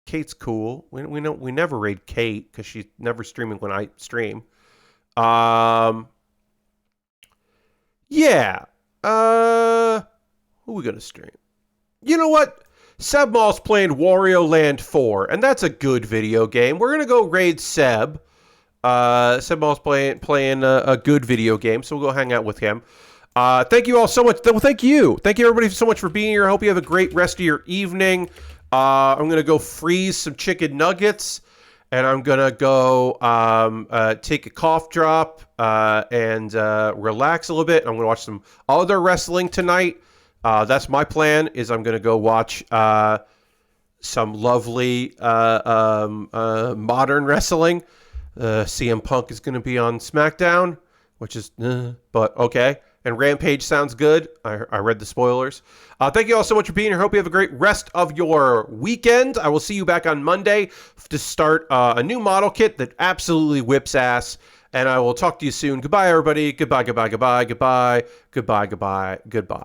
Kate's cool. We never raid Kate because she's never streaming when I stream. Yeah. Who are we gonna stream? You know what? Sebmall's playing Wario Land 4, and that's a good video game. We're gonna go raid Seb. Sebmall's playing a good video game, so we'll go hang out with him. Thank you all so much. Well, thank you everybody so much for being here. I hope you have a great rest of your evening. I'm going to go freeze some chicken nuggets, and I'm going to go take a cough drop and relax a little bit. I'm going to watch some other wrestling tonight. That's my plan, is I'm going to go watch some lovely modern wrestling. CM Punk is going to be on SmackDown, which is, but okay. And Rampage sounds good. I read the spoilers. Thank you all so much for being here. Hope you have a great rest of your weekend. I will see you back on Monday to start a new model kit that absolutely whips ass. And I will talk to you soon. Goodbye, everybody. Goodbye, goodbye, goodbye, goodbye, goodbye, goodbye, goodbye.